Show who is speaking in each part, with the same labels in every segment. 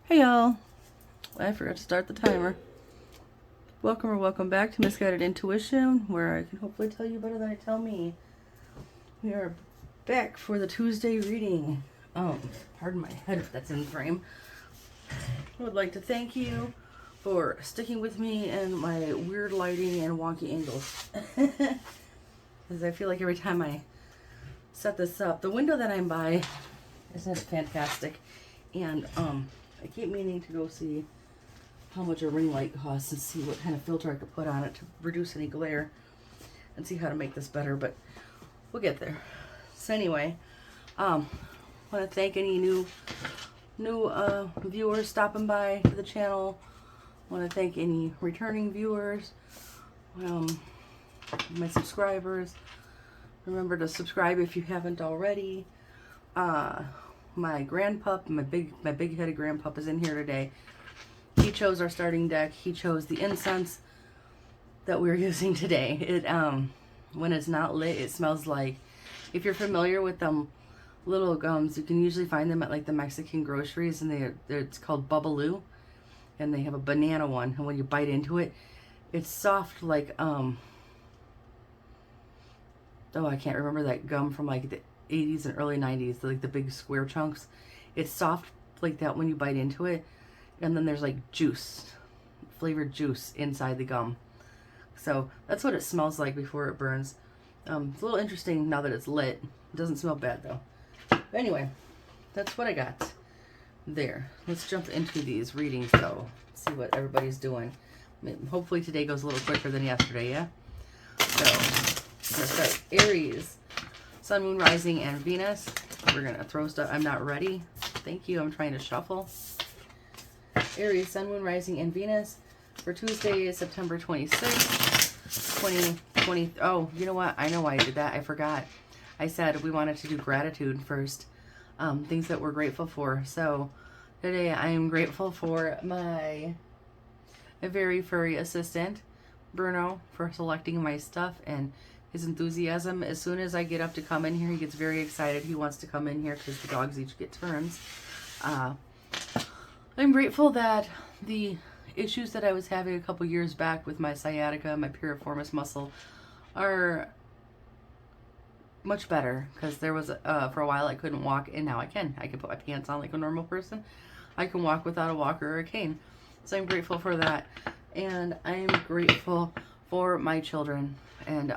Speaker 1: Hey y'all, I forgot to start the timer. Welcome or welcome back to Misguided Intuition, where I can hopefully tell you better than I tell me. We are back for the Tuesday reading. Pardon my head if that's in frame. I would like to thank you for sticking with me and my weird lighting and wonky angles. Because I feel like every time I set this up, the window that I'm by isn't fantastic. And I keep meaning to go see how much a ring light costs and see what kind of filter I could put on it to reduce any glare and see how to make this better, but we'll get there. So anyway, want to thank any new viewers stopping by to the channel. Want to thank any returning viewers, my subscribers. Remember to subscribe if you haven't already. My grandpup, my big headed grandpup is in here today. He chose our starting deck. He chose the incense that we're using today. It when it's not lit, it smells like, if you're familiar with them little gums, you can usually find them at like the Mexican groceries, and it's called Bubbaloo, and they have a banana one, and when you bite into it, it's soft like oh, I can't remember that gum from like the 80s and early 90s, like the big square chunks. It's soft like that when you bite into it, and then there's like juice, flavored juice inside the gum. So that's what it smells like before it burns. It's a little interesting now that it's lit. It doesn't smell bad though. But anyway, that's what I got there. Let's jump into these readings though, see what everybody's doing. Hopefully today goes a little quicker than yesterday, yeah? So I'm gonna start Aries, Sun, Moon, Rising, and Venus. We're gonna throw stuff. I'm not ready. Thank you. I'm trying to shuffle. Aries, Sun, Moon, Rising, and Venus for Tuesday, September 26th, 2020. Oh, you know what? I know why I did that. I forgot. I said we wanted to do gratitude first. Things that we're grateful for. So today I am grateful for my very furry assistant, Bruno, for selecting my stuff and his enthusiasm. As soon as I get up to come in here, he gets very excited. He wants to come in here because the dogs each get turns. I'm grateful that the issues that I was having a couple years back with my sciatica, my piriformis muscle, are much better, because there was for a while I couldn't walk, and now I can. I can put my pants on like a normal person. I can walk without a walker or a cane. So I'm grateful for that. And I'm grateful for my children and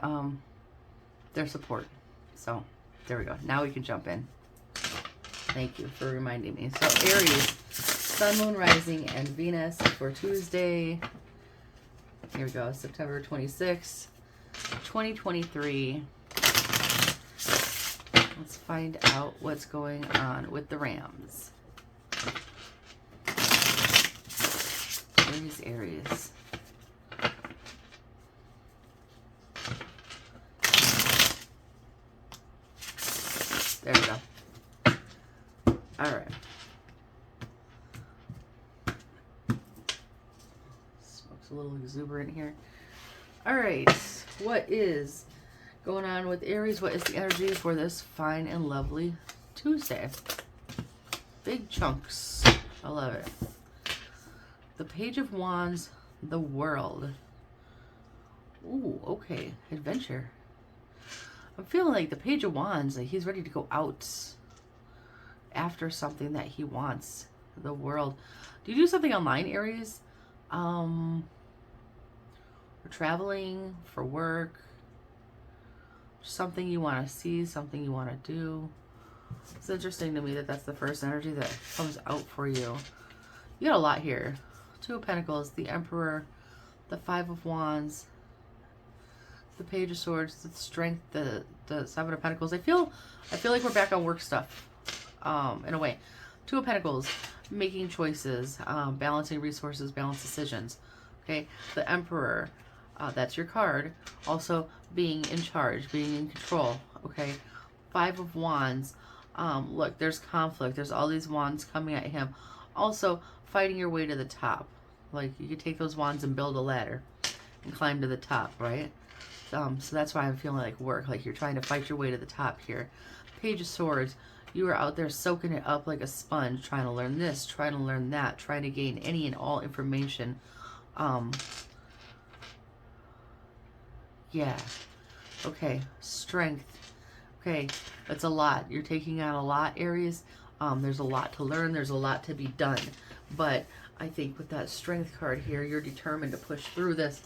Speaker 1: their support. So there we go. Now we can jump in. Thank you for reminding me. So Aries, Sun, Moon, Rising, and Venus for Tuesday. Here we go. September 26th, 2023. Let's find out what's going on with the Rams. Aries. There we go. All right. Smoke's a little exuberant here. All right. What is going on with Aries? What is the energy for this fine and lovely Tuesday? Big chunks. I love it. The Page of Wands, the World. Ooh, okay. Adventure. I'm feeling like the Page of Wands, like he's ready to go out after something that he wants. The World. Do you do something online, Aries? Or traveling for work? Something you want to see, something you want to do. It's interesting to me that that's the first energy that comes out for you. You got a lot here. Two of Pentacles, the Emperor, the Five of Wands, the Page of Swords, the Strength, the Seven of Pentacles. I feel like we're back on work stuff, in a way. Two of Pentacles, making choices, balancing resources, balanced decisions. Okay, the Emperor, that's your card. Also being in charge, being in control. Okay, Five of Wands. Look, there's conflict. There's all these wands coming at him. Also, fighting your way to the top. Like, you could take those wands and build a ladder and climb to the top, right? So that's why I'm feeling like work. Like, you're trying to fight your way to the top here. Page of Swords. You are out there soaking it up like a sponge, trying to learn this, trying to learn that, trying to gain any and all information. Yeah. Okay. Strength. Okay. That's a lot. You're taking on a lot, Aries. There's a lot to learn. There's a lot to be done. But I think with that strength card here, you're determined to push through this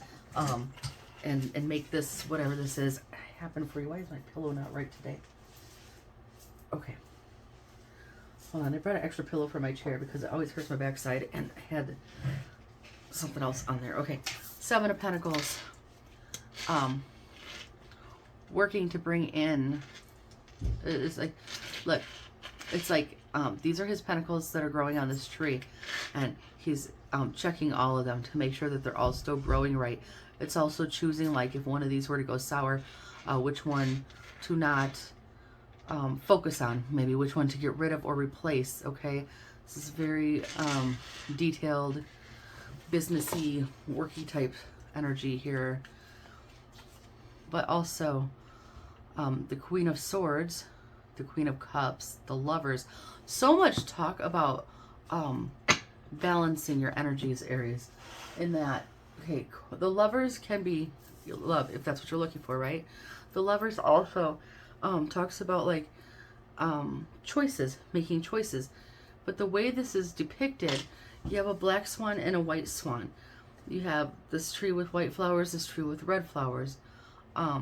Speaker 1: and make this, whatever this is, happen for you. Why is my pillow not right today? Okay. Hold on. I brought an extra pillow for my chair because it always hurts my backside, and I had something else on there. Okay. 7 of Pentacles. Working to bring in, it's like, look, it's like, these are his pentacles that are growing on this tree, and he's checking all of them to make sure that they're all still growing right. It's also choosing, like, if one of these were to go sour, which one to not focus on, maybe which one to get rid of or replace. Okay, this is very detailed, businessy, worky type energy here. But also the Queen of Swords, the Queen of Cups, the Lovers. So much talk about balancing your energies, Aries, in that, okay, the Lovers can be love, if that's what you're looking for, right? The Lovers also talks about, like, choices, making choices. But the way this is depicted, you have a black swan and a white swan. You have this tree with white flowers, this tree with red flowers. I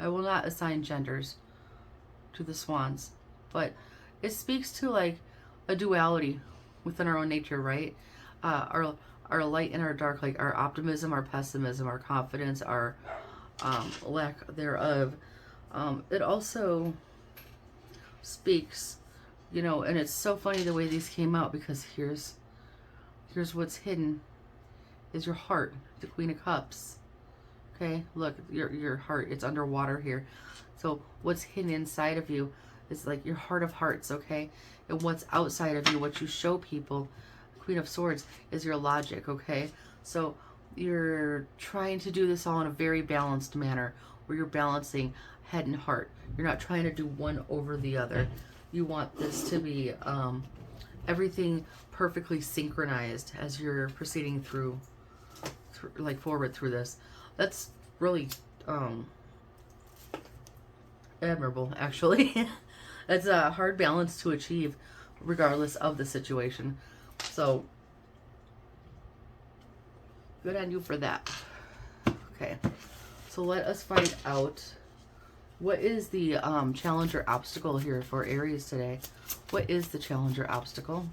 Speaker 1: will not assign genders to the swans, but it speaks to, like, a duality within our own nature, right? Our light and our dark, like our optimism, our pessimism, our confidence, our lack thereof. It also speaks, you know, and it's so funny the way these came out, because here's what's hidden is your heart, the Queen of Cups. Okay, look, your heart, it's underwater here. So what's hidden inside of you is, like, your heart of hearts, okay? And what's outside of you, what you show people, Queen of Swords, is your logic, okay? So you're trying to do this all in a very balanced manner, where you're balancing head and heart. You're not trying to do one over the other. You want this to be everything perfectly synchronized as you're proceeding through like forward through this. That's really admirable, actually. It's a hard balance to achieve regardless of the situation. So good on you for that. Okay, so let us find out, what is the challenge or obstacle here for Aries today? What is the challenge or obstacle?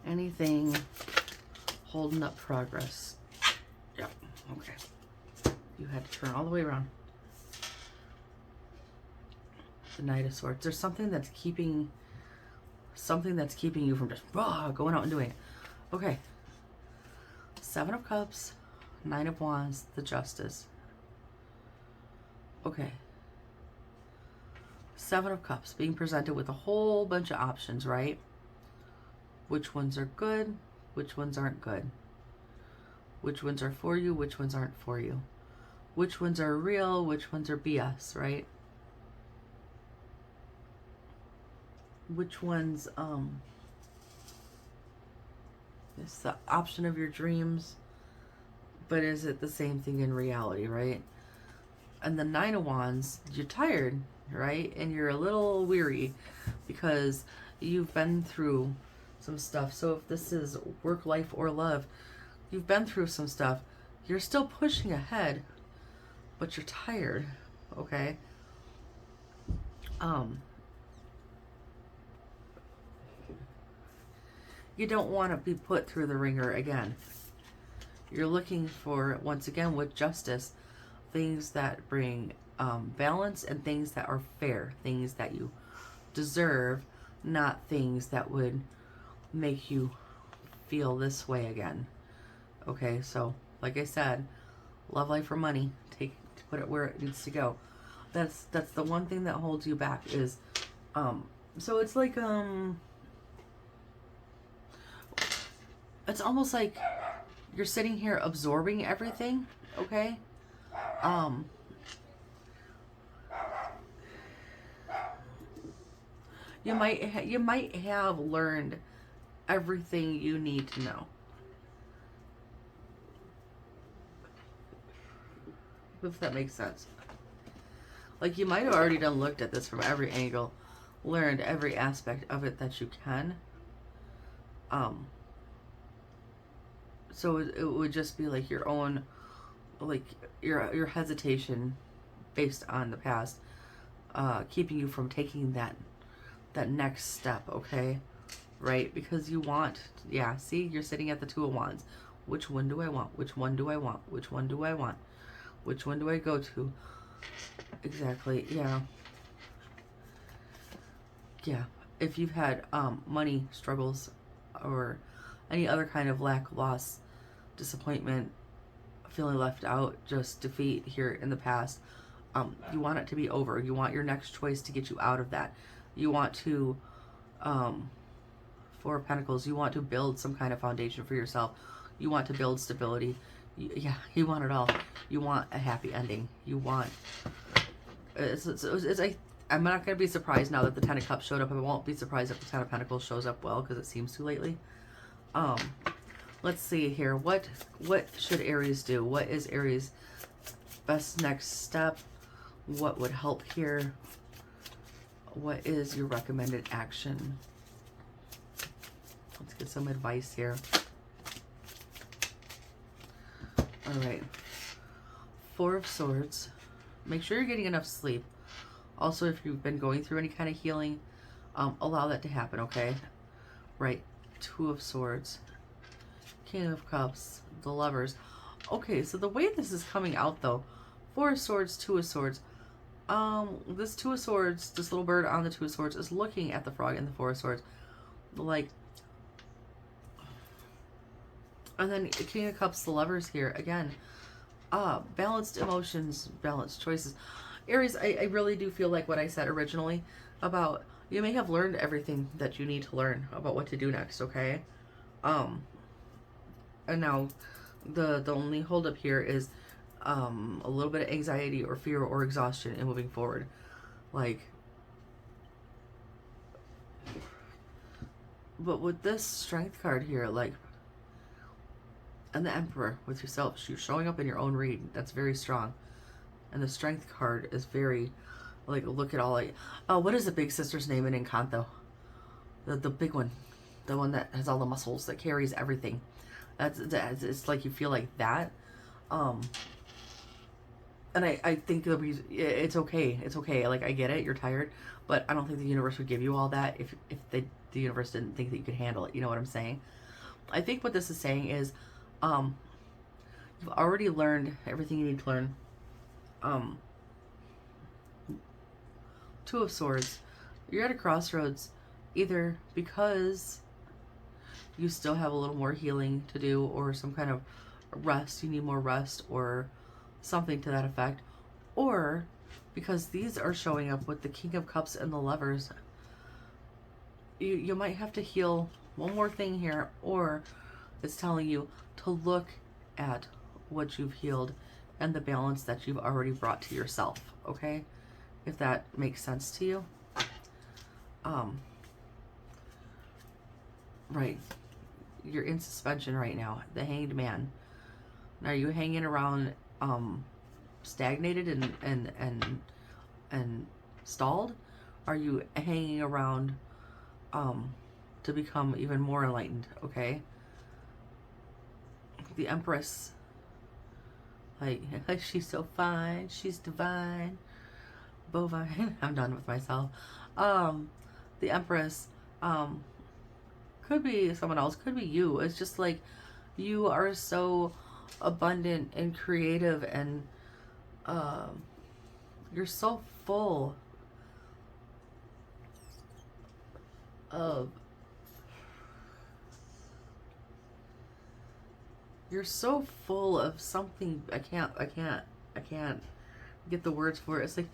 Speaker 1: Anything holding up progress? Yep. Okay. You had to turn all the way around. The Knight of Swords. There's something that's keeping you from just going out and doing it. Okay. 7 of Cups, 9 of Wands, the Justice. Okay. 7 of Cups, being presented with a whole bunch of options, right? Which ones are good? Which ones aren't good? Which ones are for you? Which ones aren't for you? Which ones are real? Which ones are BS, right? Which ones, it's the option of your dreams, but is it the same thing in reality, right? And the 9 of Wands, you're tired, right? And you're a little weary because you've been through some stuff. So if this is work, life, or love, you've been through some stuff. You're still pushing ahead, but you're tired, okay? You don't want to be put through the ringer again. You're looking for, once again, with justice, things that bring balance and things that are fair, things that you deserve, not things that would make you feel this way again. Okay, so like I said, love, life, or money, put it where it needs to go. That's the one thing that holds you back is so it's like it's almost like you're sitting here absorbing everything, okay? You might have learned everything you need to know. If that makes sense. Like, you might have already looked at this from every angle, learned every aspect of it that you can. So it would just be like your own, like your hesitation based on the past, keeping you from taking that next step, okay? Right? Because you want, yeah, see, you're sitting at the Two of Wands. Which one do I want? Which one do I want? Which one do I want? Which one do I go to? Exactly, yeah. Yeah. If you've had money struggles or any other kind of lack, loss, disappointment, feeling left out, just defeat here in the past, you want it to be over. You want your next choice to get you out of that. You want to, Four of Pentacles, you want to build some kind of foundation for yourself. You want to build stability. Yeah, you want it all. You want a happy ending. You want... I'm not going to be surprised now that the Ten of Cups showed up. I won't be surprised if the Ten of Pentacles shows up well, because it seems to lately. Let's see here. What should Aries do? What is Aries' best next step? What would help here? What is your recommended action? Let's get some advice here. All right. Four of Swords. Make sure you're getting enough sleep. Also, if you've been going through any kind of healing, allow that to happen, okay? Right. Two of Swords. King of Cups. The Lovers. Okay, so the way this is coming out, though, Four of Swords, Two of Swords. This Two of Swords, this little bird on the Two of Swords is looking at the frog in the Four of Swords. Like, and then King of Cups, the Lovers here. Again, balanced emotions, balanced choices. Aries, I really do feel like what I said originally about you may have learned everything that you need to learn about what to do next, okay? And now the only holdup here is a little bit of anxiety or fear or exhaustion in moving forward. Like, but with this Strength card here, like, and the Emperor with yourself, you're showing up in your own read. That's very strong. And the Strength card is very, like, look at all, like, oh, what is the big sister's name in Encanto? The big one. The one that has all the muscles, that carries everything. It's like you feel like that. And I think the reason, it's okay. It's okay. Like, I get it. You're tired. But I don't think the universe would give you all that if the universe didn't think that you could handle it. You know what I'm saying? I think what this is saying is, you've already learned everything you need to learn. Two of Swords. You're at a crossroads, either because you still have a little more healing to do, or some kind of rest, you need more rest, or something to that effect, or because these are showing up with the King of Cups and the Lovers. You might have to heal one more thing here, or it's telling you to look at what you've healed and the balance that you've already brought to yourself, okay? If that makes sense to you. Right. You're in suspension right now. The Hanged Man. Are you hanging around stagnated and stalled? Are you hanging around to become even more enlightened, okay? The Empress. Like, she's so fine, she's divine, bovine. I'm done with myself. The Empress, could be someone else, could be you. It's just like, you are so abundant and creative, and you're so full of, you're so full of something. I can't get the words for it. It's like,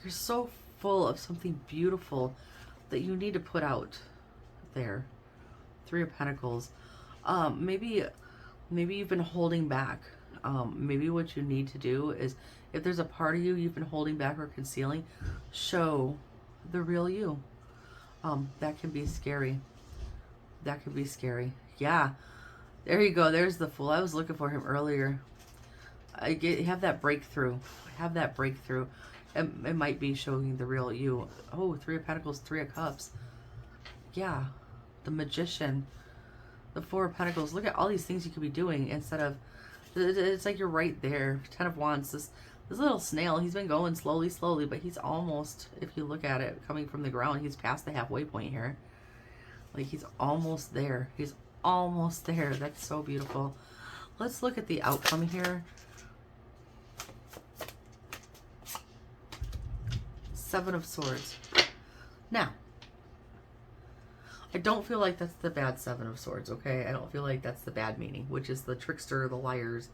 Speaker 1: you're so full of something beautiful that you need to put out there. Three of Pentacles. Maybe you've been holding back. Maybe what you need to do is, if there's a part of you you've been holding back or concealing, show the real you. That can be scary. That could be scary. Yeah. There you go. There's the Fool. I was looking for him earlier. Have that breakthrough. Have that breakthrough. It might be showing the real you. Oh, Three of Pentacles, Three of Cups. Yeah. The Magician. The Four of Pentacles. Look at all these things you could be doing instead of... It's like you're right there. Ten of Wands. This little snail, he's been going slowly, but he's almost, if you look at it, coming from the ground, he's past the halfway point here. Like, he's almost there. He's almost there. That's so beautiful. Let's look at the outcome here. Seven of Swords. Now, I don't feel like that's the bad Seven of Swords, okay? I don't feel like that's the bad meaning, which is the trickster, the liars.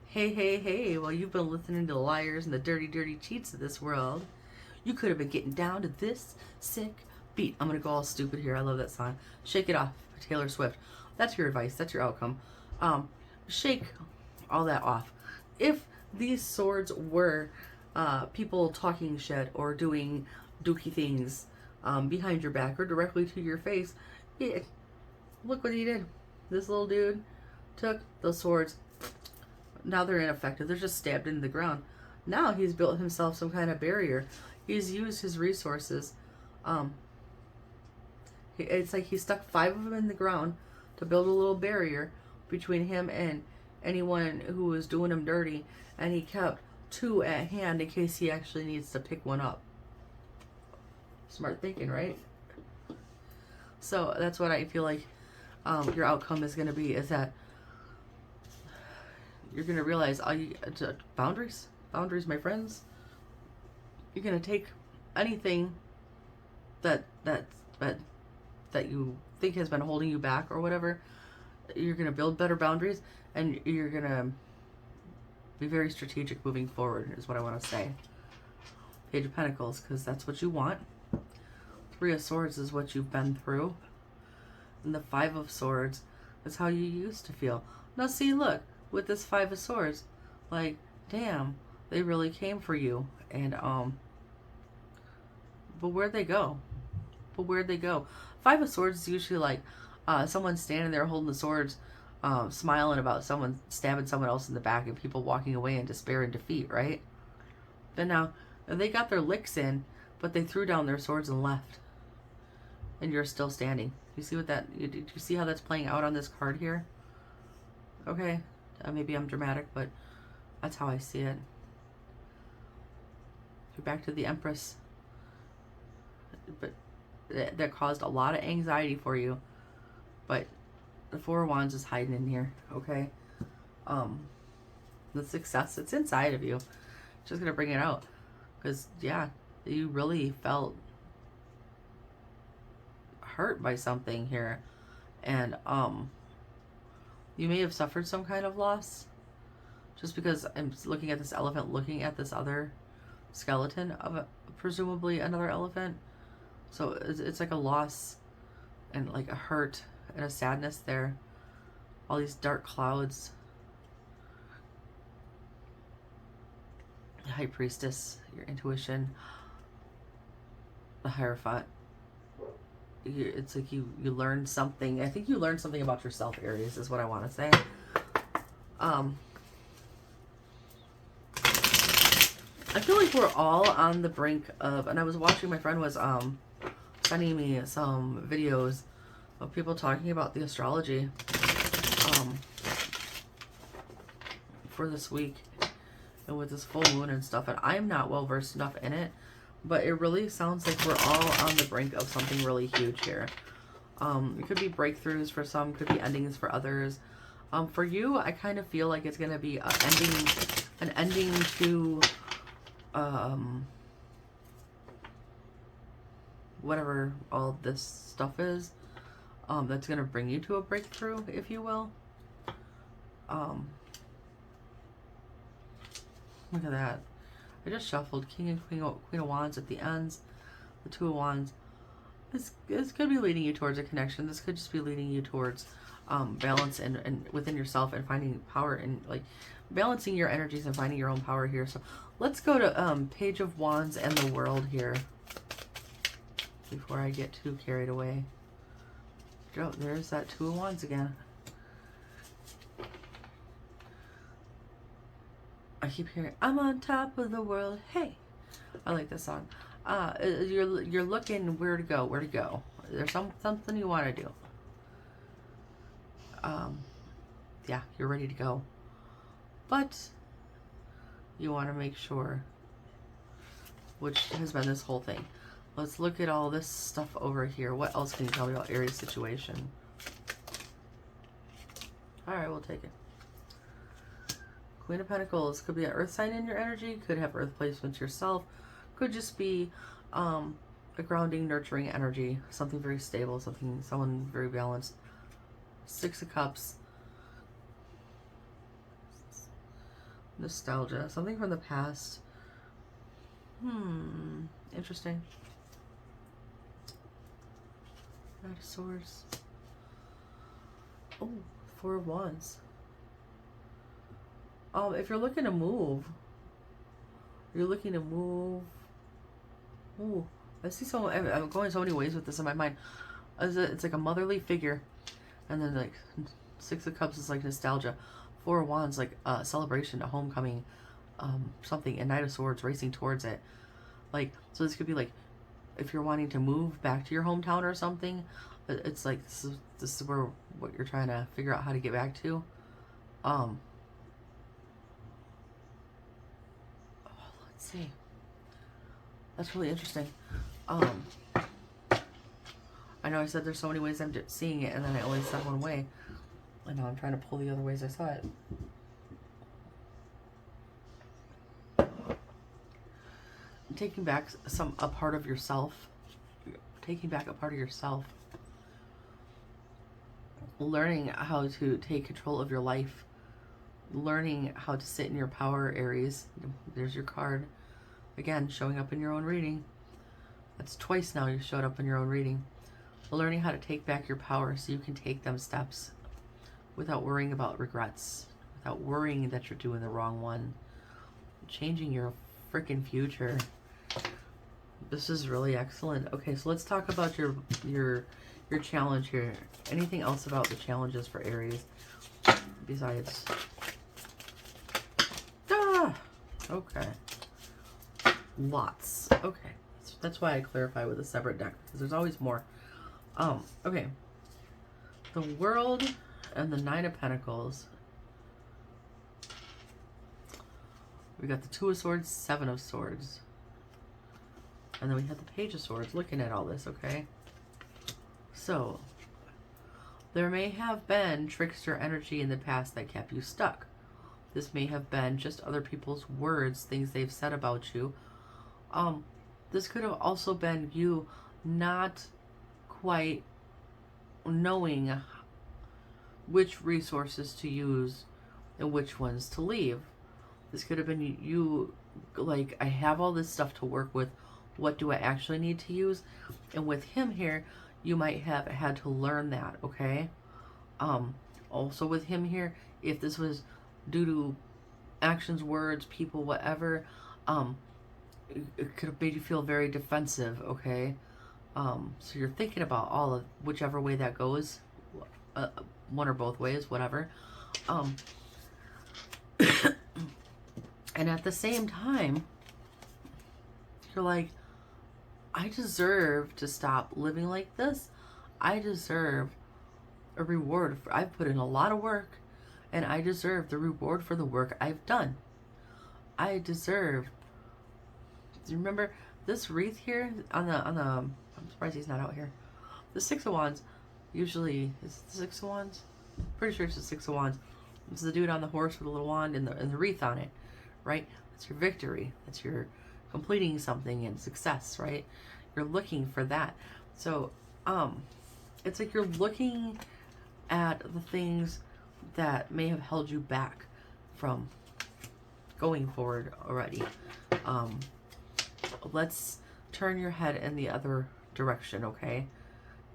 Speaker 1: Hey, well, you've been listening to the liars and the dirty cheats of this world. You could have been getting down to this sick beat. I'm going to go all stupid here. I love that song. Shake It Off, Taylor Swift. That's your advice. That's your outcome. Shake all that off. If these swords were people talking shit or doing dookie things behind your back or directly to your face, look what he did. This little dude took those swords. Now they're ineffective. They're just stabbed into the ground. Now he's built himself some kind of barrier. He's used his resources. It's like he stuck 5 of them in the ground to build a little barrier between him and anyone who was doing him dirty. And he kept 2 at hand in case he actually needs to pick one up. Smart thinking, right? So that's what I feel like your outcome is going to be, is that you're going to realize boundaries, my friends. You're going to take anything that you think has been holding you back or whatever. You're going to build better boundaries, and you're going to be very strategic moving forward, is what I want to say. Page of Pentacles, because that's what you want. Three of Swords is what you've been through. And the Five of Swords is how you used to feel. Now see, look, with this Five of Swords, like, damn, they really came for you. And, but where'd they go? Five of Swords is usually like someone standing there holding the swords, smiling about someone stabbing someone else in the back and people walking away in despair and defeat, right? But now, they got their licks in, but they threw down their swords and left. And you're still standing. You see what that, do you see how that's playing out on this card here? Okay, maybe I'm dramatic, but that's how I see it. You're back to the Empress. But that caused a lot of anxiety for you. But the Four of Wands is hiding in here, okay? The success, it's inside of you. Just gonna bring it out. Because, yeah, you really felt hurt by something here. And, you may have suffered some kind of loss. Just because I'm looking at this elephant, looking at this other skeleton of presumably another elephant. So it's like a loss and like a hurt and a sadness there. All these dark clouds. The High Priestess, your intuition. The Hierophant. It's like you learned something. I think you learned something about yourself, Aries, is what I want to say. I feel like we're all on the brink of, and I was watching, my friend was sending me some videos of people talking about the astrology for this week and with this full moon and stuff, and I'm not well versed enough in it, but it really sounds like we're all on the brink of something really huge here. It could be breakthroughs for some, could be endings for others. For you, I kind of feel like it's going to be an ending to whatever all this stuff is, that's going to bring you to a breakthrough, if you will. Look at that. I just shuffled King and Queen of Wands at the ends, the Two of Wands. This could be leading you towards a connection. This could just be leading you towards balance and within yourself and finding power and like balancing your energies and finding your own power here. So let's go to Page of Wands and the World here. before I get too carried away. Oh, there's that Two of Wands again. I keep hearing, I'm on top of the world, hey. I like this song. You're looking where to go. There's something you want to do. Yeah, you're ready to go. But you want to make sure, which has been this whole thing. Let's look at all this stuff over here. What else can you tell me about Aries' situation? Alright, we'll take it. Queen of Pentacles. Could be an earth sign in your energy. Could have earth placements yourself. Could just be a grounding, nurturing energy. Something very stable. Someone very balanced. Six of Cups. Nostalgia. Something from the past. Interesting. Knight of Swords. Oh, Four of Wands. If you're looking to move, Ooh, I see so. I'm going so many ways with this in my mind. It's like a motherly figure, and then like Six of Cups is like nostalgia. Four of Wands like a celebration, a homecoming, something. And Knight of Swords racing towards it. Like, so this could be like if you're wanting to move back to your hometown or something. It's like this is where what you're trying to figure out how to get back to. Let's see. That's really interesting. I know I said there's so many ways I'm seeing it, and then I only said one way. I know I'm trying to pull the other ways I saw it. Taking back a part of yourself. Taking back a part of yourself. Learning how to take control of your life. Learning how to sit in your power, Aries. There's your card. Again, showing up in your own reading. That's twice now you showed up in your own reading. Learning how to take back your power so you can take them steps without worrying about regrets. Without worrying that you're doing the wrong one. Changing your freaking future. This is really excellent. Okay, so let's talk about your challenge here. Anything else about the challenges for Aries besides? Okay. Lots. Okay. That's why I clarify with a separate deck, because there's always more. Okay. The World and the Nine of Pentacles. We got the Two of Swords, Seven of Swords. And then we have the Page of Swords looking at all this, okay? So, there may have been trickster energy in the past that kept you stuck. This may have been just other people's words, things they've said about you. This could have also been you not quite knowing which resources to use and which ones to leave. This could have been you, like, I have all this stuff to work with. What do I actually need to use? And with him here, you might have had to learn that, okay? Also with him here, if this was due to actions, words, people, whatever, it could have made you feel very defensive, okay? So you're thinking about all of whichever way that goes, one or both ways, whatever. And at the same time, you're like, I deserve to stop living like this. I deserve a reward. I've put in a lot of work, and I deserve the reward for the work I've done. I deserve. Do you remember this wreath here on the? I'm surprised he's not out here. The Six of Wands usually is the Six of Wands. Pretty sure it's the Six of Wands. It's the dude on the horse with a little wand and the wreath on it, right? That's your victory. That's your completing something and success, right? You're looking for that. So, it's like you're looking at the things that may have held you back from going forward already. Let's turn your head in the other direction, okay?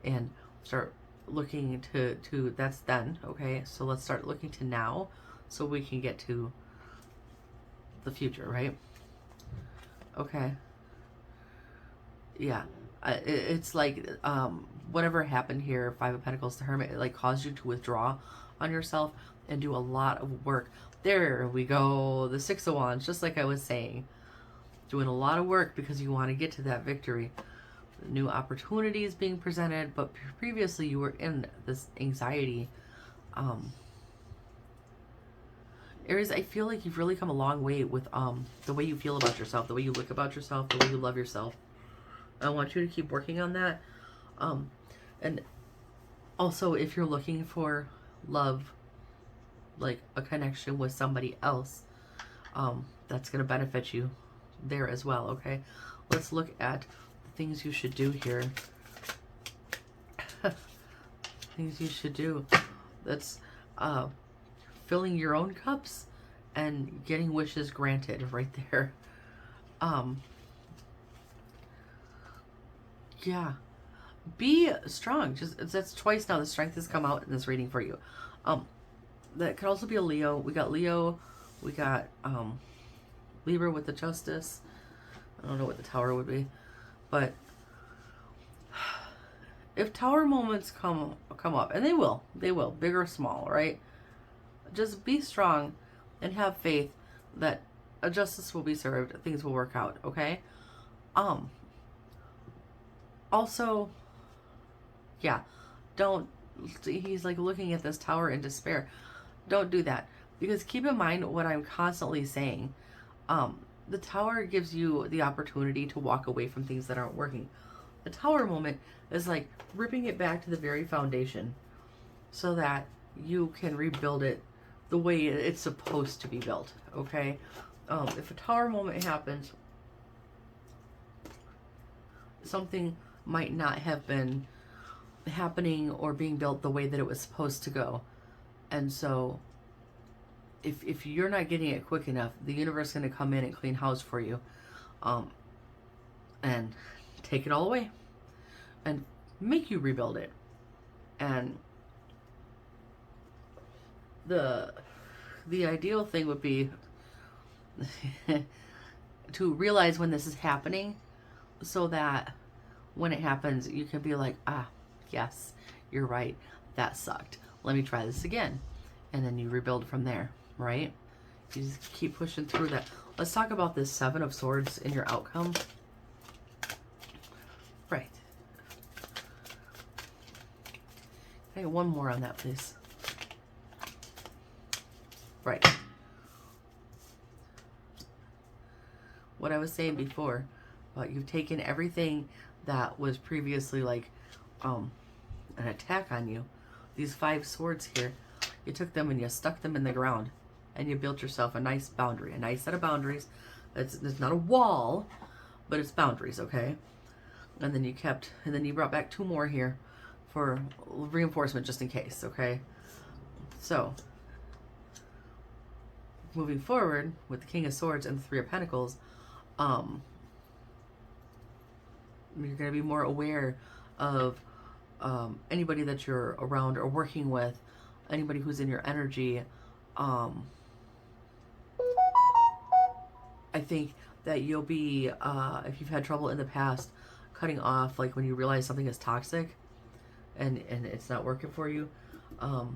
Speaker 1: And start looking to that's then, okay? So let's start looking to now so we can get to the future, right? Okay. Yeah. It's like whatever happened here, Five of Pentacles to Hermit, it like caused you to withdraw on yourself and do a lot of work. There we go, the Six of Wands, just like I was saying, doing a lot of work because you want to get to that victory. New opportunities being presented, but previously you were in this anxiety. Aries, I feel like you've really come a long way with the way you feel about yourself, the way you look about yourself, the way you love yourself. I want you to keep working on that. And also, if you're looking for love, like a connection with somebody else, that's going to benefit you there as well, okay? Let's look at the things you should do here. Things you should do. That's filling your own cups and getting wishes granted right there. Yeah, be strong. Just that's twice now the strength has come out in this reading for you. That could also be a Leo. We got Leo, we got Libra with the Justice. I don't know what the Tower would be, but if Tower moments come up, and they will, big or small, right? Just be strong and have faith that a justice will be served, things will work out, okay? Also, yeah, don't, he's like looking at this Tower in despair. Don't do that, because keep in mind what I'm constantly saying. The Tower gives you the opportunity to walk away from things that aren't working. The Tower moment is like ripping it back to the very foundation so that you can rebuild it the way it's supposed to be built, okay? If a Tower moment happens, something might not have been happening or being built the way that it was supposed to go. And so if you're not getting it quick enough, the universe is going to come in and clean house for you, and take it all away and make you rebuild it. And the ideal thing would be to realize when this is happening, so that when it happens, you can be like, ah, yes, you're right, that sucked, let me try this again. And then you rebuild from there, right? You just keep pushing through that. Let's talk about this Seven of Swords in your outcome. Right. Can I get one more on that, please? Right. What I was saying before, you've taken everything that was previously like an attack on you. These 5 swords here, you took them and you stuck them in the ground, and you built yourself a nice boundary, a nice set of boundaries. It's not a wall, but it's boundaries, okay? And then you brought back 2 more here for reinforcement just in case, okay? So moving forward with the King of Swords and the 3 of Pentacles, you're going to be more aware of anybody that you're around or working with, anybody who's in your energy. I think that you'll be, if you've had trouble in the past, cutting off, like when you realize something is toxic and it's not working for you, you're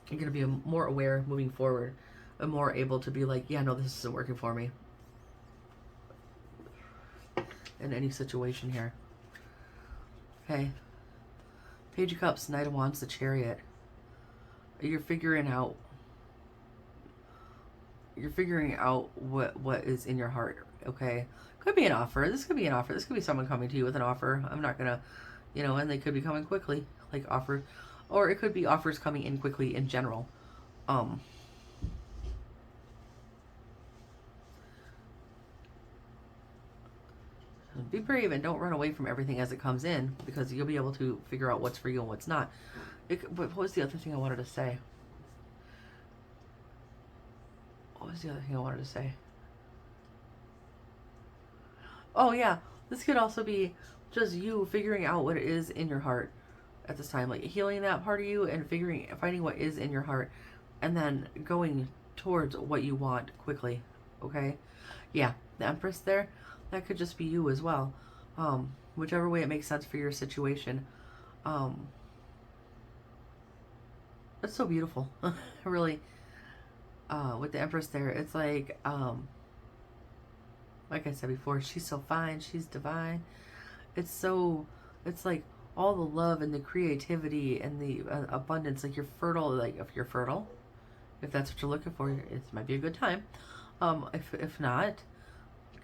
Speaker 1: going to be more aware moving forward and more able to be like, yeah, no, this isn't working for me in any situation here. Okay. Page of Cups, Knight of Wands, the Chariot. You're figuring out what is in your heart, okay? Could be an offer. This could be an offer. This could be someone coming to you with an offer. I'm not gonna, and they could be coming quickly, like offer, or it could be offers coming in quickly in general. Be brave and don't run away from everything as it comes in, because you'll be able to figure out what's for you and what's not. But what was the other thing I wanted to say? Oh yeah, this could also be just you figuring out what it is in your heart at this time, like healing that part of you and finding what is in your heart, and then going towards what you want quickly. Okay, yeah, the Empress there, that could just be you as well, whichever way it makes sense for your situation. It's so beautiful. Really, with the Empress there, it's like I said before, she's so fine, she's divine. It's like all the love and the creativity and the abundance. Like you're fertile. Like if you're fertile, if that's what you're looking for, it might be a good time. If not,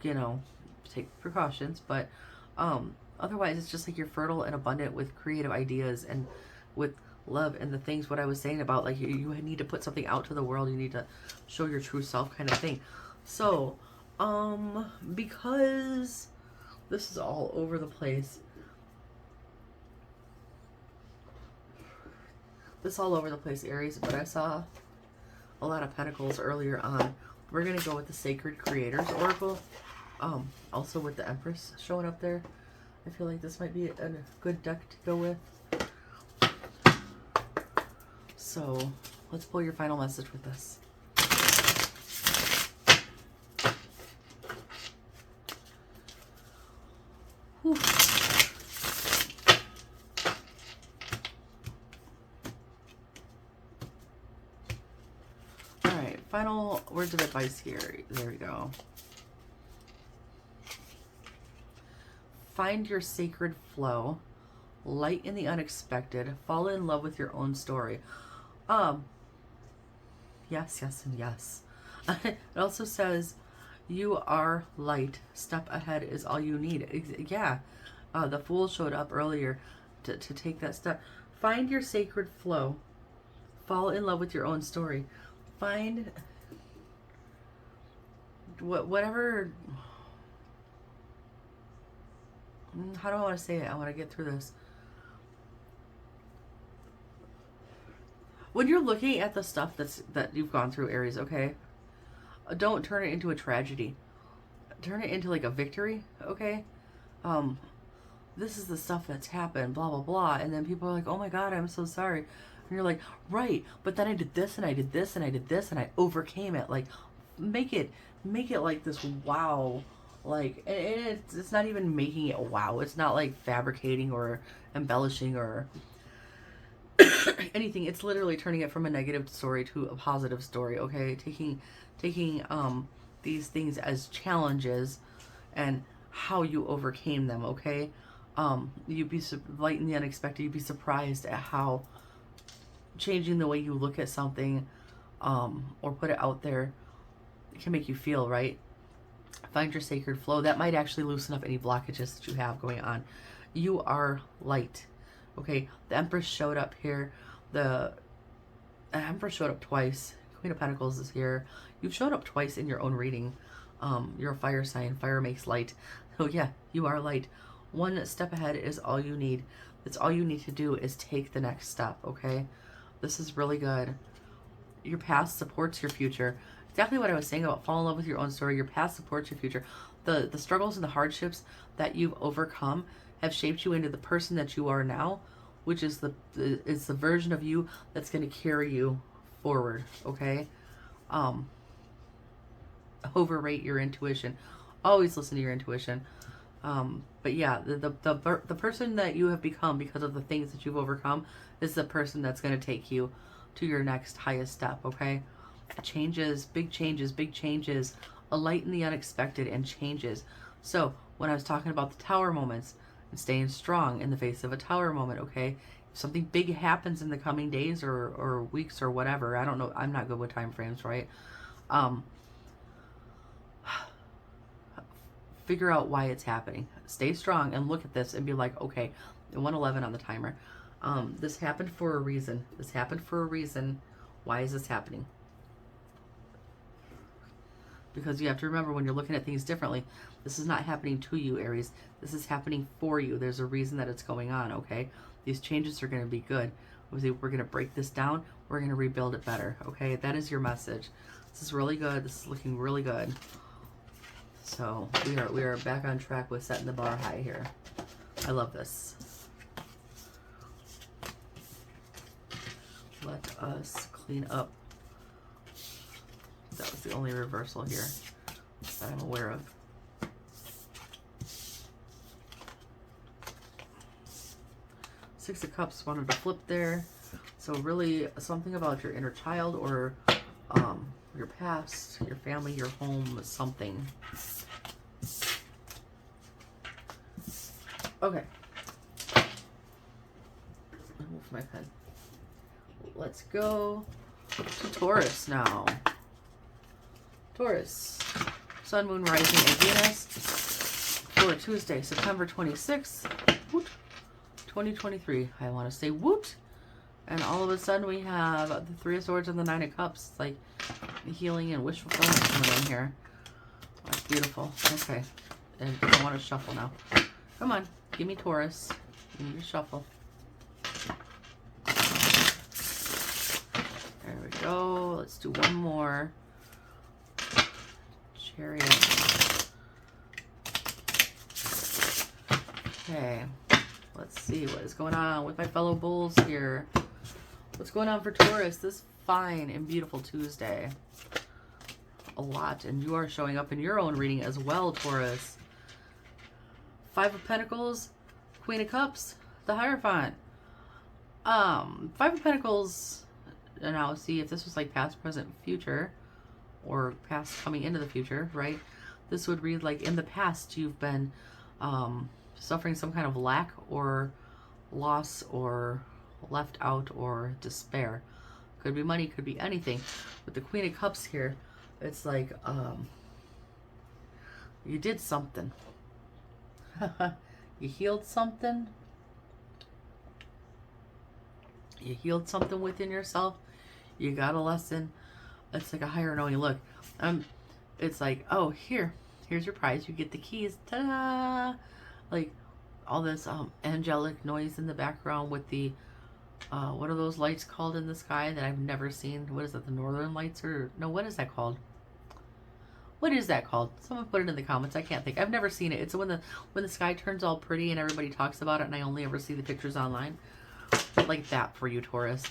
Speaker 1: take precautions. But otherwise, it's just like you're fertile and abundant with creative ideas and with love and the things. What I was saying about like you need to put something out to the world. You need to show your true self, kind of thing. So, because this is all over the place. This all over the place, Aries, but I saw a lot of pentacles earlier on. We're going to go with the Sacred Creators Oracle. Also with the Empress showing up there. I feel like this might be a good deck to go with. So, let's pull your final message with this. Whew. Alright, final words of advice here. There we go. Find your sacred flow. Light in the unexpected. Fall in love with your own story. Yes, yes, and yes. It also says, you are light. Step ahead is all you need. Yeah. The Fool showed up earlier to take that step. Find your sacred flow. Fall in love with your own story. Find whatever. How do I want to say it? I want to get through this. When you're looking at the stuff that you've gone through, Aries, okay? Don't turn it into a tragedy. Turn it into like a victory, okay? This is the stuff that's happened, blah, blah, blah. And then people are like, oh my God, I'm so sorry. And you're like, right, but then I did this and I did this and I did this and I overcame it. Like, make it like this wow. Like, and it's not even making it wow. It's not like fabricating or embellishing or anything. It's literally turning it from a negative story to a positive story, okay? Taking these things as challenges and how you overcame them, okay? You'd be light in the unexpected. You'd be surprised at how changing the way you look at something or put it out there can make you feel, right? Find your sacred flow. That might actually loosen up any blockages that you have going on. You are light. Okay, the Empress showed up here. The Empress showed up twice. Queen of Pentacles is here. You've showed up twice in your own reading. You're a fire sign. Fire makes light. So yeah, you are light. One step ahead is all you need. That's all you need to do is take the next step, okay? This is really good. Your past supports your future. Exactly what I was saying about fall in love with your own story. Your past supports your future. The struggles and the hardships that you've overcome have shaped you into the person that you are now, which is the version of you that's going to carry you forward, okay? Overrate your intuition. Always listen to your intuition. But yeah, the person that you have become because of the things that you've overcome is the person that's going to take you to your next highest step, okay? Changes, big changes, big changes. A light in the unexpected and changes. So when I was talking about the tower moments and staying strong in the face of a tower moment, okay? If something big happens in the coming days or weeks or whatever, I don't know. I'm not good with time frames, right? Figure out why it's happening. Stay strong and look at this and be like, okay, 111 on the timer. This happened for a reason. This happened for a reason. Why is this happening? Because you have to remember when you're looking at things differently, this is not happening to you, Aries. This is happening for you. There's a reason that it's going on, okay? These changes are going to be good. We're going to break this down. We're going to rebuild it better, okay? That is your message. This is really good. This is looking really good. So we are back on track with setting the bar high here. I love this. Let us clean up. That was the only reversal here that I'm aware of. Six of Cups wanted to flip there. So really something about your inner child or your past, your family, your home, something. Okay. Move my pen. Let's go to Taurus now. Taurus. Sun, Moon, Rising, and Venus. For Tuesday, September 26th. Woot. 2023. I want to say woot. And all of a sudden we have the Three of Swords and the Nine of Cups. It's like healing and wish fulfillment coming in here. That's beautiful. Okay. And I want to shuffle now. Come on. Give me Taurus. Give me your shuffle. There we go. Let's do one more. Chariot. Okay. Let's see what is going on with my fellow bulls here. What's going on for Taurus this fine and beautiful Tuesday? A lot, and you are showing up in your own reading as well, Taurus. Five of Pentacles, Queen of Cups, the Hierophant. Five of Pentacles, and now see if this was like past, present, future, or past coming into the future, right? This would read like in the past you've been suffering some kind of lack or loss or left out or despair. Could be money, could be anything. With the Queen of Cups here, it's like you did something. You healed something. You healed something within yourself. You got a lesson. It's like a higher knowing. Look, it's like, oh, here's your prize. You get the keys. Ta-da! Like all this angelic noise in the background with the what are those lights called in the sky that I've never seen? What is that? The Northern Lights? Or no, what is that called? What is that called? Someone put it in the comments. I can't think. I've never seen it. It's when the sky turns all pretty and everybody talks about it, and I only ever see the pictures online. Like that for you, Taurus.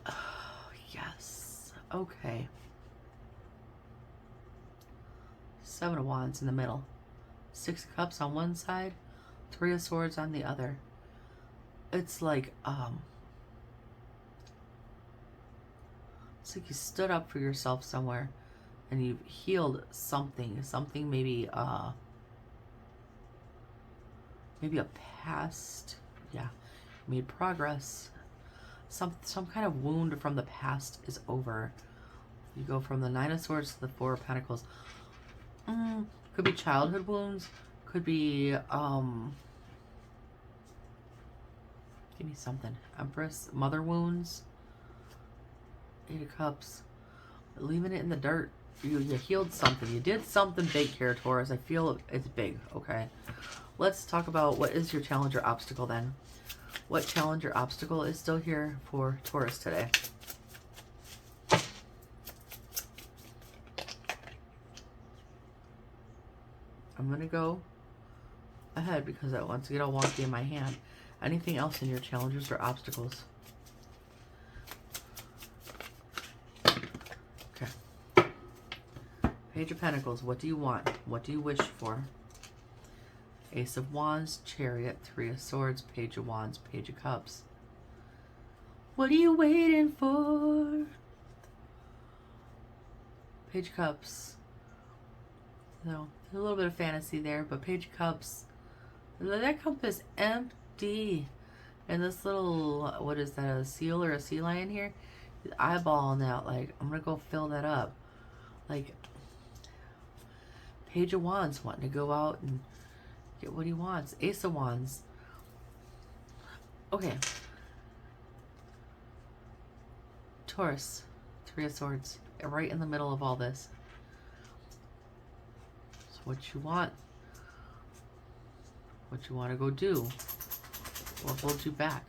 Speaker 1: Oh, yes. Okay. Seven of Wands in the middle. Six of Cups on one side. Three of Swords on the other. It's like it's like you stood up for yourself somewhere and you've healed something maybe maybe a past, yeah, made progress. Some kind of wound from the past is over. You go from the Nine of Swords to the Four of Pentacles. Could be childhood wounds, could be give me something. Empress, mother wounds. Eight of Cups. Leaving it in the dirt. You healed something. You did something big here, Taurus. I feel it's big. Okay. Let's talk about what is your challenge or obstacle then. What challenge or obstacle is still here for Taurus today? I'm going to go ahead because I want to get all wonky in my hand. Anything else in your challenges or obstacles? Okay. Page of Pentacles. What do you want? What do you wish for? Ace of Wands, Chariot, Three of Swords, Page of Wands, Page of Cups. What are you waiting for? Page of Cups. No, there's a little bit of fantasy there, but Page of Cups. That cup is empty. And this little, what is that, a seal or a sea lion here? He's eyeballing out, like, I'm going to go fill that up. Like, Page of Wands wanting to go out and get what he wants. Ace of Wands. Okay. Taurus. Three of Swords. Right in the middle of all this. So what you want. What you want to go do. What holds you back.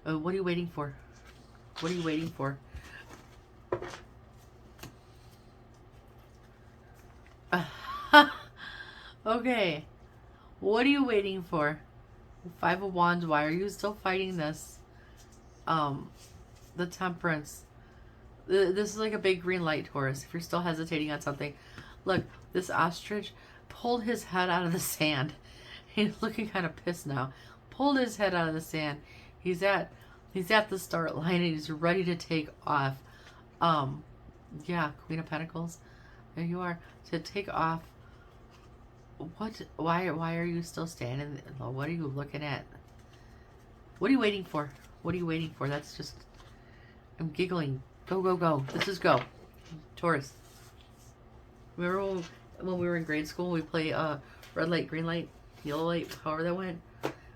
Speaker 1: What are you waiting for? What are you waiting for? Okay. What are you waiting for? Five of Wands. Why are you still fighting this? The Temperance. This is like a big green light, Taurus. If you're still hesitating on something. Look, this ostrich pulled his head out of the sand. He's looking kind of pissed now. pulled his head out of the sand. He's at the start line and he's ready to take off. Yeah, Queen of Pentacles. There you are. To take off. What? Why are you still standing? What are you looking at? What are you waiting for? What are you waiting for? That's just... I'm giggling. Go, go, go. This is go. Taurus. Remember when we were in grade school, we play red light, green light, yellow light, however that went?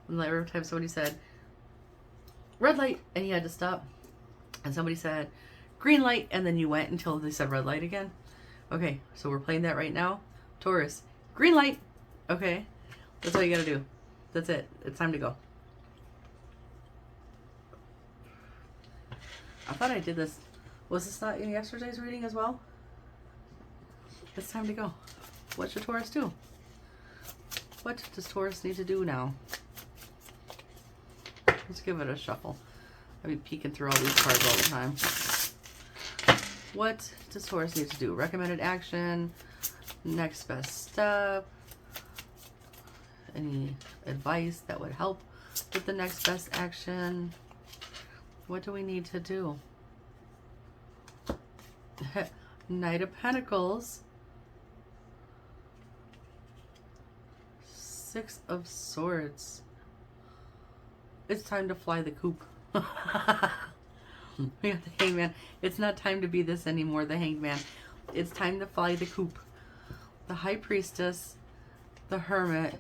Speaker 1: And like every time somebody said, red light, and you had to stop. And somebody said, green light, and then you went until they said red light again. Okay, so we're playing that right now. Taurus. Green light. Okay. That's all you gotta do. That's it. It's time to go. I thought I did this. Was this not in yesterday's reading as well? It's time to go. What should Taurus do? What does Taurus need to do now? Let's give it a shuffle. I've been peeking through all these cards all the time. What does Taurus need to do? Recommended action. Next best step. Any advice that would help with the next best action? What do we need to do? Knight of Pentacles. Six of Swords. It's time to fly the coop. We got the Hangman. It's not time to be this anymore, the Hangman. It's time to fly the coop. The High Priestess, the Hermit,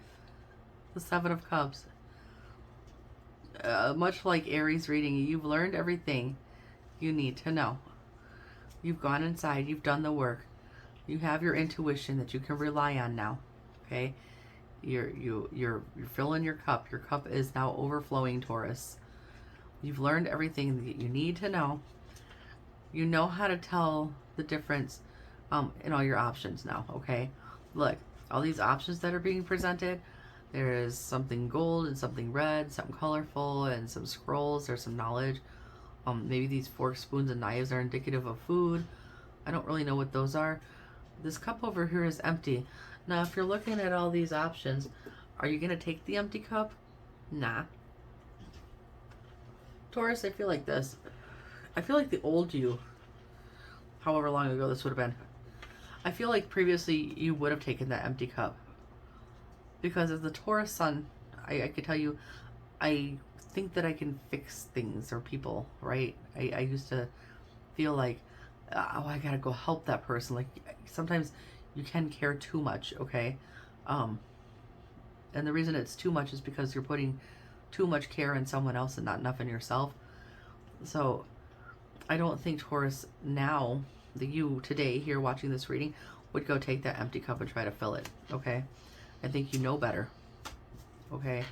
Speaker 1: the Seven of Cups. Much like Aries reading, you've learned everything you need to know. You've gone inside, you've done the work. You have your intuition that you can rely on now. Okay? You're filling your cup. Your cup is now overflowing, Taurus. You've learned everything that you need to know. You know how to tell the difference in all your options now, okay? Look, all these options that are being presented, there is something gold and something red, something colorful, and some scrolls. There's some knowledge. Maybe these forks, spoons, and knives are indicative of food. I don't really know what those are. This cup over here is empty. Now, if you're looking at all these options, are you going to take the empty cup? Nah. Taurus, I feel like this. I feel like the old you, however long ago this would have been, I feel like previously you would have taken that empty cup. Because as the Taurus Sun, I could tell you, I think that I can fix things or people, right? I used to feel like, oh, I gotta go help that person. Like, sometimes you can care too much, okay? And the reason it's too much is because you're putting too much care in someone else and not enough in yourself. So I don't think Taurus now, the you today here watching this reading, would go take that empty cup and try to fill it, okay? I think you know better, okay?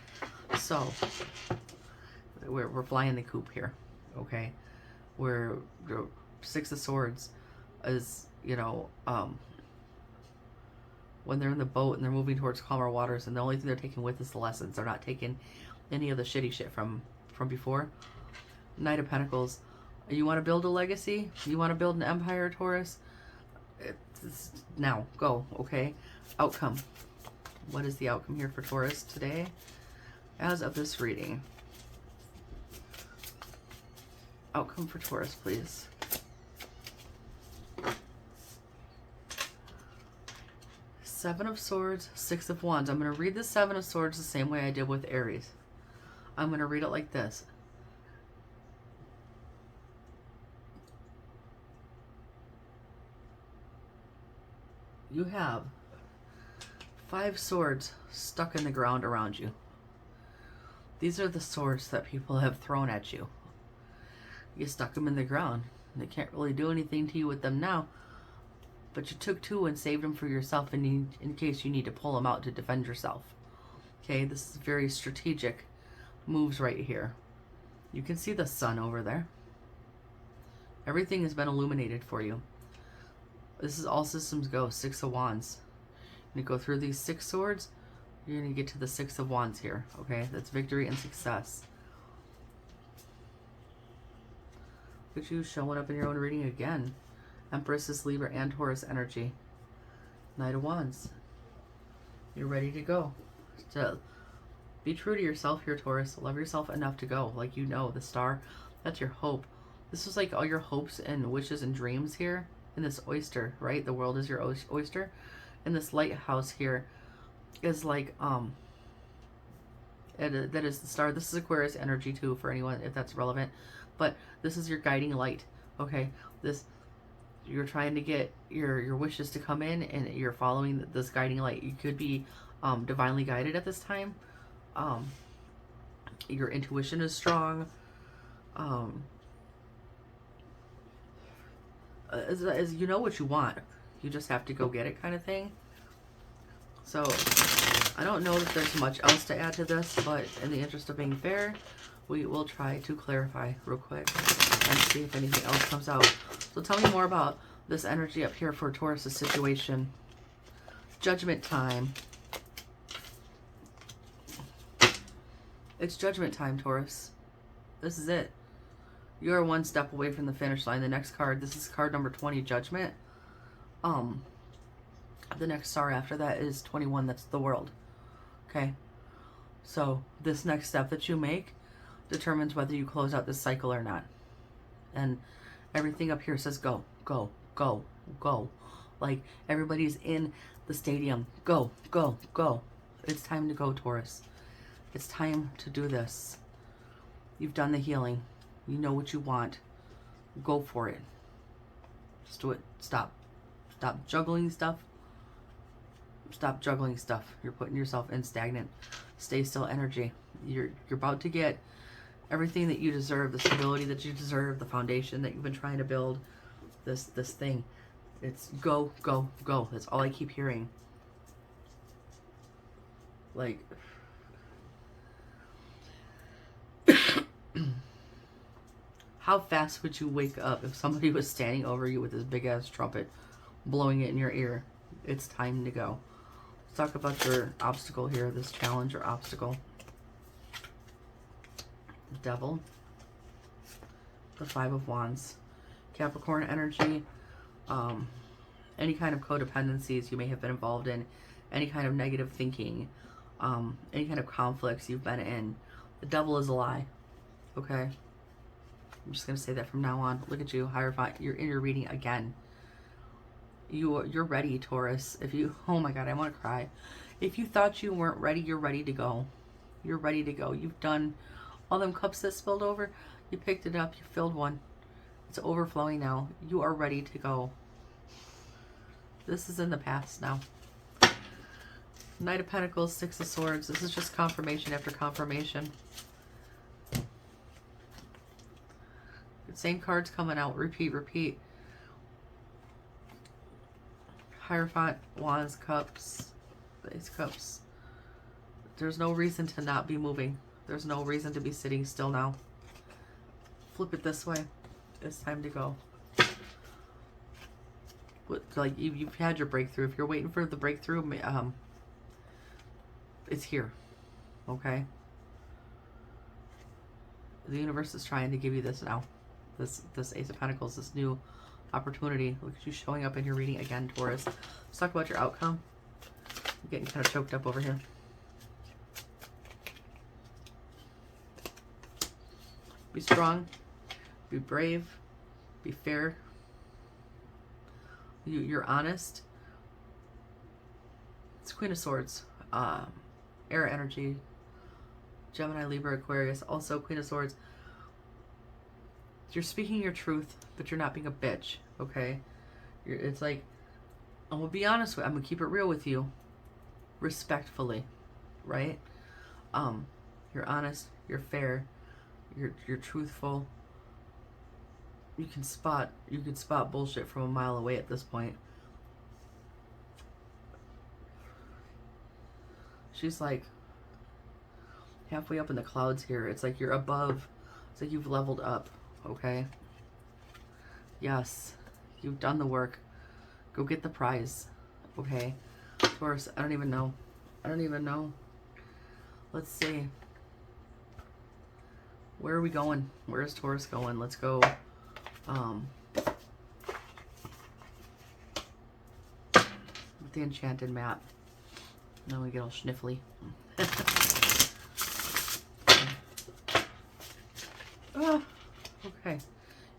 Speaker 1: So we're flying the coop here, okay? We're Six of Swords is, you know, when they're in the boat and they're moving towards calmer waters, and the only thing they're taking with is the lessons. They're not taking any of the shitty shit from before. Knight of Pentacles. You want to build a legacy? You want to build an empire, Taurus? It's now. Go, okay? Outcome. What is the outcome here for Taurus today? As of this reading. Outcome for Taurus, please. Seven of Swords, Six of Wands. I'm going to read the Seven of Swords the same way I did with Aries. I'm going to read it like this. You have 5 swords stuck in the ground around you. These are the swords that people have thrown at you. You stuck them in the ground. They can't really do anything to you with them now. But you took 2 and saved them for yourself in case you need to pull them out to defend yourself. Okay, this is very strategic moves right here. You can see the sun over there. Everything has been illuminated for you. This is all systems go. 6 of Wands. You go through these 6 swords, you're going to get to the 6 of Wands here. Okay, that's victory and success. Look at you showing up in your own reading again. Empress is Libra and Taurus energy. Knight of Wands. You're ready to go. To Be true to yourself here, Taurus. Love yourself enough to go. Like, you know, the star, that's your hope. This is like all your hopes and wishes and dreams here in this oyster, right? The world is your oyster. And this lighthouse here is like, that is the star. This is Aquarius energy too, for anyone, if that's relevant. But this is your guiding light, okay? This, you're trying to get your wishes to come in, and you're following this guiding light. You could be divinely guided at this time. Your intuition is strong. As you know what you want, you just have to go get it, kind of thing. So I don't know that there's much else to add to this, but in the interest of being fair, we will try to clarify real quick and see if anything else comes out. So tell me more about this energy up here for Taurus's situation. Judgment time. It's judgment time, Taurus. This is it. You are one step away from the finish line. The next card, this is card number 20, Judgment. The next star after that is 21, that's the world. Okay? So this next step that you make determines whether you close out this cycle or not. And everything up here says go, go, go, go. Like everybody's in the stadium. Go, go, go. It's time to go, Taurus. It's time to do this. You've done the healing. You know what you want. Go for it. Just do it. Stop. Stop juggling stuff. Stop juggling stuff. You're putting yourself in stagnant, stay still energy. You're about to get everything that you deserve, the stability that you deserve, the foundation that you've been trying to build. This thing. It's go, go, go. That's all I keep hearing. Like, how fast would you wake up if somebody was standing over you with this big ass trumpet, blowing it in your ear? It's time to go. Let's talk about your obstacle here, this challenge or obstacle. The Devil. The Five of Wands. Capricorn energy. Any kind of codependencies you may have been involved in. Any kind of negative thinking. Any kind of conflicts you've been in. The Devil is a lie. Okay? I'm just going to say that from now on. Look at you, Hierophant. You're in your reading again. You're ready, Taurus. If you, oh my God, I want to cry. If you thought you weren't ready, you're ready to go. You're ready to go. You've done all them cups that spilled over. You picked it up. You filled one. It's overflowing now. You are ready to go. This is in the past now. Knight of Pentacles, Six of Swords. This is just confirmation after confirmation. Same cards coming out. Repeat, repeat. Hierophant, Wands, Cups, Ace Cups. There's no reason to not be moving. There's no reason to be sitting still now. Flip it this way. It's time to go. Like you've had your breakthrough. If you're waiting for the breakthrough, it's here. Okay? The universe is trying to give you this now. This Ace of Pentacles, this new opportunity. Look at you showing up in your reading again, Taurus. Let's talk about your outcome. I'm getting kind of choked up over here. Be strong. Be brave. Be fair. You're honest. It's Queen of Swords. Air energy. Gemini, Libra, Aquarius. Also Queen of Swords. You're speaking your truth, but you're not being a bitch, okay? It's like, I'm going to be honest with you. I'm going to keep it real with you. Respectfully, right? You're honest. You're fair. You're truthful. You can spot bullshit from a mile away at this point. She's like halfway up in the clouds here. It's like you're above. It's like you've leveled up. Okay. Yes. You've done the work. Go get the prize. Okay. Taurus, I don't even know. I don't even know. Let's see. Where are we going? Where is Taurus going? Let's go. With the Enchanted map. Now we get all sniffly. Okay.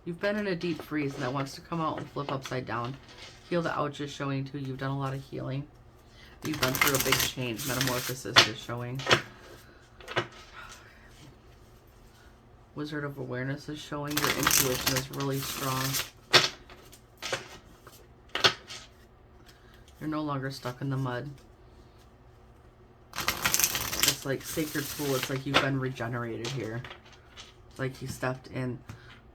Speaker 1: You've been in a deep freeze that wants to come out and flip upside down. Heal the ouch is showing too. You've done a lot of healing. You've been through a big change. Metamorphosis is showing. Wizard of Awareness is showing. Your intuition is really strong. You're no longer stuck in the mud. It's like Sacred Pool. It's like you've been regenerated here. It's like you stepped in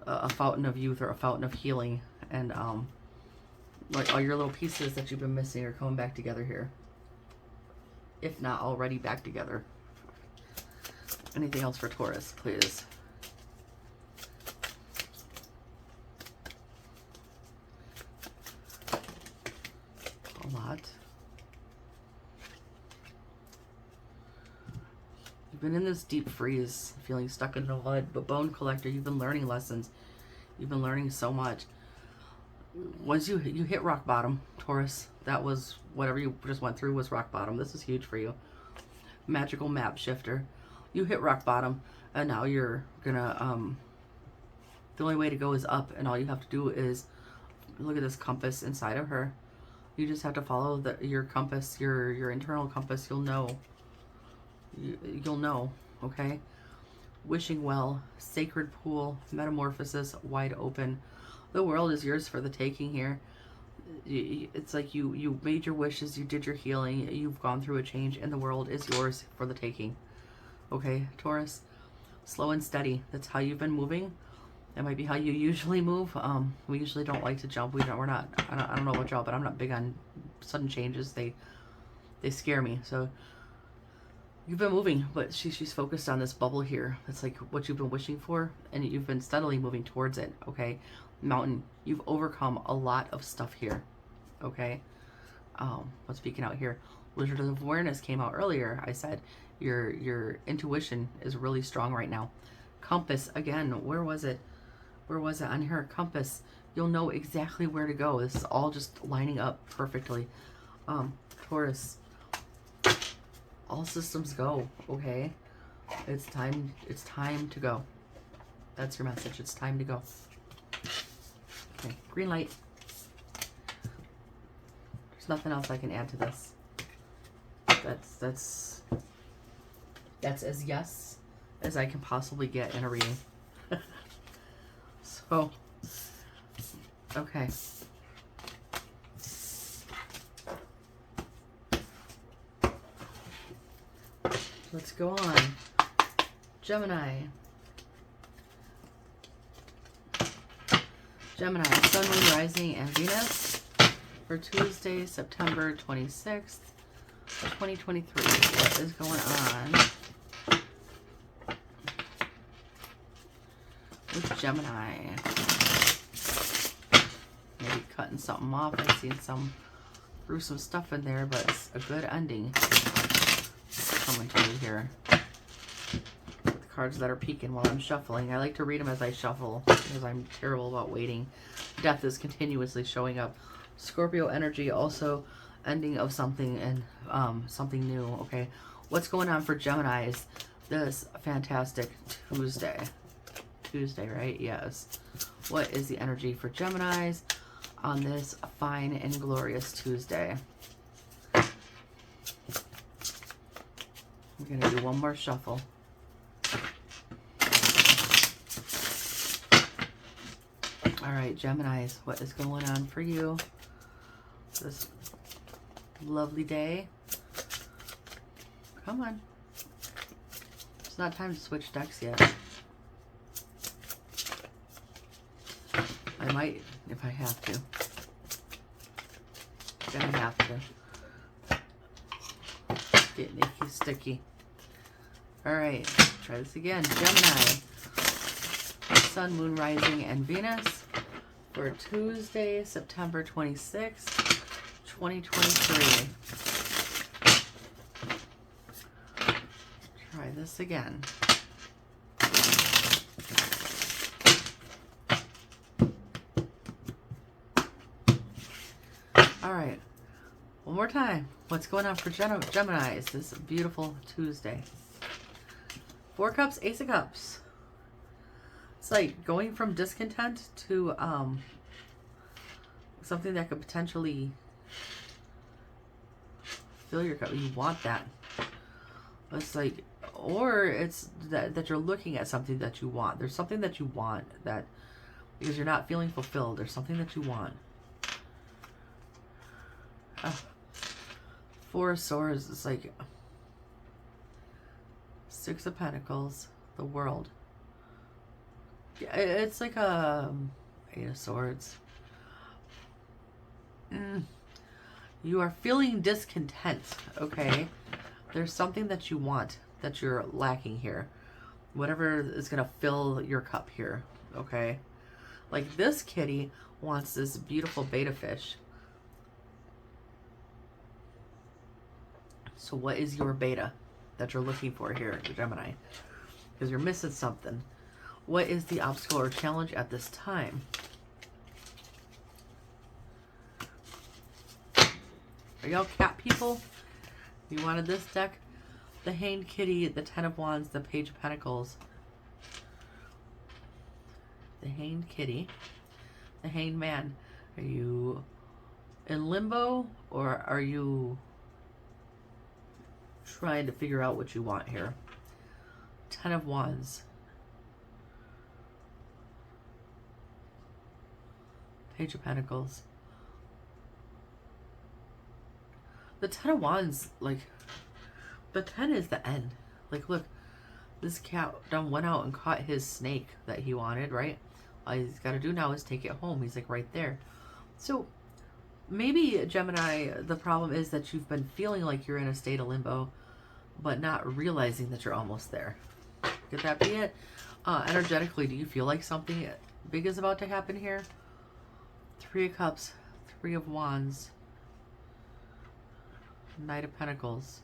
Speaker 1: a fountain of youth or a fountain of healing. And like all your little pieces that you've been missing are coming back together here. If not already back together. Anything else for Taurus, please? A lot. You've been in this deep freeze, feeling stuck in the mud, but Bone Collector, you've been learning lessons. You've been learning so much. Once you hit rock bottom, Taurus, that was whatever you just went through was rock bottom. This is huge for you. Magical map shifter. You hit rock bottom, and now you're gonna the only way to go is up, and all you have to do is look at this compass inside of her. You just have to follow your compass, your internal compass. You'll know. You'll know. Okay. Wishing well. Sacred Pool. Metamorphosis. Wide open. The world is yours for the taking here. It's like you made your wishes, you did your healing, you've gone through a change, and the world is yours for the taking. Okay, Taurus? Slow and steady. That's how you've been moving. That might be how you usually move. We usually don't like to jump. I don't know about y'all, but I'm not big on sudden changes. They scare me. So you've been moving, but she's focused on this bubble here. That's like what you've been wishing for, and you've been steadily moving towards it. Okay. Mountain, you've overcome a lot of stuff here. Okay. What's speaking out here? Wizard of Awareness came out earlier. I said your intuition is really strong right now. Compass, again, where was it? Where was it on her compass? You'll know exactly where to go. This is all just lining up perfectly. Taurus, all systems go. Okay. It's time to go. That's your message. It's time to go. Okay, green light. There's nothing else I can add to this. That's as yes as I can possibly get in a reading. So, okay. Let's go on. Gemini. Gemini, Sun, Moon, Rising, and Venus for Tuesday, September 26th, 2023. What is going on with Gemini? Maybe cutting something off. I've seen threw some stuff in there, but it's a good ending coming to you here. Cards that are peeking while I'm shuffling. I like to read them as I shuffle because I'm terrible about waiting. Death is continuously showing up. Scorpio energy, also ending of something and something new. Okay, what's going on for Geminis this fantastic Tuesday? Tuesday, right? Yes. What is the energy for Geminis on this fine and glorious Tuesday? We're gonna do one more shuffle. All right, Geminis, what is going on for you this lovely day? Come on. It's not time to switch decks yet. I might if I have to. Gonna have to. Getting icky sticky. All right, try this again. Gemini, Sun, Moon, Rising, and Venus for Tuesday, September 26th, 2023. Try this again. All right, one more time. What's going on for Gemini? This beautiful Tuesday? 4 Cups, Ace of Cups. It's like going from discontent to something that could potentially fill your cup. You want that. It's like, or it's that you're looking at something that you want. There's something that you want that, because you're not feeling fulfilled. There's something that you want. Four of Swords is like Six of Pentacles, the World. Yeah, it's like a Eight of Swords. You are feeling discontent, okay? There's something that you want that you're lacking here. Whatever is going to fill your cup here, okay? Like this kitty wants this beautiful betta fish. So what is your beta that you're looking for here, Gemini? Because you're missing something. What is the obstacle or challenge at this time? Are y'all cat people? You wanted this deck? The Hanged Kitty, the Ten of Wands, the Page of Pentacles. The Hanged Kitty, the Hanged Man. Are you in limbo, or are you trying to figure out what you want here? Ten of Wands. Page of Pentacles. The Ten of Wands, like, the 10 is the end. Like, look, this cat went out and caught his snake that he wanted, right? All he's got to do now is take it home. He's like right there. So maybe, Gemini, the problem is that you've been feeling like you're in a state of limbo, but not realizing that you're almost there. Could that be it? Energetically, do you feel like something big is about to happen here? Three of Cups, Three of Wands, Knight of Pentacles.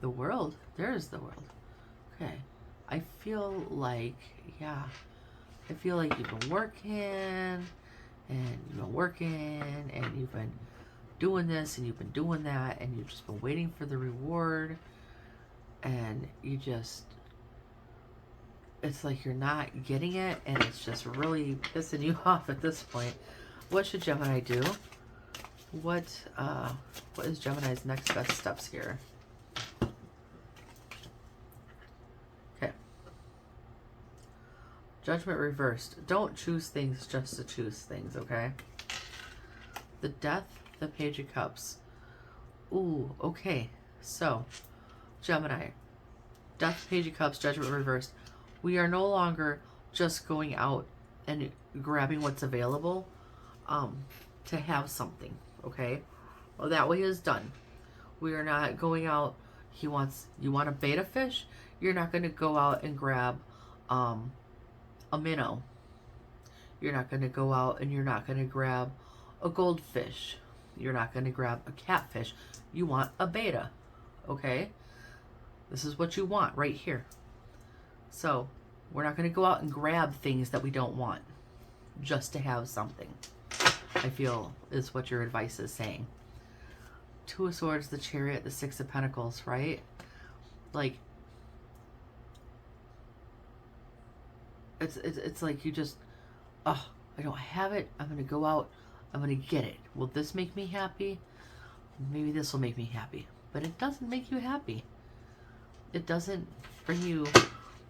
Speaker 1: The World. There's the World. Okay. I feel like, yeah. I feel like you've been working, and you've been working, and you've been doing this, and you've been doing that, and you've just been waiting for the reward, and you just, it's like you're not getting it, and it's just really pissing you off at this point. What should Gemini do? What is Gemini's next best steps here? Okay. Judgment reversed. Don't choose things just to choose things, okay? The Death, the Page of Cups. Ooh, okay. So, Gemini, Death, Page of Cups, Judgment reversed. We are no longer just going out and grabbing what's available to have something, okay? Well, that way is done. We are not going out. You want a betta fish? You're not going to go out and grab a minnow. You're not going to go out and you're not going to grab a goldfish. You're not going to grab a catfish. You want a betta, okay? This is what you want right here. So we're not going to go out and grab things that we don't want just to have something, I feel is what your advice is saying. Two of Swords, the Chariot, the Six of Pentacles, right? Like, it's like you just, oh, I don't have it. I'm going to go out. I'm going to get it. Will this make me happy? Maybe this will make me happy. But it doesn't make you happy. It doesn't bring you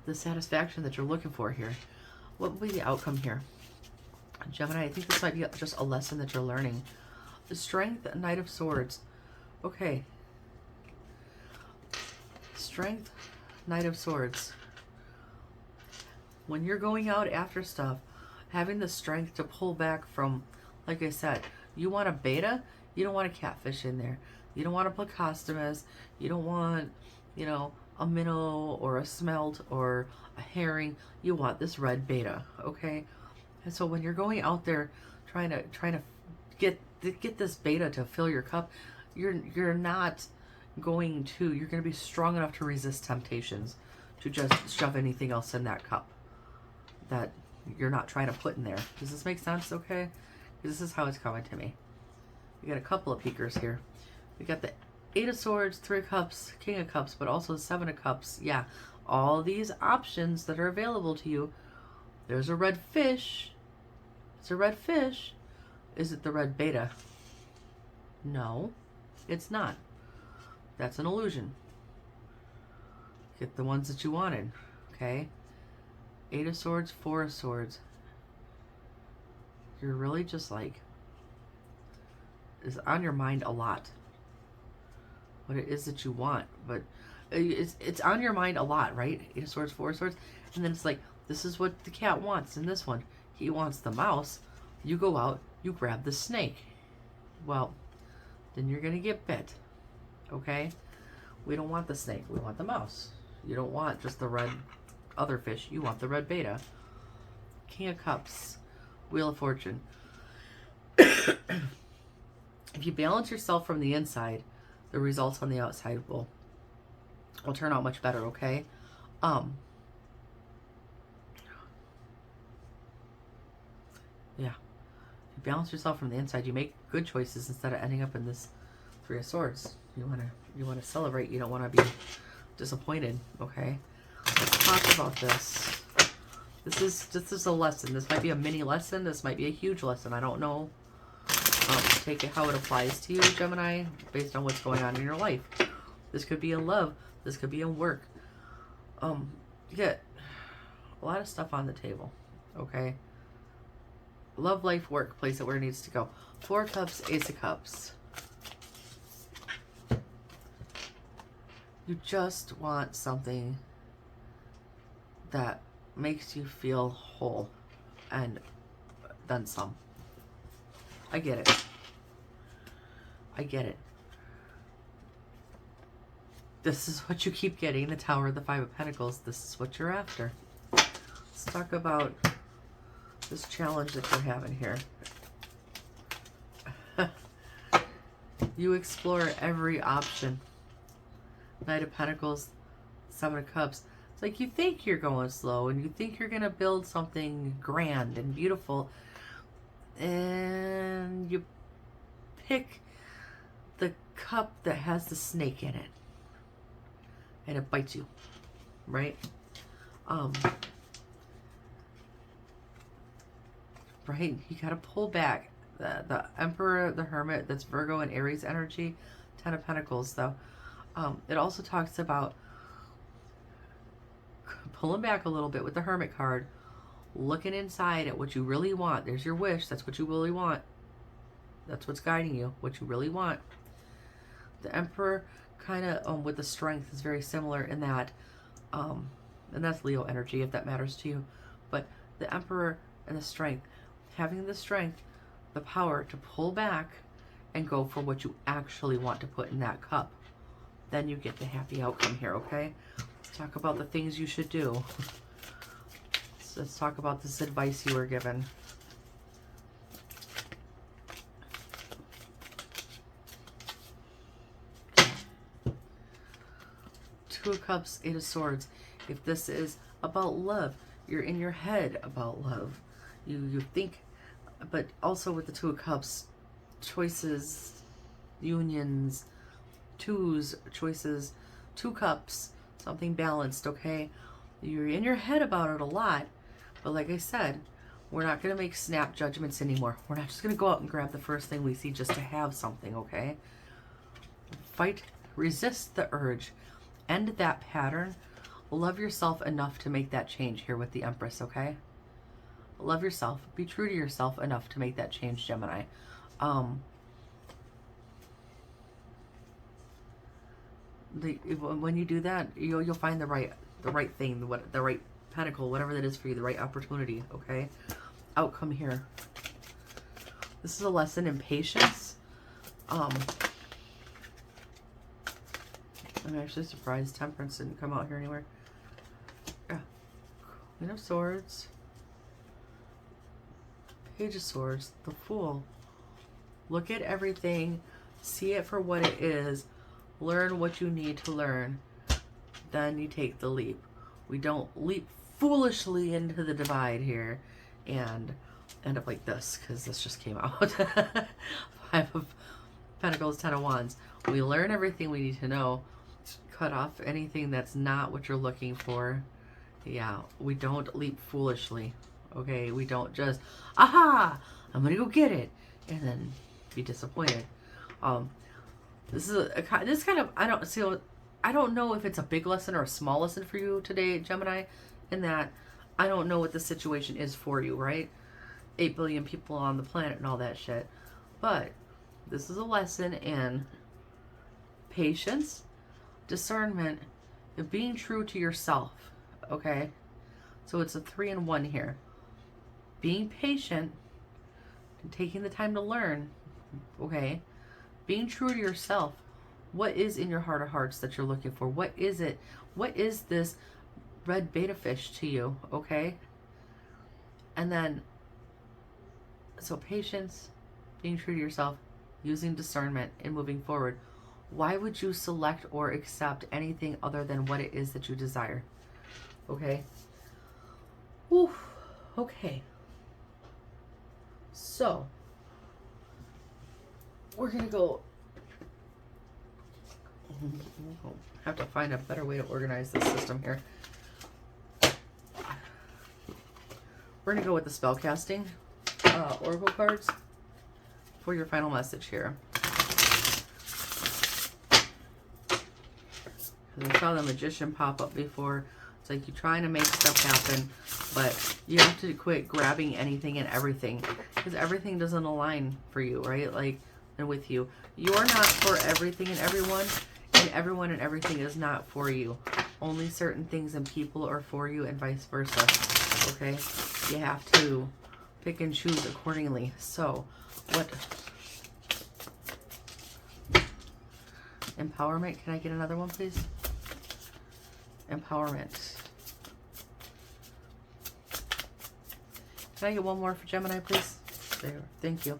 Speaker 1: the satisfaction that you're looking for here. What will be the outcome here? Gemini, I think this might be just a lesson that you're learning. The Strength, Knight of Swords. Okay. Strength, Knight of Swords. When you're going out after stuff, having the strength to pull back from, like I said, you want a betta, you don't want a catfish in there. You don't want a plecostomus. You don't want, you know, a minnow or a smelt or a herring. You want this red betta, okay? And so when you're going out there trying to get this betta to fill your cup, you're not going to, you're going to be strong enough to resist temptations to just shove anything else in that cup that you're not trying to put in there. Does this make sense? Okay, this is how it's coming to me. We got a couple of peekers here. We got the Eight of Swords, Three of Cups, King of Cups, but also Seven of Cups. Yeah, all these options that are available to you. There's a red fish. It's a red fish. Is it the red beta? No, it's not. That's an illusion. Get the ones that you wanted, okay? Eight of Swords, Four of Swords. You're really just like, is on your mind a lot. What it is that you want, but it's on your mind a lot, right? Eight of Swords, Four of Swords, and then it's like, this is what the cat wants in this one. He wants the mouse. You go out, you grab the snake. Well, then you're gonna get bit, okay? We don't want the snake, we want the mouse. You don't want just the red other fish, you want the red beta. King of Cups, Wheel of Fortune. If you balance yourself from the inside, the results on the outside will turn out much better, okay? Yeah. If you balance yourself from the inside, you make good choices instead of ending up in this Three of Swords. You wanna celebrate, you don't wanna be disappointed, okay? Let's talk about this. This is a lesson. This might be a mini lesson, this might be a huge lesson. I don't know. Take it how it applies to you, Gemini, based on what's going on in your life. This could be in love. This could be in work. You get a lot of stuff on the table, okay? Love, life, work, place it where it needs to go. Four of Cups, Ace of Cups. You just want something that makes you feel whole and then some. I get it. I get it. This is what you keep getting, the Tower of the Five of Pentacles. This is what you're after. Let's talk about this challenge that you're having here. You explore every option. Knight of Pentacles, Seven of Cups. It's like you think you're going slow and you think you're going to build something grand and beautiful. And you pick the cup that has the snake in it. And it bites you. Right? Right? You got to pull back. The Emperor, the Hermit, that's Virgo and Aries energy. Ten of Pentacles, though. It also talks about pulling back a little bit with the Hermit card. Looking inside at what you really want. There's your wish. That's what you really want. That's what's guiding you. What you really want. The Emperor kind of with the Strength is very similar in that. And that's Leo energy if that matters to you. But the Emperor and the Strength. Having the strength, the power to pull back and go for what you actually want to put in that cup. Then you get the happy outcome here, okay? Let's talk about the things you should do. Let's talk about this advice you were given. Two of Cups, Eight of Swords. If this is about love, you're in your head about love. You think, but also with the Two of Cups, choices, unions, twos, choices, two cups, something balanced, okay? You're in your head about it a lot, but like I said, we're not going to make snap judgments anymore. We're not just going to go out and grab the first thing we see just to have something, okay? Fight, resist the urge, end that pattern, love yourself enough to make that change here with the Empress, okay? Love yourself, be true to yourself enough to make that change, Gemini. When you do that, you'll find the right thing, the right pentacle, whatever that is for you, the right opportunity, okay? Outcome here. This is a lesson in patience. I'm actually surprised Temperance didn't come out here anywhere. Yeah. Queen of Swords. Page of Swords. The Fool. Look at everything. See it for what it is. Learn what you need to learn. Then you take the leap. We don't leap foolishly into the divide here and end up like this, because this just came out. Five of Pentacles, Ten of Wands. We learn everything we need to know. Cut off anything that's not what you're looking for. Yeah, we don't leap foolishly. Okay, we don't just, aha, I'm gonna go get it, and then be disappointed. This is this kind of, I don't know if it's a big lesson or a small lesson for you today, Gemini, in that I don't know what the situation is for you, right? 8 billion people on the planet and all that shit. But this is a lesson in patience, discernment, and being true to yourself, okay? So it's a 3-in-1 here. Being patient and taking the time to learn, okay? Being true to yourself. What is in your heart of hearts that you're looking for? What is it? What is this red beta fish to you, okay? And then, so patience, being true to yourself, using discernment, and moving forward. Why would you select or accept anything other than what it is that you desire? Okay? Whew. Okay. So, we're going to go... have to find a better way to organize this system here. We're going to go with the spellcasting oracle cards for your final message here. I saw the Magician pop up before. It's like you're trying to make stuff happen, but you have to quit grabbing anything and everything, because everything doesn't align for you, right? Like, and with you. You're not for everything and everyone and everything is not for you. Only certain things and people are for you, and vice versa. Okay? You have to pick and choose accordingly. So, what... Empowerment. Can I get another one, please? Empowerment. Can I get one more for Gemini, please? There. Thank you.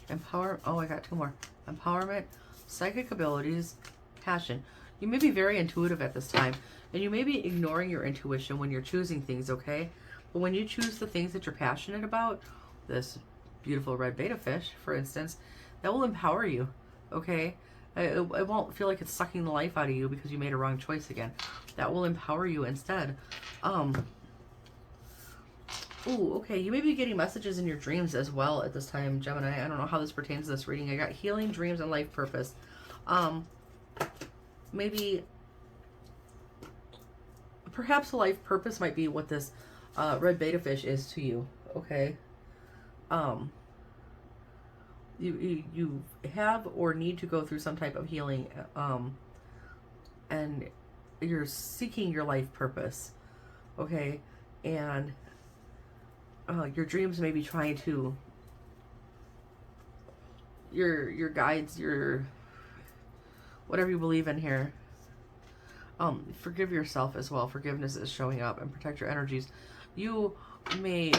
Speaker 1: Empower. Oh, I got 2 more. Empowerment, psychic abilities, passion. You may be very intuitive at this time, and you may be ignoring your intuition when you're choosing things, okay? But when you choose the things that you're passionate about, this beautiful red beta fish, for instance, that will empower you, okay? It won't feel like it's sucking the life out of you because you made a wrong choice again. That will empower you instead. Ooh, okay. You may be getting messages in your dreams as well at this time, Gemini. I don't know how this pertains to this reading. I got healing, dreams, and life purpose. Maybe, perhaps a life purpose might be what this red beta fish is to you, okay? You have or need to go through some type of healing, and you're seeking your life purpose, okay? And your dreams may be trying to, your guides, your whatever you believe in here. Forgive yourself as well. Forgiveness is showing up, and protect your energies. You may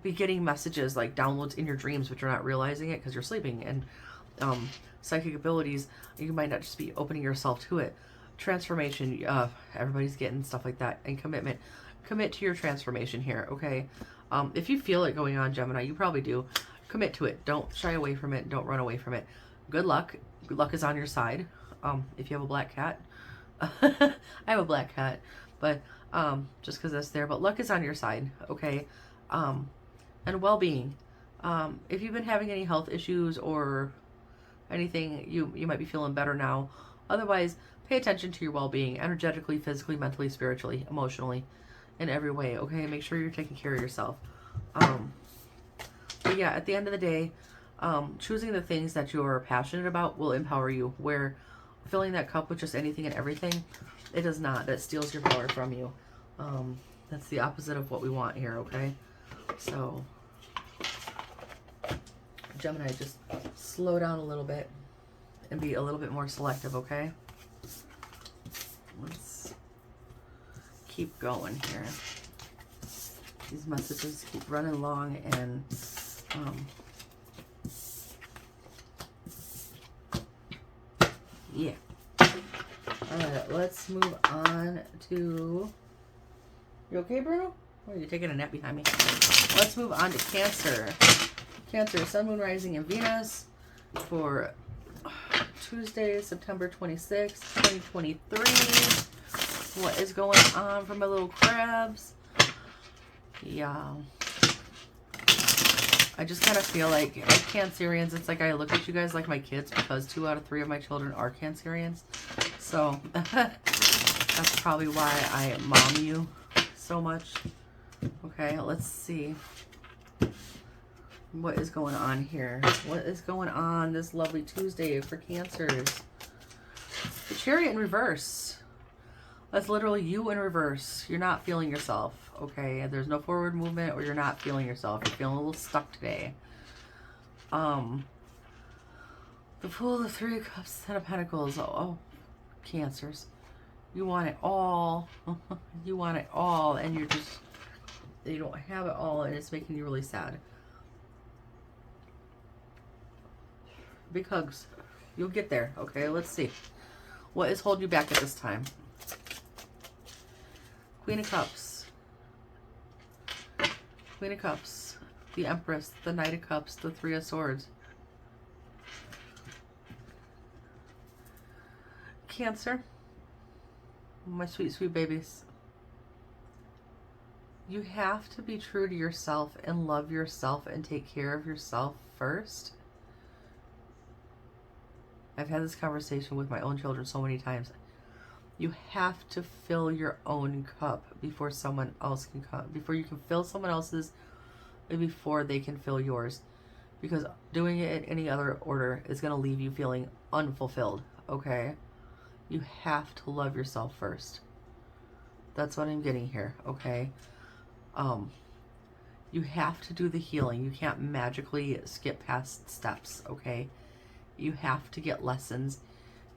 Speaker 1: be getting messages like downloads in your dreams, but you're not realizing it because you're sleeping. And psychic abilities, you might not just be opening yourself to it. Transformation, everybody's getting stuff like that. And commitment. Commit to your transformation here, okay? If you feel it going on, Gemini, you probably do. Commit to it. Don't shy away from it. Don't run away from it. Good luck. Good luck is on your side. If you have a black cat. I have a black cat, but just because that's there. But luck is on your side, okay? And well-being. If you've been having any health issues or anything, you might be feeling better now. Otherwise, pay attention to your well-being, energetically, physically, mentally, spiritually, emotionally, in every way, okay? Make sure you're taking care of yourself. But yeah, at the end of the day, choosing the things that you're passionate about will empower you, where filling that cup with just anything and everything, it does not. That steals your power from you. That's the opposite of what we want here, okay? So, Gemini, just slow down a little bit and be a little bit more selective, okay? Let's keep going here. These messages keep running long, and yeah. Alright, let's move on to... You okay, Bruno? Or are you taking a nap behind me? Let's move on to Cancer. Cancer, Sun, Moon, Rising, and Venus for Tuesday, September 26th, 2023. What is going on for my little crabs? Yeah. I just kind of feel like Cancerians, it's like I look at you guys like my kids because 2 out of 3 of my children are Cancerians. So that's probably why I mom you so much. Okay, let's see. What is going on here? What is going on this lovely Tuesday for Cancers? The Chariot in reverse. That's literally you in reverse. You're not feeling yourself, okay? There's no forward movement, or you're not feeling yourself. You're feeling a little stuck today. The Fool, the 3 of Cups, 10 of Pentacles. Oh, Cancers. You want it all. You want it all, and you don't have it all, and it's making you really sad. Big hugs. You'll get there, okay? Let's see. What is holding you back at this time? Queen of Cups. Queen of Cups. The Empress. The Knight of Cups. The 3 of Swords. Cancer. My sweet, sweet babies. You have to be true to yourself and love yourself and take care of yourself first. I've had this conversation with my own children so many times. You have to fill your own cup before someone else can come. Before you can fill someone else's, and before they can fill yours. Because doing it in any other order is going to leave you feeling unfulfilled, okay? You have to love yourself first. That's what I'm getting here, okay? You have to do the healing. You can't magically skip past steps, okay? You have to get lessons.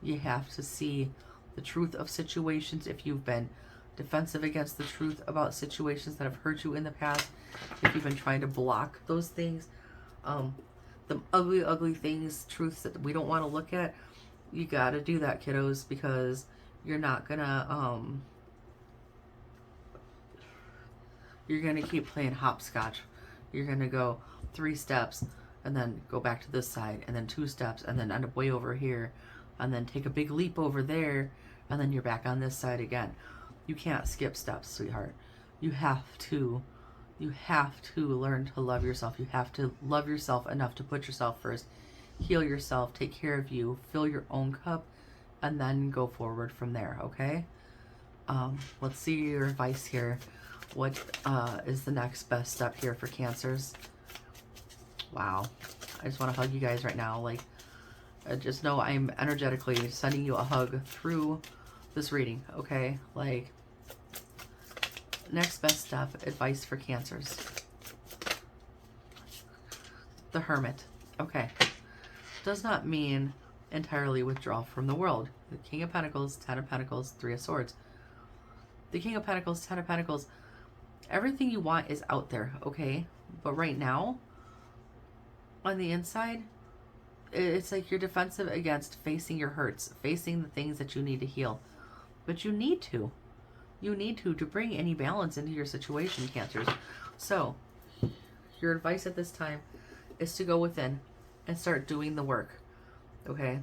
Speaker 1: You have to see the truth of situations. If you've been defensive against the truth about situations that have hurt you in the past, if you've been trying to block those things, the ugly, ugly things, truths that we don't want to look at, you got to do that, kiddos, because you're not gonna, you're gonna keep playing hopscotch. You're gonna go 3 steps and then go back to this side, and then 2 steps, and then end up way over here, and then take a big leap over there, and then you're back on this side again. You can't skip steps, sweetheart. You have to learn to love yourself. You have to love yourself enough to put yourself first, heal yourself, take care of you, fill your own cup, and then go forward from there, okay? Let's see your advice here. What is the next best step here for Cancers? Wow. I just want to hug you guys right now. Like, just know I'm energetically sending you a hug through this reading, okay? Like, next best step, advice for Cancers. The Hermit. Okay. Does not mean entirely withdraw from the world. The King of Pentacles, 10 of Pentacles, 3 of Swords. The King of Pentacles, 10 of Pentacles. Everything you want is out there, okay? But right now, on the inside, it's like you're defensive against facing your hurts, facing the things that you need to heal. But you need to. You need to bring any balance into your situation, Cancers. So, your advice at this time is to go within and start doing the work, okay?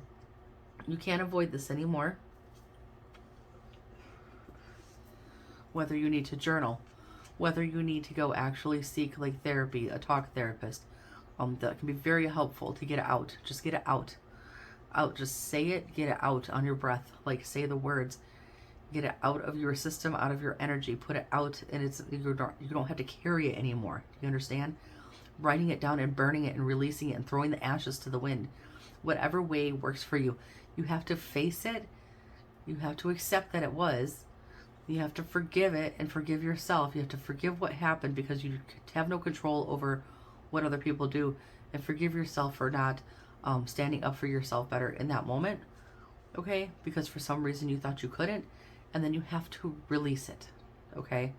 Speaker 1: You can't avoid this anymore. Whether you need to journal, whether you need to go actually seek like therapy, a talk therapist, that can be very helpful to get it out. Just get it out. Just say it, get it out on your breath. Like, say the words. Get it out of your system, out of your energy. Put it out, and you don't have to carry it anymore. You understand? Writing it down and burning it and releasing it and throwing the ashes to the wind. Whatever way works for you. You have to face it. You have to accept that it was. You have to forgive it and forgive yourself. You have to forgive what happened, because you have no control over what other people do, and forgive yourself for not standing up for yourself better in that moment, okay? Because for some reason you thought you couldn't, and then you have to release it, okay?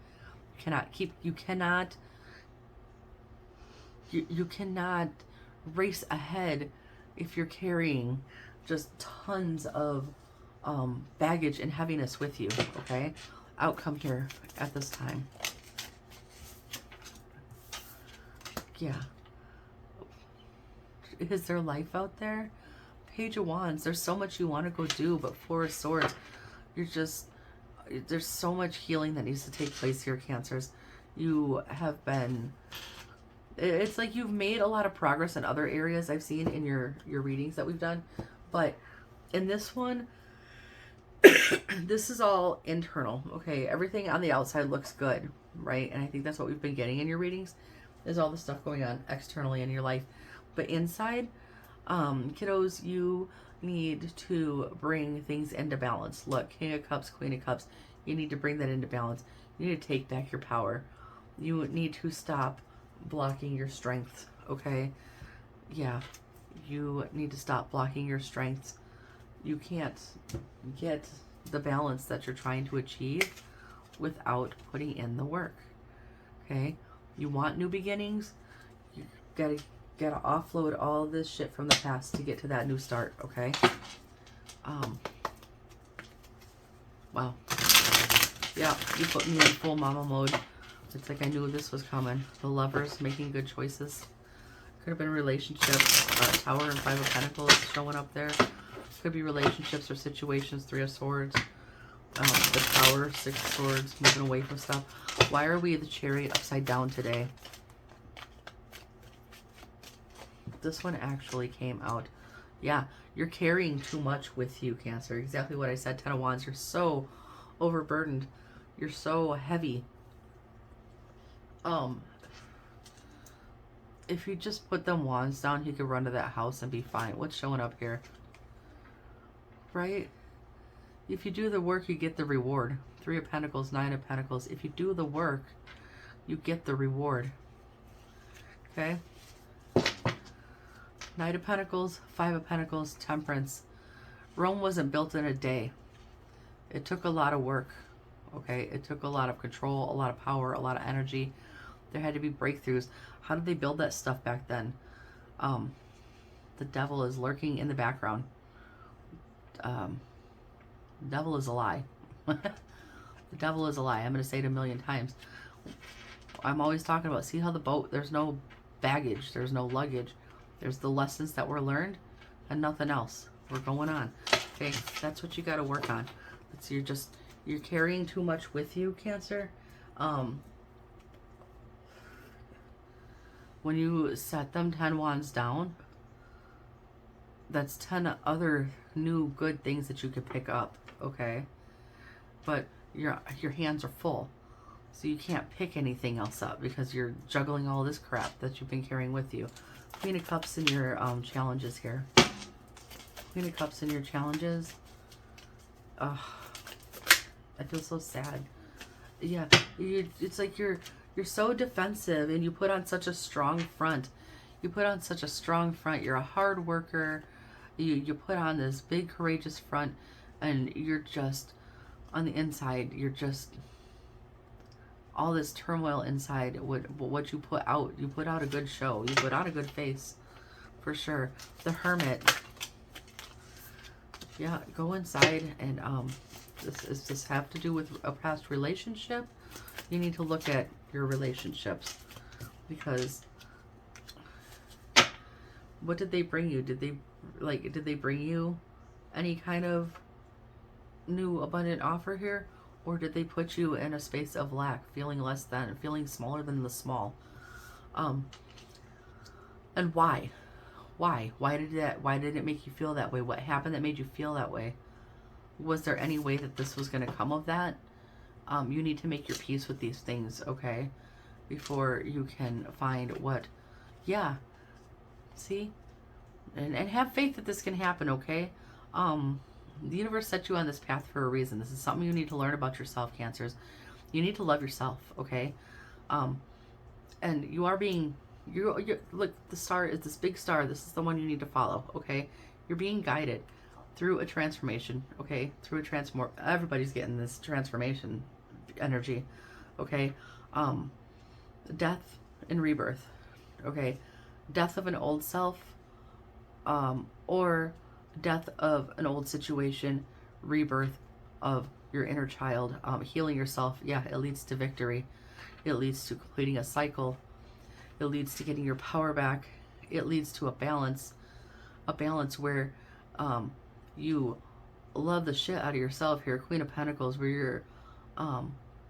Speaker 1: You cannot race ahead if you're carrying just tons of baggage and heaviness with you, okay? Outcome here at this time. Yeah. Is there life out there? Page of Wands. There's so much you want to go do, but Four of Swords, you're just, there's so much healing that needs to take place here, Cancers. You have been, it's like you've made a lot of progress in other areas I've seen in your readings that we've done. But in this one, this is all internal, okay? Everything on the outside looks good, right? And I think that's what we've been getting in your readings, is all the stuff going on externally in your life. But inside, kiddos, you need to bring things into balance. Look, King of Cups, Queen of Cups, you need to bring that into balance. You need to take back your power. You need to stop blocking your strength, okay? Yeah, you need to stop blocking your strengths. You can't get the balance that you're trying to achieve without putting in the work, okay? You want new beginnings, you gotta offload all of this shit from the past to get to that new start, okay? Wow. Yeah, you put me in full mama mode. It's like I knew this was coming. The Lovers making good choices. Could have been relationships. Tower and Five of Pentacles showing up there. Could be relationships or situations. Three of Swords. The Tower, Six of Swords, moving away from stuff. Why are we the Chariot upside down today? This one actually came out. Yeah, you're carrying too much with you, Cancer. Exactly what I said. Ten of Wands. You're so overburdened. You're so heavy. If you just put them wands down, he could run to that house and be fine. What's showing up here? Right? If you do the work, you get the reward. Three of Pentacles, Nine of Pentacles. If you do the work, you get the reward. Okay? Knight of Pentacles, Five of Pentacles, Temperance. Rome wasn't built in a day. It took a lot of work. Okay? It took a lot of control, a lot of power, a lot of energy. There had to be breakthroughs. How did they build that stuff back then? The devil is lurking in the background. Devil is a lie. The devil is a lie. I'm going to say it a million times. I'm always talking about, see how the boat, there's no baggage, there's no luggage. There's the lessons that were learned and nothing else. We're going on. Okay, that's what you got to work on. It's, you're carrying too much with you, Cancer. When you set them 10 wands down, that's 10 other new good things that you could pick up, okay? But your hands are full, so you can't pick anything else up because you're juggling all this crap that you've been carrying with you. Queen of Cups in your challenges here. Queen of Cups in your challenges. Ugh, I feel so sad. Yeah, it's like you're so defensive and you put on such a strong front. You put on such a strong front. You're a hard worker. You put on this big courageous front, and you're just on the inside, you're just all this turmoil inside. What you put out a good show. You put on a good face for sure. The Hermit. Yeah, go inside, and does this have to do with a past relationship? You need to look at your relationships, because what did they bring you? Did they bring you any kind of new abundant offer here, or did they put you in a space of lack, feeling less than, feeling smaller than the small? And why did it make you feel that way? What happened that made you feel that way? Was there any way that this was going to come of that? You need to make your peace with these things, okay? Before you can find what, yeah, see? And have faith that this can happen, okay? The universe set you on this path for a reason. This is something you need to learn about yourself, Cancers. You need to love yourself, okay? And you are being, look, the star is this big star. This is the one you need to follow, okay? You're being guided through a transformation, okay? Through a everybody's getting this transformation energy, okay? Death and rebirth, okay? Death of an old self, or death of an old situation, rebirth of your inner child, healing yourself. Yeah, it leads to victory. It leads to completing a cycle. It leads to getting your power back. It leads to a balance where You love the shit out of yourself here, Queen of Pentacles, where you're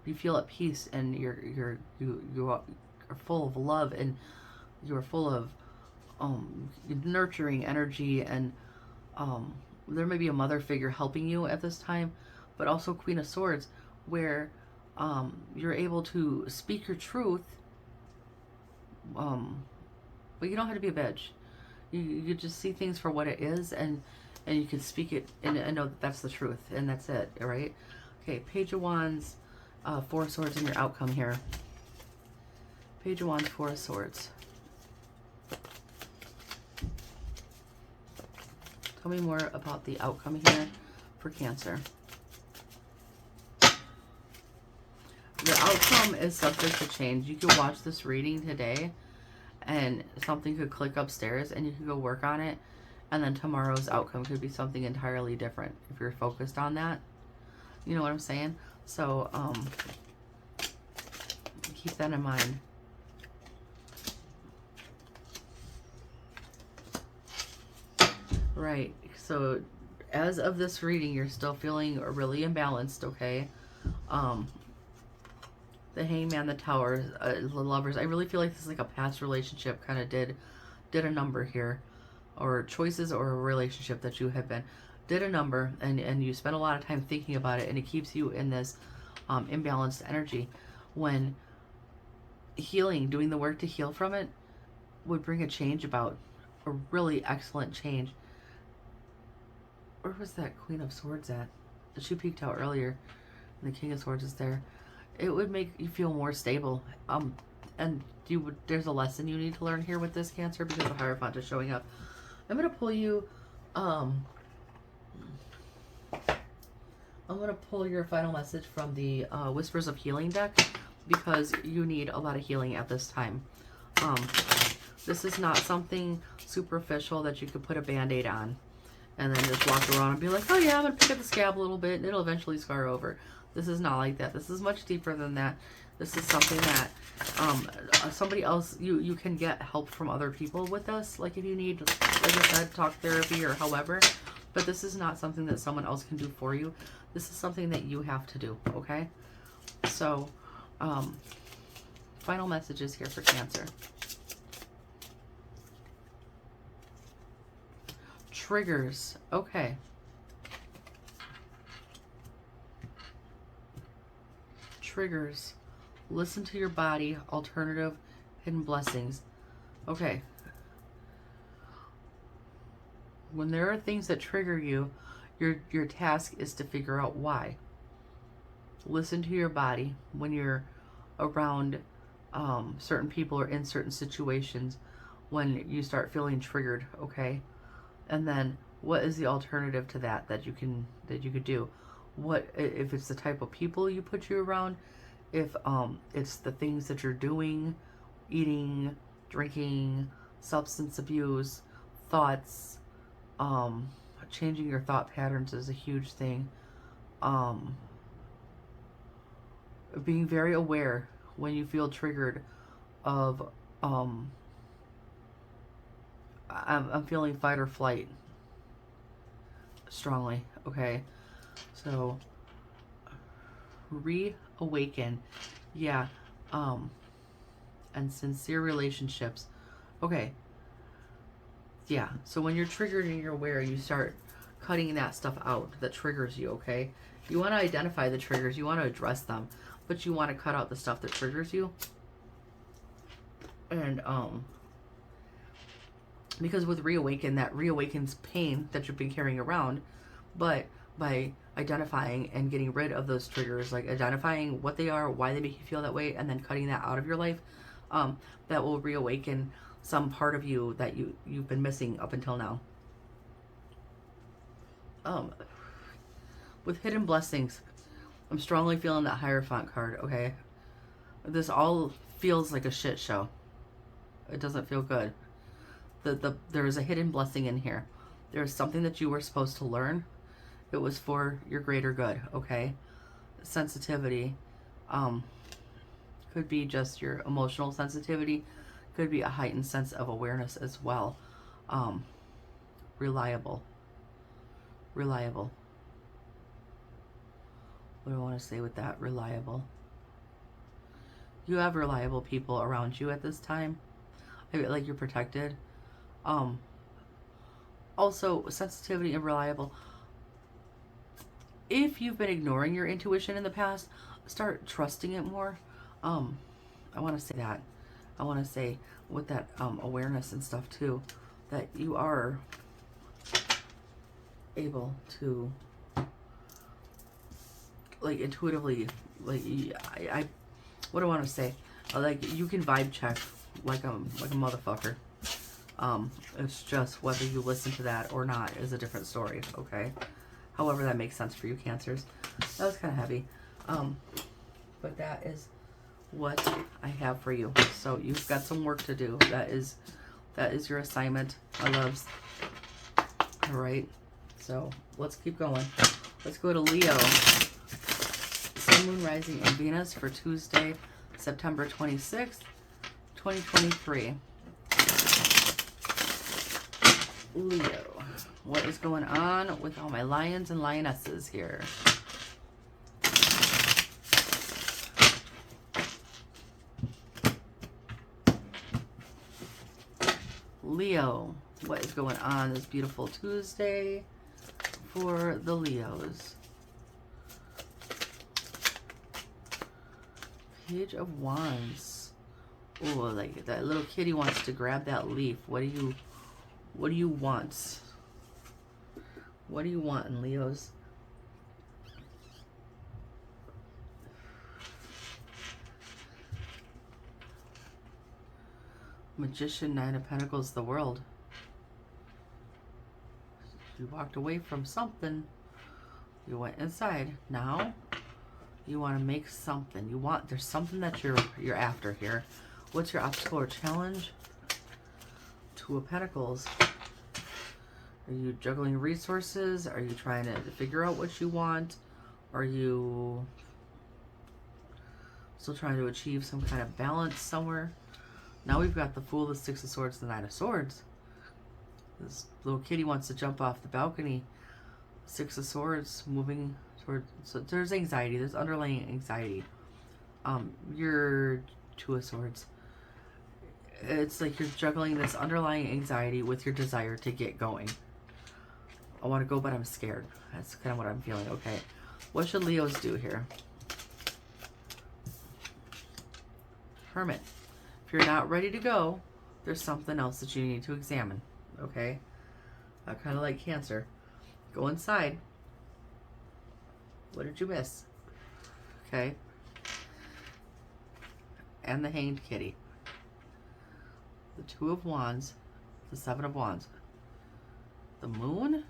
Speaker 1: you feel at peace, and you are full of love, and you're full of nurturing energy, and there may be a mother figure helping you at this time, but also Queen of Swords, where you're able to speak your truth, but you don't have to be a bitch. You just see things for what it is, and you can speak it and know that that's the truth, and that's it, all right? Okay, Page of Wands, Four of Swords, and your outcome here. Page of Wands, Four of Swords. Tell me more about the outcome here for Cancer. The outcome is subject to change. You could watch this reading today and something could click upstairs and you could go work on it, and then tomorrow's outcome could be something entirely different if you're focused on that. You know what I'm saying? So keep that in mind. Right, so as of this reading, you're still feeling really imbalanced, okay? The Hangman, the Tower, the Lovers. I really feel like this is like a past relationship kind of did a number here, or choices, or a relationship that you have been did a number, and you spent a lot of time thinking about it, and it keeps you in this imbalanced energy, when healing, doing the work to heal from it, would bring a change about, a really excellent change. Where was that Queen of Swords at? She peeked out earlier, and the King of Swords is there. It would make you feel more stable. And there's a lesson you need to learn here with this, Cancer, because the Hierophant is showing up. I'm going to pull you, I'm going to pull your final message from the Whispers of Healing deck, because you need a lot of healing at this time. This is not something superficial that you could put a band-aid on and then just walk around and be like, oh yeah, I'm going to pick up the scab a little bit and it'll eventually scar over. This is not like that. This is much deeper than that. This is something that somebody else, you can get help from other people with this. Like if you need, like I said, talk therapy or however. But this is not something that someone else can do for you. This is something that you have to do, okay? So, final messages here for Cancer. Triggers, okay. Triggers. Listen to your body. Alternative. Hidden blessings. Okay. When there are things that trigger you, your task is to figure out why. Listen to your body when you're around certain people or in certain situations, when you start feeling triggered, okay? And then what is the alternative to that you could do? What if it's the type of people you put you around, if it's the things that you're doing, eating, drinking, substance abuse, thoughts, changing your thought patterns is a huge thing. Being very aware when you feel triggered of I'm feeling fight or flight strongly, okay? So reawaken, yeah, and sincere relationships, okay, yeah. So when you're triggered and you're aware, you start cutting that stuff out that triggers you, okay? You want to identify the triggers, you want to address them, but you want to cut out the stuff that triggers you. And because with reawaken, that reawakens pain that you've been carrying around, but by identifying and getting rid of those triggers, like identifying what they are, why they make you feel that way, and then cutting that out of your life, that will reawaken some part of you that you've been missing up until now. With hidden blessings, I'm strongly feeling that Hierophant card, okay? This all feels like a shit show. It doesn't feel good. There is a hidden blessing in here. There's something that you were supposed to learn. It was for your greater good, okay? Sensitivity. Could be just your emotional sensitivity. Could be a heightened sense of awareness as well. Reliable. Reliable. What do I want to say with that? Reliable. You have reliable people around you at this time. I mean, like you're protected. Also, sensitivity and reliable. If you've been ignoring your intuition in the past, start trusting it more. I want to say that. I want to say with that awareness and stuff too, that you are able to like intuitively, like what do I want to say? Like you can vibe check like a motherfucker. It's just whether you listen to that or not is a different story. Okay. However that makes sense for you Cancers. That was kind of heavy. But that is what I have for you. So you've got some work to do. That is your assignment, my loves. All right. So let's keep going. Let's go to Leo. Sun, Moon, Rising, and Venus for Tuesday, September 26th, 2023. Leo. What is going on with all my lions and lionesses here? Leo, what is going on this beautiful Tuesday for the Leos? Page of Wands. Oh, like that little kitty wants to grab that leaf. What do you want? What do you want in Leos? Magician, Nine of Pentacles, the World. You walked away from something. You went inside. Now you want to make something. There's something that you're after here. What's your obstacle or challenge? Two of Pentacles. Are you juggling resources? Are you trying to figure out what you want? Are you still trying to achieve some kind of balance somewhere? Now we've got the Fool, the Six of Swords, the Nine of Swords. This little kitty wants to jump off the balcony. Six of Swords moving toward. So there's anxiety. There's underlying anxiety. Your Two of Swords. It's like you're juggling this underlying anxiety with your desire to get going. I want to go, but I'm scared. That's kind of what I'm feeling. Okay. What should Leos do here? Hermit. If you're not ready to go, there's something else that you need to examine. Okay? Kind of like Cancer. Go inside. What did you miss? Okay? And the Hanged Kitty. The Two of Wands. The Seven of Wands. The Moon.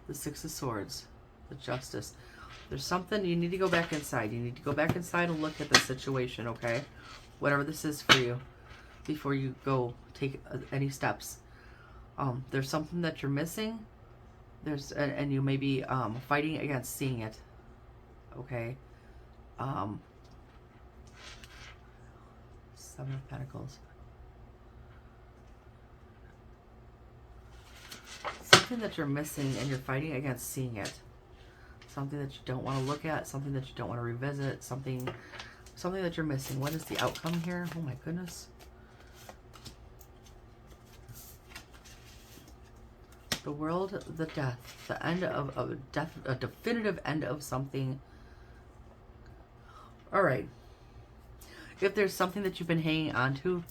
Speaker 1: The Six of Swords. The Justice. There's something, you need to go back inside. You need to go back inside and look at the situation, okay? Whatever this is for you, before you go take any steps. There's something that you're missing. And you may be fighting against seeing it. Okay. Seven of Pentacles. Something that you're missing and you're fighting against seeing it. Something that you don't want to look at. Something that you don't want to revisit. Something that you're missing. What is the outcome here? Oh my goodness. The World, the Death. The end of a definitive end of something. Alright. If there's something that you've been hanging on to,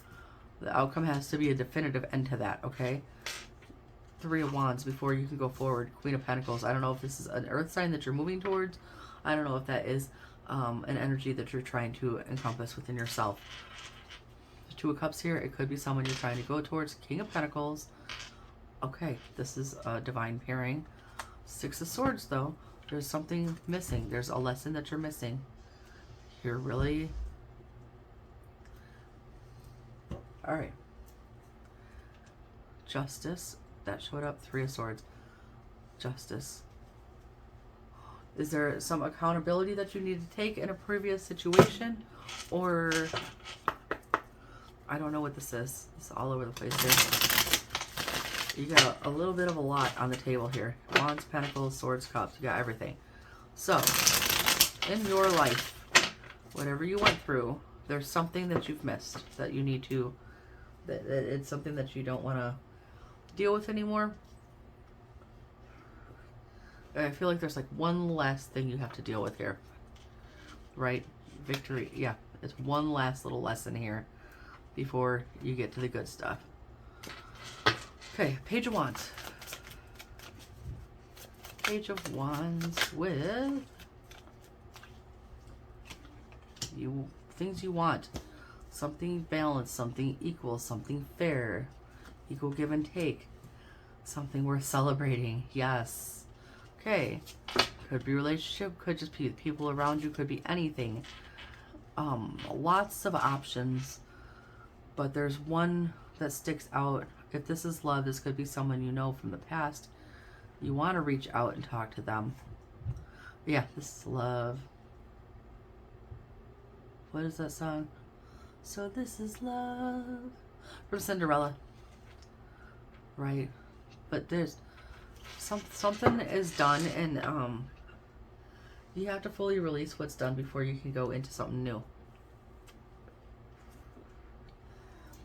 Speaker 1: the outcome has to be a definitive end to that, okay? Three of Wands before you can go forward. Queen of Pentacles. I don't know if this is an earth sign that you're moving towards. I don't know if that is an energy that you're trying to encompass within yourself. The Two of Cups here. It could be someone you're trying to go towards. King of Pentacles. Okay, this is a divine pairing. Six of Swords, though. There's something missing. There's a lesson that you're missing. You're really... Alright. Justice. That showed up. Three of Swords. Justice. Is there some accountability that you need to take in a previous situation? Or... I don't know what this is. It's all over the place here. You got a little bit of a lot on the table here. Wands, Pentacles, Swords, Cups. You got everything. So, in your life, whatever you went through, there's something that you've missed that you need to, that it's something that you don't want to deal with anymore. I feel like there's like one last thing you have to deal with here. Right? Victory. Yeah, it's one last little lesson here before you get to the good stuff. Okay, Page of Wands. Page of Wands with things you want. Something balanced, something equal, something fair. Equal give and take. Something worth celebrating. Yes. Okay. Could be relationship, could just be people around you, could be anything. Lots of options. But there's one that sticks out. If this is love, this could be someone you know from the past. You want to reach out and talk to them. Yeah, this is love. What is that song? So this is love. From Cinderella. Right. But there's something is done, and you have to fully release what's done before you can go into something new.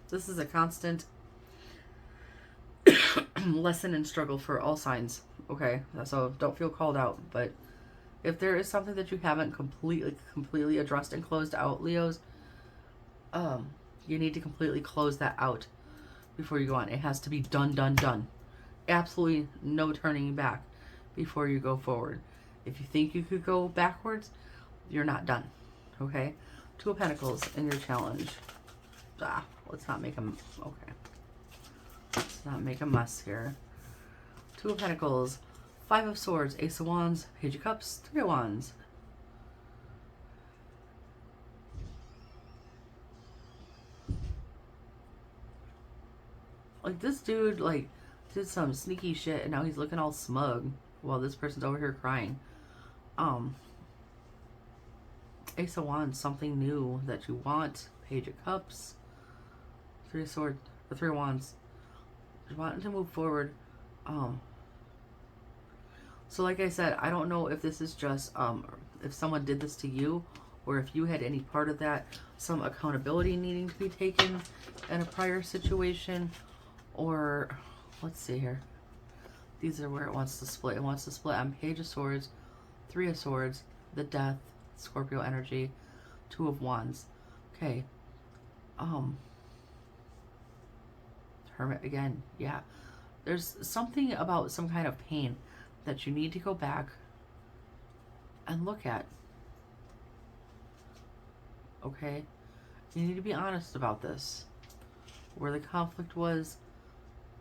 Speaker 1: This is a constant lesson and struggle for all signs, okay? So don't feel called out, but if there is something that you haven't completely addressed and closed out, Leos, you need to completely close that out before you go on. It has to be done. Absolutely no turning back before you go forward. If you think you could go backwards, you're not done, okay? Two of Pentacles in your challenge. Let's not make them, okay. Let's not make a mess here. Two of Pentacles, Five of Swords, Ace of Wands, Page of Cups, Three of Wands. Like, this dude, like, did some sneaky shit, and now he's looking all smug while this person's over here crying. Ace of Wands, something new that you want. Page of Cups, Three of Swords, or Three of Wands. You want to move forward. So like I said, I don't know if this is just if someone did this to you, or if you had any part of that, some accountability needing to be taken in a prior situation, or let's see here. These are where it wants to split. It wants to split on Page of Swords, Three of Swords, the Death, Scorpio energy, Two of Wands. Okay. Hermit again. Yeah. There's something about some kind of pain that you need to go back and look at. Okay? You need to be honest about this. Where the conflict was,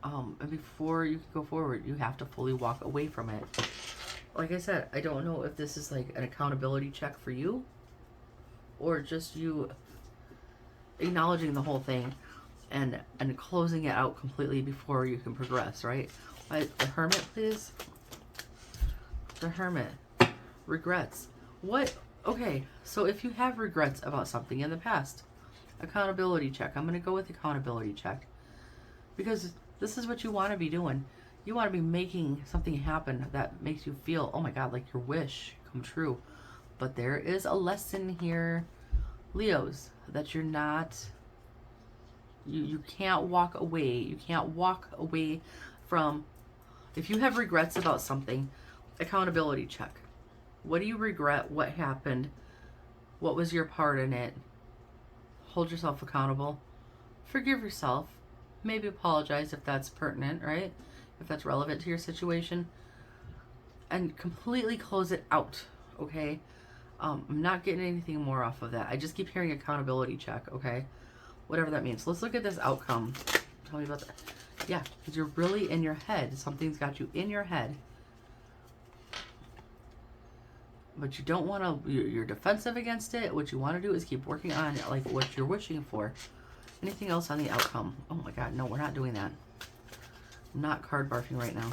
Speaker 1: and before you can go forward, you have to fully walk away from it. Like I said, I don't know if this is like an accountability check for you, or just you acknowledging the whole thing and closing it out completely before you can progress, right? The Hermit, please. The Hermit. Regrets. What? Okay, so if you have regrets about something in the past, accountability check. I'm going to go with accountability check. Because this is what you want to be doing. You want to be making something happen that makes you feel, oh my God, like your wish come true. But there is a lesson here, Leos, that you're not, you can't walk away. You can't walk away from, if you have regrets about something, accountability check. What do you regret? What happened? What was your part in it? Hold yourself accountable. Forgive yourself. Maybe apologize if that's pertinent, right? If that's relevant to your situation. And completely close it out, okay? I'm not getting anything more off of that. I just keep hearing accountability check, okay? Whatever that means. Let's look at this outcome. Tell me about that. Yeah, because you're really in your head. Something's got you in your head. But you don't want to, you're defensive against it. What you want to do is keep working on it, like what you're wishing for. Anything else on the outcome? Oh my God, no, we're not doing that. I'm not card barfing right now.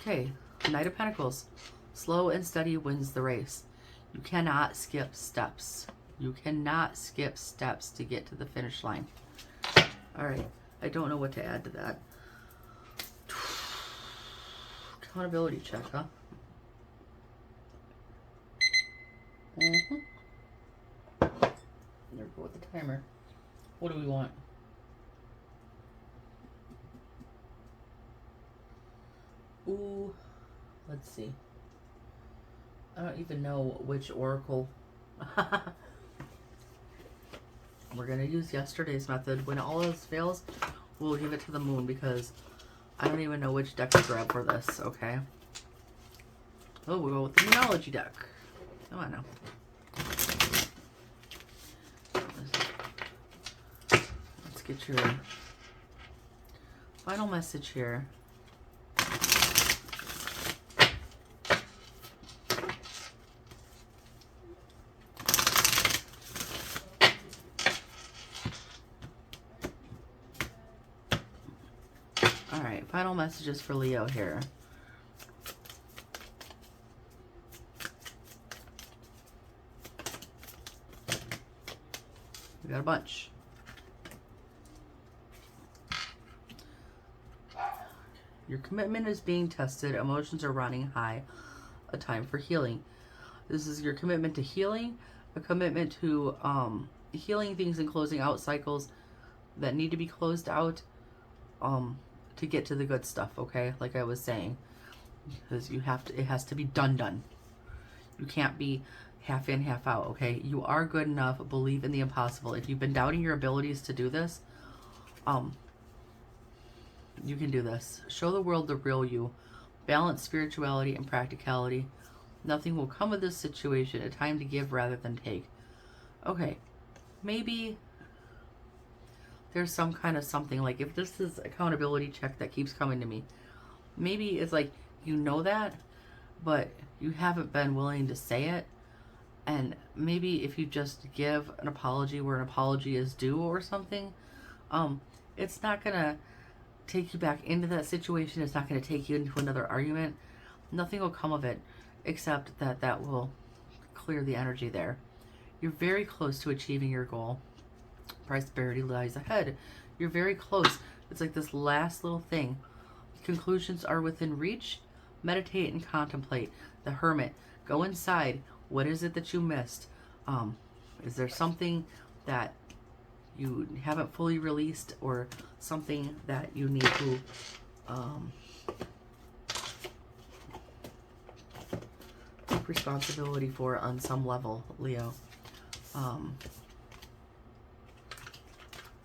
Speaker 1: Okay, Knight of Pentacles. Slow and steady wins the race. You cannot skip steps. You cannot skip steps to get to the finish line. All right, I don't know what to add to that. Accountability check, huh? There we go with the timer. What do we want? Ooh, let's see. I don't even know which oracle. We're going to use yesterday's method. When all else fails, we'll give it to the moon because I don't even know which deck to grab for this, okay? Oh, we'll go with the Moonology deck. Come on now. Let's get your final message here. All right, final messages for Leo here. We got a bunch. Your commitment is being tested. Emotions are running high. A time for healing. This is your commitment to healing. A commitment to healing things and closing out cycles that need to be closed out to get to the good stuff, okay? Like I was saying. Because you have to, it has to be done. You can't be half in, half out, okay? You are good enough. Believe in the impossible. If you've been doubting your abilities to do this, you can do this. Show the world the real you. Balance spirituality and practicality. Nothing will come of this situation. A time to give rather than take. Okay, maybe there's some kind of something, like if this is accountability check that keeps coming to me, maybe it's like you know that, but you haven't been willing to say it. And maybe if you just give an apology where an apology is due or something, it's not gonna take you back into that situation. It's not going to take you into another argument. Nothing will come of it except that that will clear the energy there. You're very close to achieving your goal. Prosperity lies ahead. You're very close. It's like this last little thing. Conclusions are within reach. Meditate and contemplate. The Hermit. Go inside. What is it that you missed? Is there something that you haven't fully released, or something that you need to take responsibility for on some level, Leo?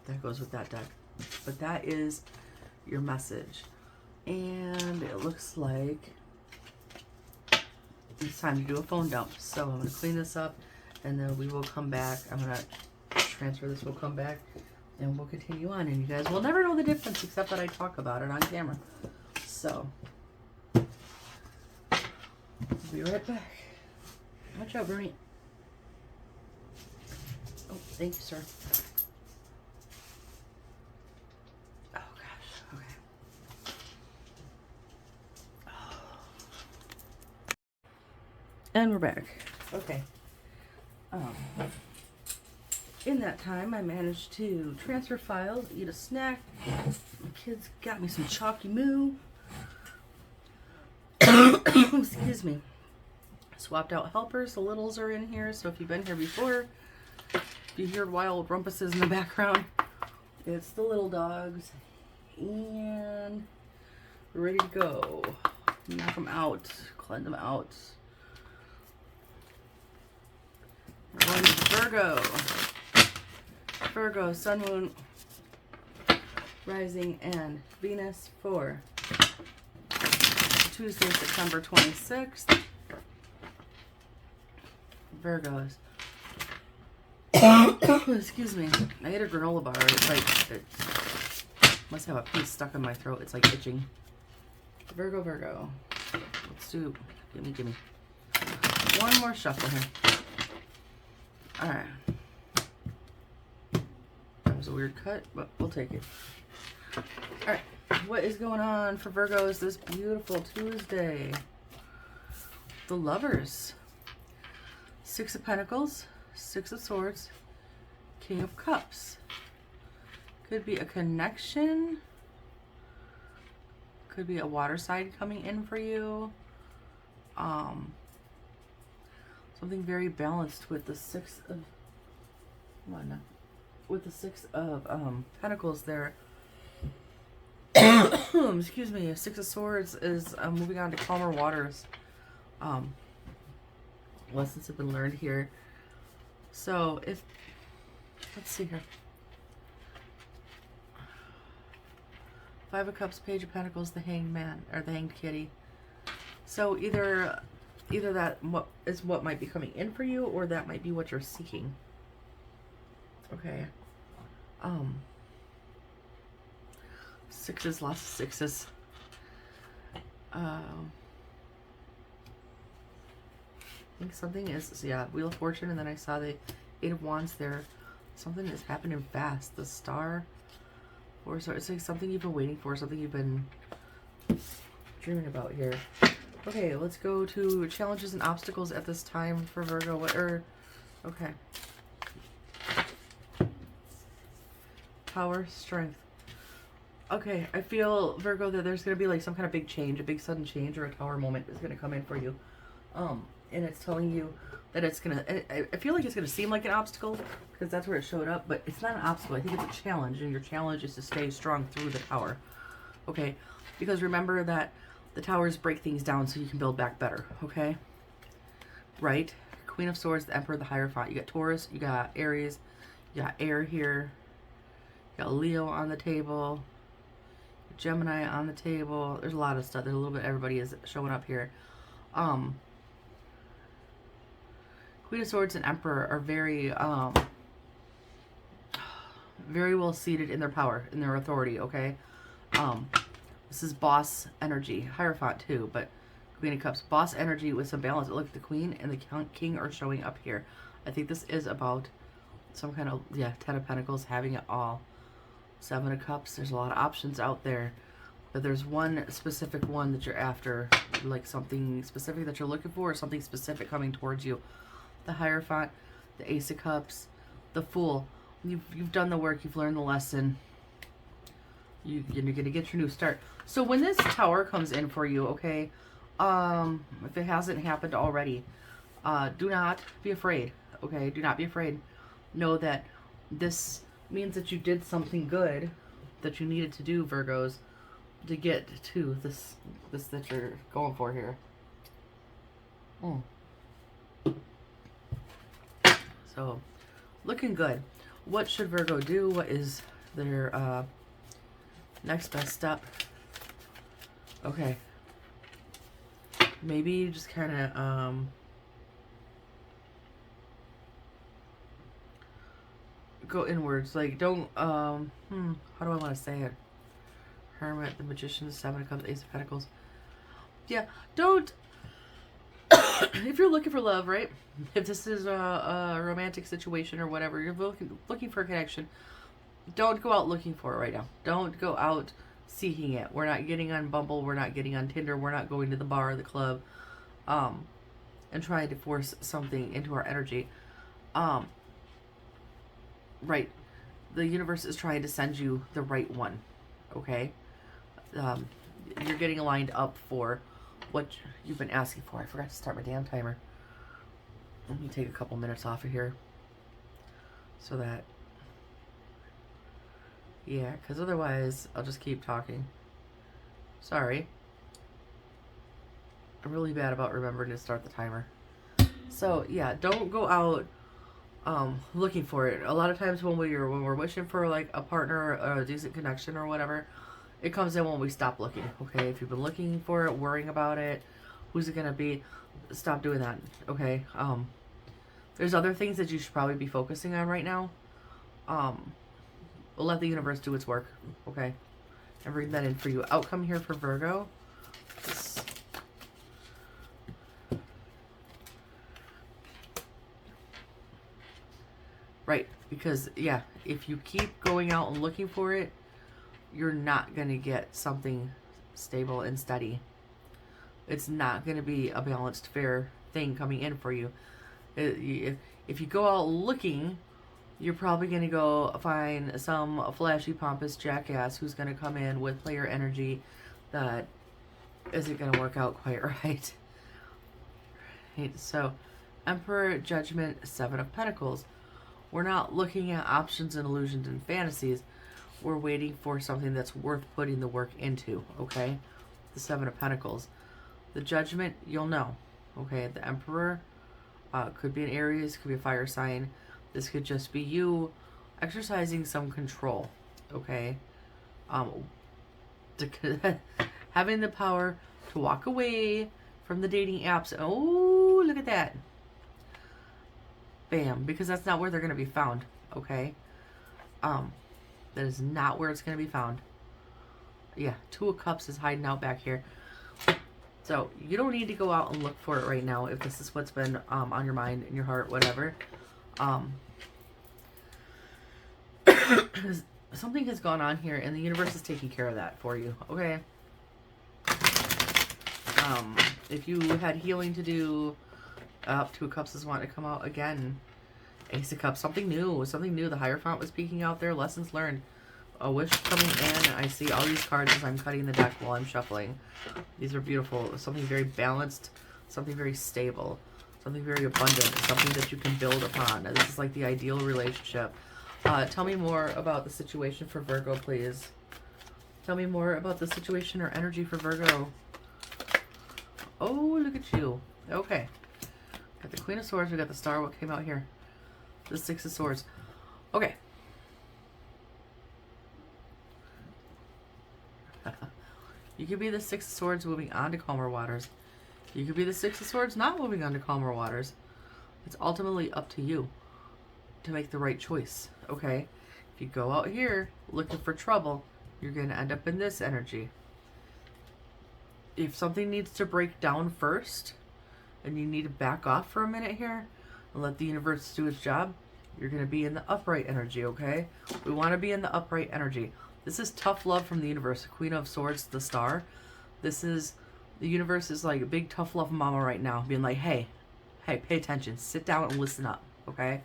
Speaker 1: That goes with that deck. But that is your message. And it looks like it's time to do a phone dump. So I'm going to clean this up, and then we will come back. I'm going to transfer this, we'll come back, and we'll continue on. And you guys will never know the difference except that I talk about it on camera. So, we'll be right back. Watch out, Bernie. Oh, thank you, sir. Oh, gosh. Okay. Oh. And we're back. Okay. In that time, I managed to transfer files, eat a snack. My kids got me some chalky moo. Excuse me. Swapped out helpers. The littles are in here, so if you've been here before, if you hear wild rumpuses in the background, it's the little dogs. And we're ready to go. Knock them out. Cleanse them out. We're going to Virgo. Virgo, Sun, Moon, Rising, and Venus for Tuesday, September 26th. Virgos. Excuse me. I ate a granola bar. It's like, it must have a piece stuck in my throat. It's like itching. Virgo. Let's do, gimme. One more shuffle here. Alright. That was a weird cut, but we'll take it. Alright. What is going on for Virgos this beautiful Tuesday? The Lovers. Six of Pentacles, Six of Swords, King of Cups. Could be a connection. Could be a water side coming in for you. Something very balanced with the Six of... Come on now. With the Six of Pentacles there. Excuse me. Six of Swords is moving on to calmer waters. Lessons have been learned here. So if... Let's see here. Five of Cups, Page of Pentacles, the Hanged Man, or the Hanged Kitty. So either that is what might be coming in for you, or that might be what you're seeking. Okay. Sixes, lots of sixes. I think something is, yeah, Wheel of Fortune, and then I saw the Eight of Wands there. Something is happening fast. The Star. Or so it's like something you've been waiting for, something you've been dreaming about here. Okay, let's go to challenges and obstacles at this time for Virgo. Okay. Power, strength. Okay, I feel, Virgo, that there's going to be like some kind of big change, a big sudden change, or a tower moment is going to come in for you. And it's telling you that it's going to, I feel like it's going to seem like an obstacle, because that's where it showed up, but it's not an obstacle. I think it's a challenge, and your challenge is to stay strong through the tower. Okay? Because remember that the towers break things down so you can build back better. Okay? Right? Queen of Swords, the Emperor, the Hierophant. You got Taurus, you got Aries, you got Air here, you got Leo on the table, Gemini on the table. There's a lot of stuff. There's a little bit, everybody is showing up here. Queen of Swords and Emperor are very, very well seated in their power, in their authority, okay? This is boss energy. Hierophant too, but Queen of Cups. Boss energy with some balance. Look, the Queen and the King are showing up here. I think this is about some kind of, yeah, Ten of Pentacles, having it all. Seven of Cups. There's a lot of options out there, but there's one specific one that you're after, like something specific that you're looking for, or something specific coming towards you. The Hierophant, the Ace of Cups, the Fool. You've done the work. You've learned the lesson. You're going to get your new start. So when this tower comes in for you, okay, if it hasn't happened already, do not be afraid, okay? Do not be afraid. Know that this means that you did something good that you needed to do, Virgos, to get to this that you're going for here. So, looking good. What should Virgo do? What is their next best step? Okay. Maybe just kind of go inwards. Like, don't how do I want to say it? Hermit, the Magician, the Seven of Cups, Ace of Pentacles. Yeah, don't if you're looking for love, right? If this is a romantic situation or whatever, you're looking for a connection, don't go out looking for it right now. Don't go out seeking it. We're not getting on Bumble. We're not getting on Tinder. We're not going to the bar or the club and trying to force something into our energy. Right. The universe is trying to send you the right one. Okay? You're getting lined up for what you've been asking for. I forgot to start my damn timer. Let me take a couple minutes off of here. So that... Yeah, because otherwise I'll just keep talking. Sorry. I'm really bad about remembering to start the timer. So, yeah, don't go out looking for it. A lot of times when we're wishing for like a partner or a decent connection or whatever, it comes in when we stop looking. Okay, if you've been looking for it, worrying about it, who's it gonna be, stop doing that. Okay. There's other things that you should probably be focusing on right now. We'll let the universe do its work. Okay, and bring that in for you. Outcome here for Virgo. Right, because yeah, if you keep going out and looking for it, you're not going to get something stable and steady. It's not going to be a balanced, fair thing coming in for you. If you go out looking, You're probably going to go find some flashy, pompous jackass who's going to come in with player energy that isn't going to work out quite right. Right, so, Emperor, Judgment, Seven of Pentacles. We're not looking at options and illusions and fantasies. We're waiting for something that's worth putting the work into, okay? The Seven of Pentacles. The Judgment, you'll know, okay? The Emperor could be an Aries, could be a fire sign. This could just be you exercising some control, okay? Having the power to walk away from the dating apps. Oh, look at that. Bam, because that's not where they're going to be found, okay? That is not where it's going to be found. Yeah, Two of Cups is hiding out back here. So, you don't need to go out and look for it right now if this is what's been on your mind, in your heart, whatever. Something has gone on here, and the universe is taking care of that for you, okay? If you had healing to do, Two of Cups is wanting to come out again. Ace of Cups, something new. The Hierophant was peeking out there. Lessons learned. A wish coming in. I see all these cards as I'm cutting the deck while I'm shuffling. These are beautiful. Something very balanced. Something very stable. Something very abundant. Something that you can build upon. This is like the ideal relationship. Tell me more about the situation for Virgo, please. Tell me more about the situation or energy for Virgo. Oh, look at you. Okay. Got the Queen of Swords. We got the Star. What came out here? The Six of Swords. Okay. You could be the Six of Swords moving on to calmer waters. You could be the Six of Swords not moving on to calmer waters. It's ultimately up to you to make the right choice, okay? If you go out here looking for trouble, you're going to end up in this energy. If something needs to break down first, and you need to back off for a minute here and let the universe do its job, you're going to be in the upright energy, okay? We want to be in the upright energy. This is tough love from the universe. Queen of Swords, the Star. This is, the universe is like a big tough love mama right now, being like, hey, pay attention. Sit down and listen up, okay?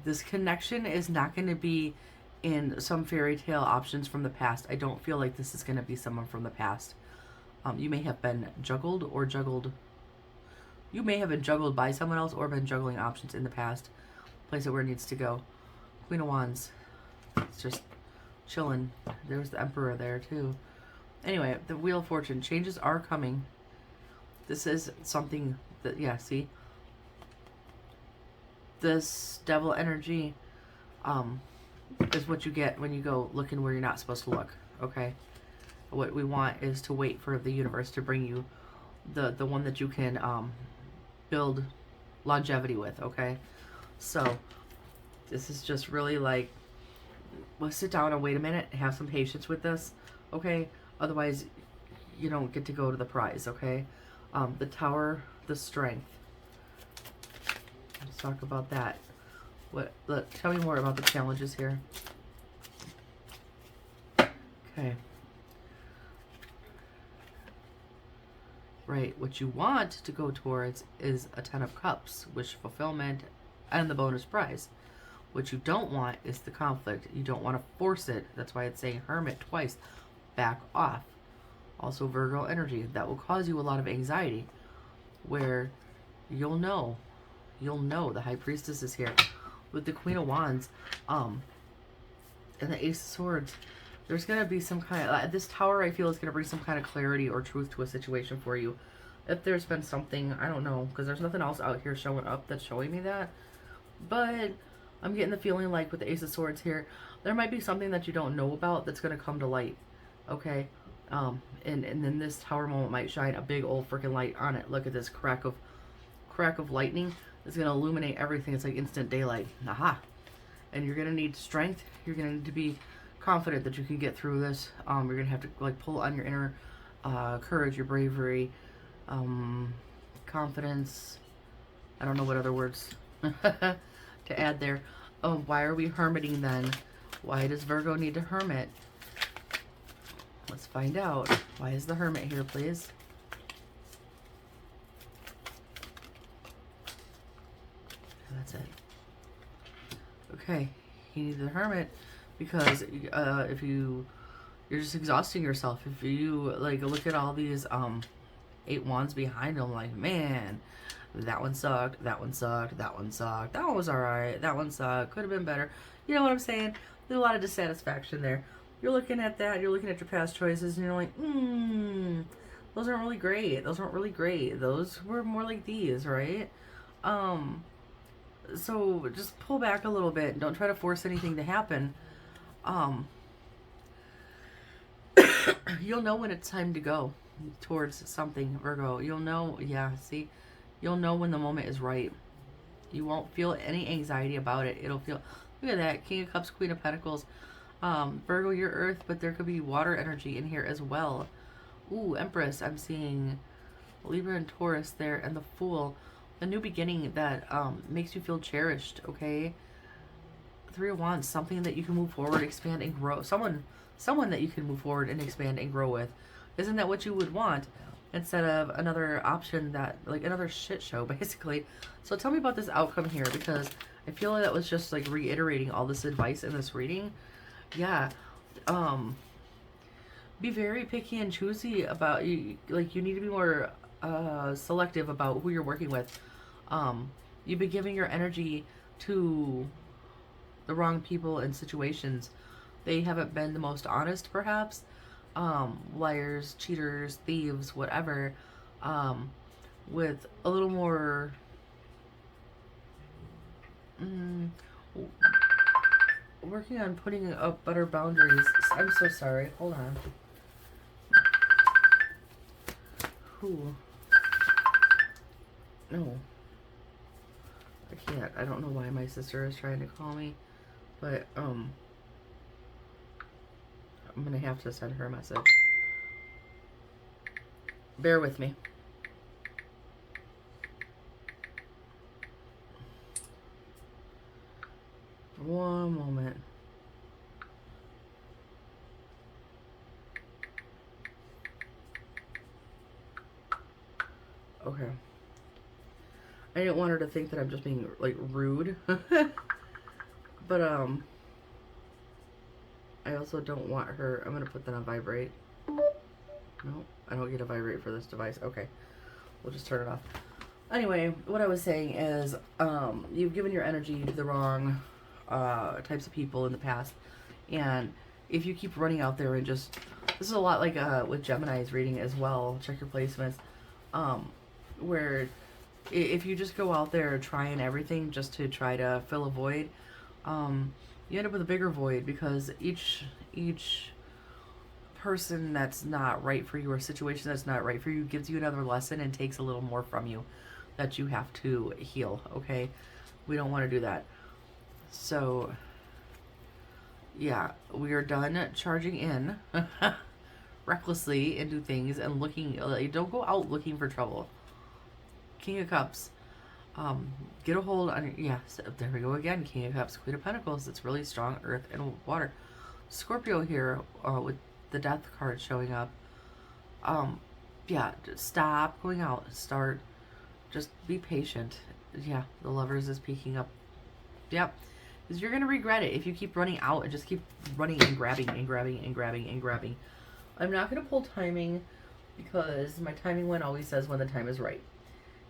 Speaker 1: This connection is not going to be in some fairy tale options from the past. I don't feel like this is going to be someone from the past. You may have been juggled or juggled. You may have been juggled by someone else or been juggling options in the past. Place it where it needs to go. Queen of Wands. It's just chilling. There's the Emperor there too. Anyway, the Wheel of Fortune. Changes are coming. This is something that, yeah, see? This devil energy is what you get when you go looking where you're not supposed to look, okay? What we want is to wait for the universe to bring you the one that you can build longevity with, okay? So this is just really like, let's sit down and wait a minute, have some patience with this, okay? Otherwise, you don't get to go to the prize, okay? The Tower, the Strength. Let's talk about that. Tell me more about the challenges here. Okay. Right, what you want to go towards is a Ten of Cups, wish fulfillment, and the bonus prize. What you don't want is the conflict. You don't want to force it. That's why it's saying Hermit twice. Back off. Also Virgo energy. That will cause you a lot of anxiety, where you'll know the High Priestess is here with the Queen of Wands and the Ace of Swords. There's going to be some kind of, this Tower I feel is going to bring some kind of clarity or truth to a situation for you. If there's been something, I don't know, because there's nothing else out here showing up that's showing me that. But I'm getting the feeling like with the Ace of Swords here, there might be something that you don't know about that's going to come to light. Okay? And then this Tower moment might shine a big old freaking light on it. Look at this crack of lightning. It's going to illuminate everything. It's like instant daylight. Aha. And you're going to need strength. You're going to need to be confident that you can get through this. You're going to have to like pull on your inner courage, your bravery, confidence. I don't know what other words to add there. Why are we hermiting then? Why does Virgo need to hermit? Let's find out. Why is the Hermit here, please? That's it. Okay, you need the Hermit because if you're just exhausting yourself. If you like look at all these 8 wands behind them, like, man, that one sucked, that one sucked, that one sucked, that one was alright, that one sucked, could have been better. You know what I'm saying? There's a lot of dissatisfaction there. You're looking at that, you're looking at your past choices, and you're like, those aren't really great. Those weren't really great. Those were more like these, right? So just pull back a little bit. Don't try to force anything to happen. You'll know when it's time to go towards something, Virgo. You'll know, yeah, see? You'll know when the moment is right. You won't feel any anxiety about it. It'll feel, look at that, King of Cups, Queen of Pentacles. Virgo, you're Earth, but there could be water energy in here as well. Ooh, Empress, I'm seeing Libra and Taurus there, and the Fool. A new beginning that makes you feel cherished, okay? 3 of Wands, something that you can move forward, expand, and grow. Someone that you can move forward and expand and grow with. Isn't that what you would want? Instead of another option that, like, another shit show, basically. So tell me about this outcome here, because I feel like that was just, like, reiterating all this advice in this reading. Yeah. Be very picky and choosy about, you need to be more selective about who you're working with. You've been giving your energy to the wrong people and situations. They haven't been the most honest, perhaps. Liars, cheaters, thieves, whatever. With a little more working on putting up better boundaries. I'm so sorry. Hold on. Who? No. I can't. I don't know why my sister is trying to call me. But, I'm gonna have to send her a message. Bear with me. One moment. Okay. I didn't want her to think that I'm just being, like, rude. But, I also don't want her... I'm going to put that on vibrate. No, I don't get a vibrate for this device. Okay. We'll just turn it off. Anyway, what I was saying is, you've given your energy to the wrong types of people in the past. And if you keep running out there and just... This is a lot like with Gemini's reading as well. Check your placements. Where if you just go out there trying everything just to try to fill a void, you end up with a bigger void, because each person that's not right for you or situation that's not right for you gives you another lesson and takes a little more from you that you have to heal, okay? We don't want to do that. So, yeah, we are done charging in recklessly into things and looking. Don't go out looking for trouble. King of Cups. Get a hold on, so there we go again. King of Cups, Queen of Pentacles. It's really strong, earth and water. Scorpio here with the Death card showing up. Yeah, just stop going out. Start. Just be patient. Yeah, the Lovers is peeking up. Yep. Because you're going to regret it if you keep running out and just keep running and grabbing and grabbing and grabbing and grabbing. I'm not going to pull timing because my timing one always says when the time is right.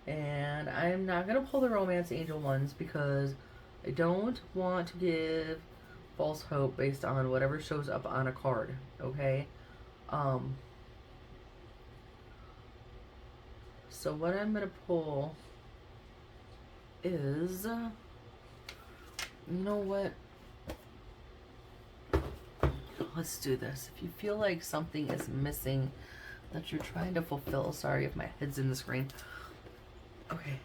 Speaker 1: And I'm not going to pull the Romance Angel ones because I don't want to give false hope based on whatever shows up on a card, okay? So what I'm going to pull is, you know what? Let's do this. If you feel like something is missing that you're trying to fulfill, sorry if my head's in the screen. Okay.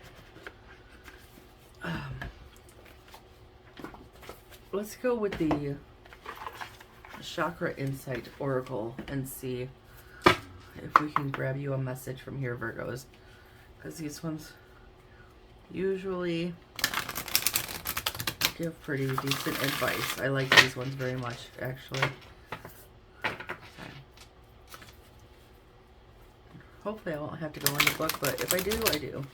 Speaker 1: Let's go with the Chakra Insight Oracle and see if we can grab you a message from here, Virgos. Because these ones usually give pretty decent advice. I like these ones very much, actually. Hopefully I won't have to go in the book, but if I do, I do.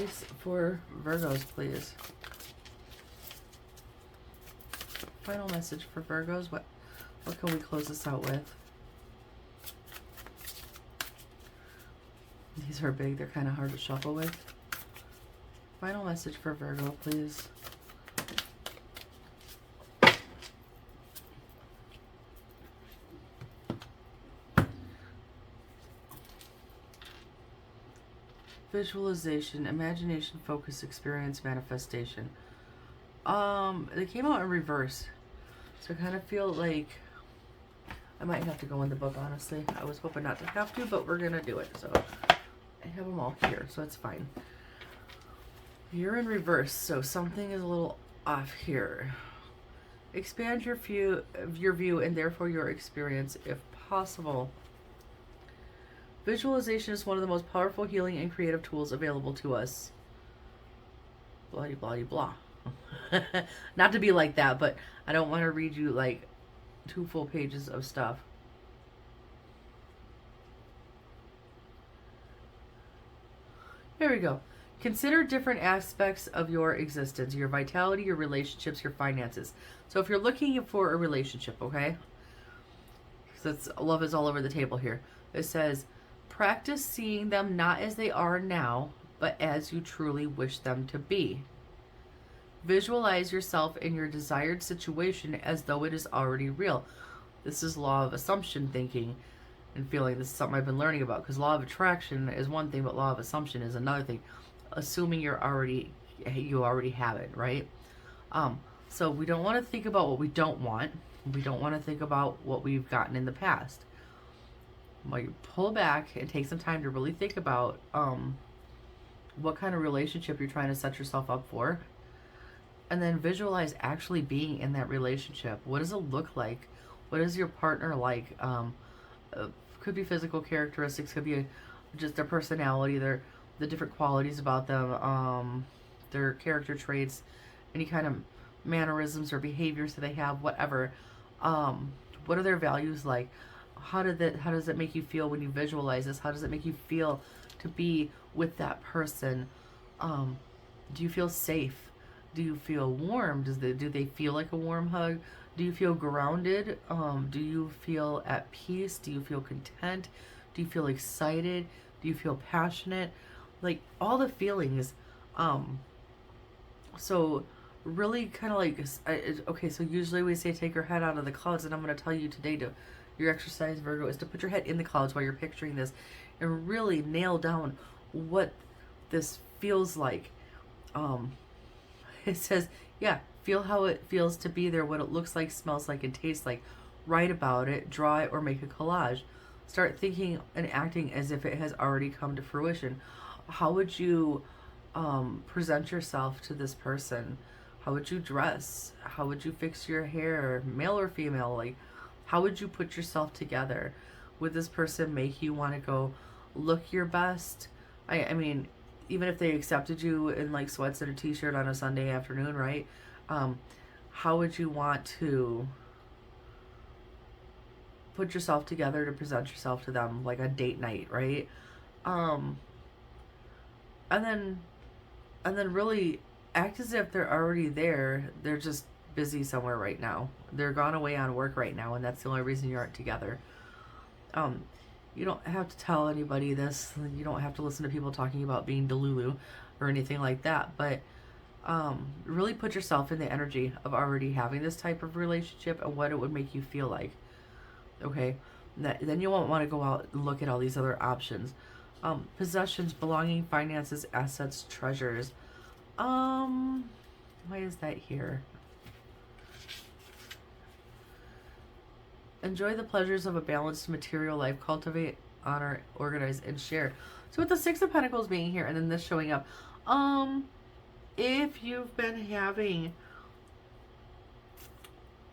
Speaker 1: advice for Virgos, please. Final message for Virgos. What can we close this out with? These are big. They're kind of hard to shuffle with. Final message for Virgo, please. Visualization, imagination, focus, experience, manifestation. They came out in reverse. So I kind of feel like I might have to go in the book, honestly. I was hoping not to have to, but we're going to do it. So I have them all here, so it's fine. You're in reverse, so something is a little off here. Expand your view and therefore your experience if possible. Visualization is one of the most powerful healing and creative tools available to us. Blah, blah, blah. Not to be like that, but I don't want to read you like 2 full pages of stuff. Here we go. Consider different aspects of your existence, your vitality, your relationships, your finances. So if you're looking for a relationship, okay? So love is all over the table here. It says, practice seeing them not as they are now, but as you truly wish them to be. Visualize yourself in your desired situation as though it is already real. This is law of assumption thinking and feeling. This is something I've been learning about, because law of attraction is one thing, but law of assumption is another thing. Assuming you already have it, right? So we don't want to think about what we don't want. We don't want to think about what we've gotten in the past. Well, you pull back and take some time to really think about what kind of relationship you're trying to set yourself up for. And then visualize actually being in that relationship. What does it look like? What is your partner like? Could be physical characteristics, could be just their personality, the different qualities about them, their character traits, any kind of mannerisms or behaviors that they have, whatever. What are their values like? How does it make you feel when you visualize this? How does it make you feel to be with that person? Do you feel safe? Do you feel warm? Do they feel like a warm hug? Do you feel grounded? Do you feel at peace? Do you feel content? Do you feel excited? Do you feel passionate? Like all the feelings. So really kind of like, okay, so usually we say take your head out of the clouds, and I'm going to tell you today your exercise, Virgo, is to put your head in the clouds while you're picturing this and really nail down what this feels like. It says, yeah, feel how it feels to be there, what it looks like, smells like, and tastes like. Write about it, draw it, or make a collage. Start thinking and acting as if it has already come to fruition. How would you present yourself to this person? How would you dress? How would you fix your hair, male or female? Like, how would you put yourself together? Would this person make you want to go look your best? I mean, even if they accepted you in like sweats and a t-shirt on a Sunday afternoon, right? How would you want to put yourself together to present yourself to them, like a date night, right? And then really act as if they're already there. They're just busy somewhere right now. They're gone away on work right now, and that's the only reason you aren't together. You don't have to tell anybody this. You don't have to listen to people talking about being delulu or anything like that. But really put yourself in the energy of already having this type of relationship and what it would make you feel like. Okay? Then you won't want to go out and look at all these other options. Possessions, belonging, finances, assets, treasures. Why is that here? Enjoy the pleasures of a balanced material life. Cultivate, honor, organize, and share. So with the Six of Pentacles being here and then this showing up, if you've been having,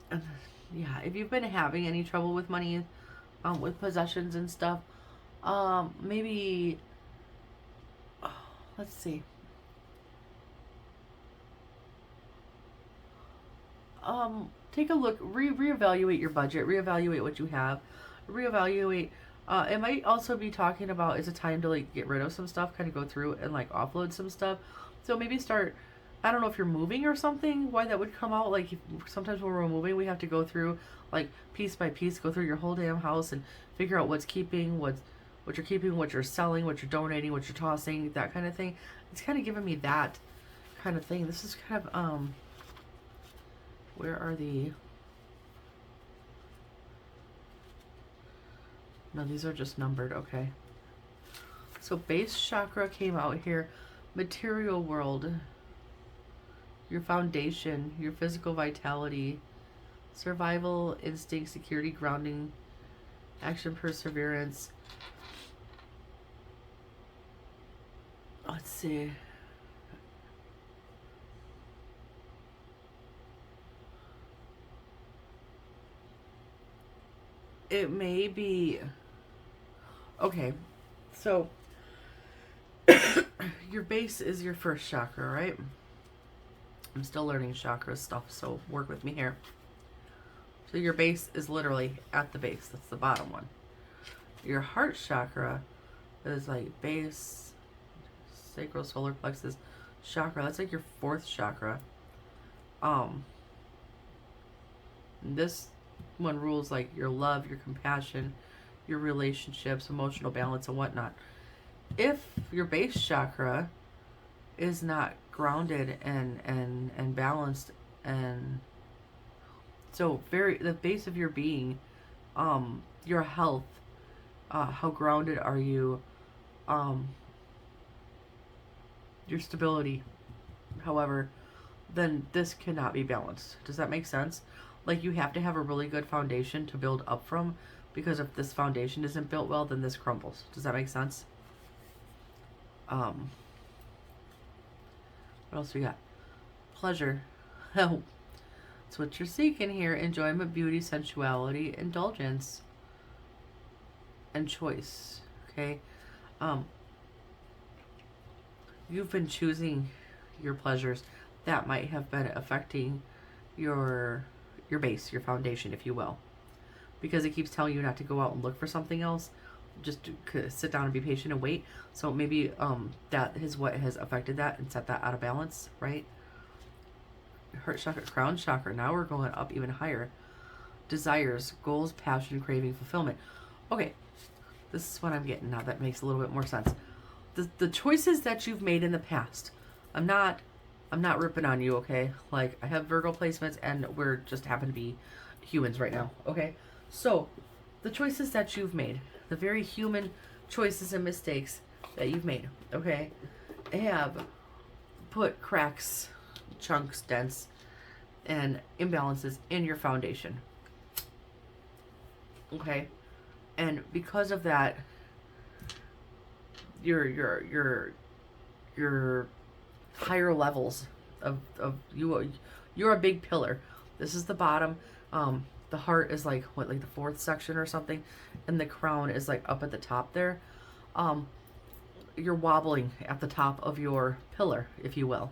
Speaker 1: if you've been having any trouble with money, with possessions and stuff, maybe, let's see. Take a look, reevaluate your budget, reevaluate what you have, reevaluate It might also be talking about it's a time to like get rid of some stuff, kind of go through and like offload some stuff. So maybe start, I don't know if you're moving or something, why that would come out. Like sometimes when we're moving, we have to go through like piece by piece, go through your whole damn house and figure out what's keeping, what you're keeping, what you're selling, what you're donating, what you're tossing, that kind of thing. It's kind of giving me that kind of thing. This is kind of, where are the, no, these are just numbered. Okay. So base chakra came out here. Material world. Your foundation. Your physical vitality. Survival, instinct, security, grounding, action, perseverance. Let's see. It may be... Okay, so your base is your first chakra, right? I'm still learning chakra stuff, so work with me here. So your base is literally at the base. That's the bottom one. Your heart chakra is like base, sacral, solar plexus, chakra. That's like your fourth chakra. This one rules like your love, your compassion, your relationships, emotional balance, and whatnot. If your base chakra is not grounded and balanced, and so the base of your being, your health, how grounded are you, your stability, however, then this cannot be balanced. Does that make sense? Like you have to have a really good foundation to build up from, because if this foundation isn't built well, then this crumbles. Does that make sense? What else we got? Pleasure. Oh, that's what you're seeking here. Enjoyment, beauty, sensuality, indulgence, and choice. Okay. You've been choosing your pleasures. That might have been affecting your base, your foundation, if you will. Because it keeps telling you not to go out and look for something else. Just to sit down and be patient and wait. So maybe that is what has affected that and set that out of balance, right? Heart chakra, crown chakra. Now we're going up even higher. Desires, goals, passion, craving, fulfillment. Okay, this is what I'm getting now. That makes a little bit more sense. The choices that you've made in the past. I'm not ripping on you, okay? Like I have Virgo placements and we're just happen to be humans right now, okay? So the choices that you've made, the very human choices and mistakes that you've made, okay, have put cracks, chunks, dents, and imbalances in your foundation. Okay? And because of that, your higher levels of you're a big pillar. This is the bottom. The heart is like what, like the fourth section or something, and the crown is like up at the top there. You're wobbling at the top of your pillar, if you will,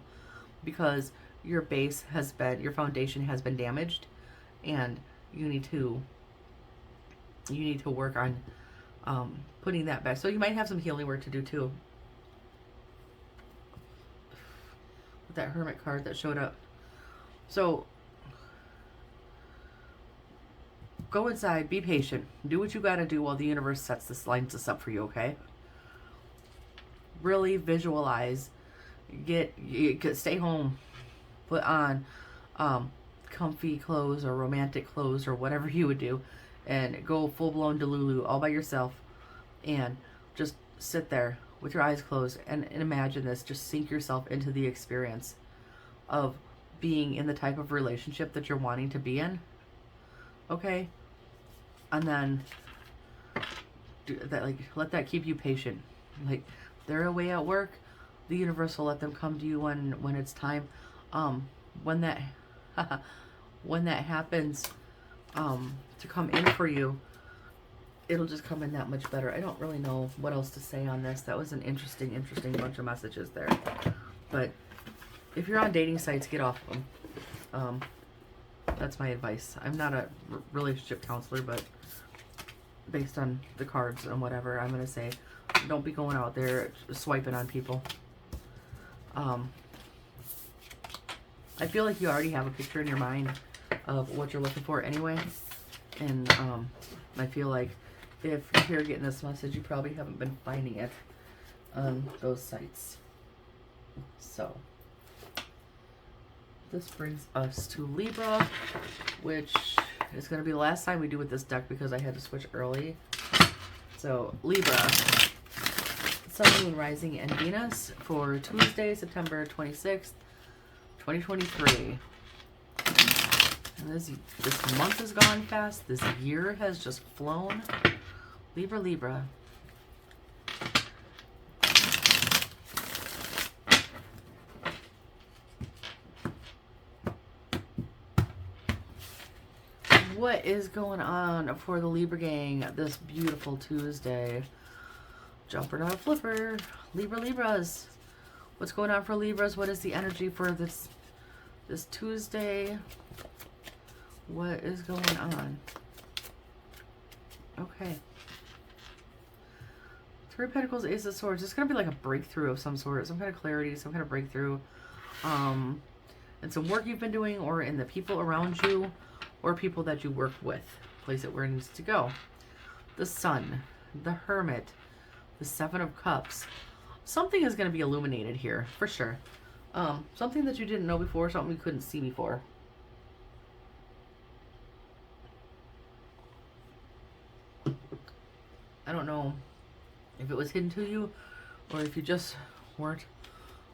Speaker 1: because your base has been, your foundation has been damaged, and you need to work on putting that back. So you might have some healing work to do too. With that Hermit card that showed up. So go inside, be patient, do what you gotta do while the universe lines this up for you, okay? Really visualize, stay home, put on comfy clothes or romantic clothes or whatever you would do, and go full-blown Delulu all by yourself, and just sit there with your eyes closed and imagine this. Just sink yourself into the experience of being in the type of relationship that you're wanting to be in, okay? And then do that, like, let that keep you patient. Like, they're away at work, the universe will let them come to you when it's time. When that happens, to come in for you, it'll just come in that much better. I don't really know what else to say on this. That was an interesting bunch of messages there. But if you're on dating sites, get off them. That's my advice. I'm not a relationship counselor, but based on the cards and whatever. I'm going to say, don't be going out there swiping on people. I feel like you already have a picture in your mind of what you're looking for anyway. And I feel like if you're here getting this message, you probably haven't been finding it on those sites. So this brings us to Libra, which is going to be the last time we do with this deck because I had to switch early. So Libra, Sun, Moon, Rising, and Venus for Tuesday, September 26th, 2023. And this month has gone fast. This year has just flown. Libra, Libra. What is going on for the Libra gang this beautiful Tuesday? Jumper, not a flipper. Libra, Libras. What's going on for Libras? What is the energy for this Tuesday? What is going on? Okay. Three of Pentacles, Ace of Swords. It's going to be like a breakthrough of some sort. Some kind of clarity, some kind of breakthrough. And some work you've been doing, or in the people around you, or people that you work with. Place it where it needs to go. The Sun, the Hermit, the Seven of Cups. Something is going to be illuminated here, for sure. Something that you didn't know before, something you couldn't see before. I don't know if it was hidden to you or if you just weren't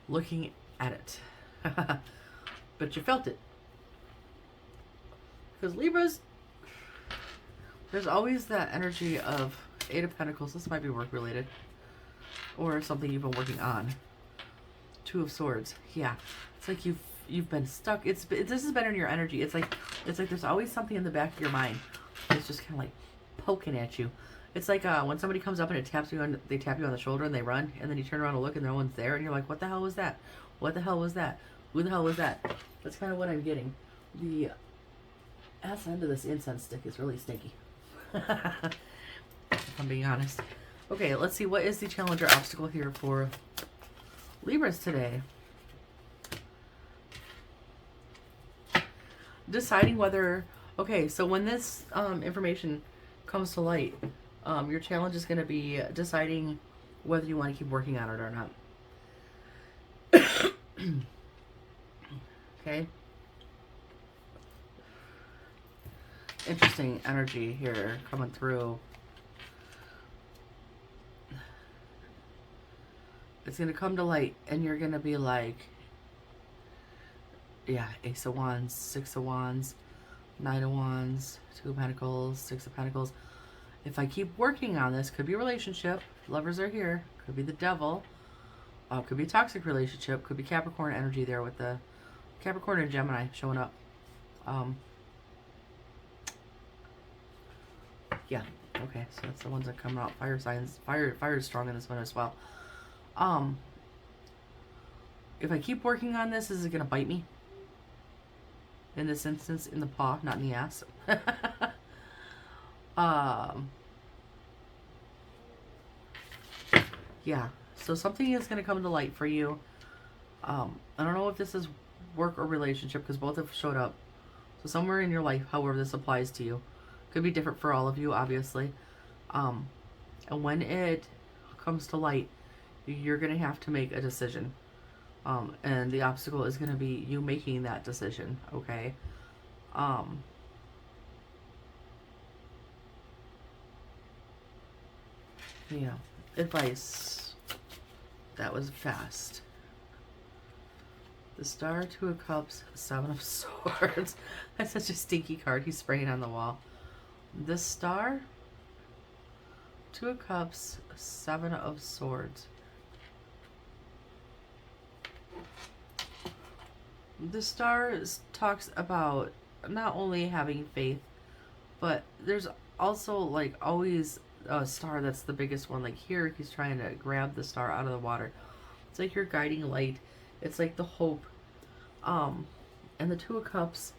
Speaker 1: looking at it. But you felt it. Because Libras, there's always that energy of Eight of Pentacles. This might be work related. Or something you've been working on. Two of Swords. Yeah. It's like you've been stuck. This has been in your energy. It's like there's always something in the back of your mind. It's just kind of like poking at you. It's like when somebody comes up and they tap you on the shoulder and they run, and then you turn around and look and no one's there, and you're like, what the hell was that? What the hell was that? Who the hell was that? That's kind of what I'm getting. The ass end of this incense stick is really stinky. If I'm being honest. Okay, let's see. What is the challenge or obstacle here for Libras today? Deciding whether... Okay, so when this information comes to light, your challenge is going to be deciding whether you want to keep working on it or not. Okay. Interesting energy here coming through. It's going to come to light and you're going to be like, yeah, Ace of Wands, Six of Wands, Nine of Wands, Two of Pentacles, Six of Pentacles. If I keep working on this, could be a relationship. Lovers are here. Could be the devil. Could be a toxic relationship. Could be Capricorn energy there with the Capricorn and Gemini showing up. Yeah. Okay. So that's the ones that come out. Fire signs. Fire is strong in this one as well. If I keep working on this, is it going to bite me? In this instance, in the paw, not in the ass. Yeah. So something is going to come to light for you. I don't know if this is work or relationship because both have showed up. So somewhere in your life, however this applies to you. Could be different for all of you, obviously. And when it comes to light, you're going to have to make a decision. And the obstacle is going to be you making that decision, okay? Yeah. Advice. That was fast. The Star, Two of Cups, Seven of Swords. That's such a stinky card. He's spraying on the wall. The Star, Two of Cups, Seven of Swords. The Star talks about not only having faith, but there's also like always a star that's the biggest one. Like here, he's trying to grab the star out of the water. It's like your guiding light. It's like the hope. And the Two of Cups,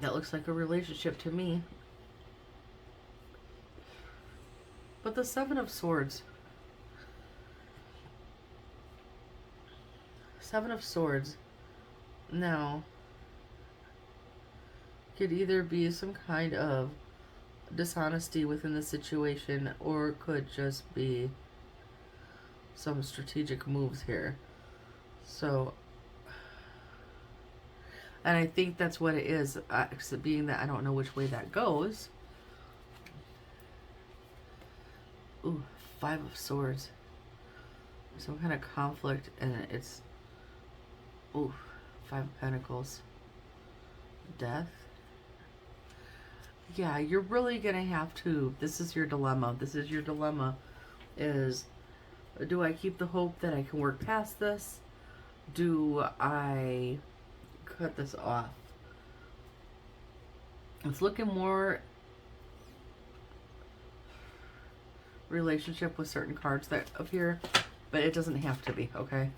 Speaker 1: that looks like a relationship to me. But the Seven of Swords. Seven of Swords. Now, could either be some kind of dishonesty within the situation, or could just be some strategic moves here. So, and I think that's what it is, being that I don't know which way that goes. Ooh, Five of Swords. Some kind of conflict, and it's, ooh, Five of Pentacles. Death. Yeah, you're really gonna have to, this is your dilemma. This is your dilemma, is, do I keep the hope that I can work past this? Do I cut this off? It's looking more relationship with certain cards that appear, but it doesn't have to be, okay?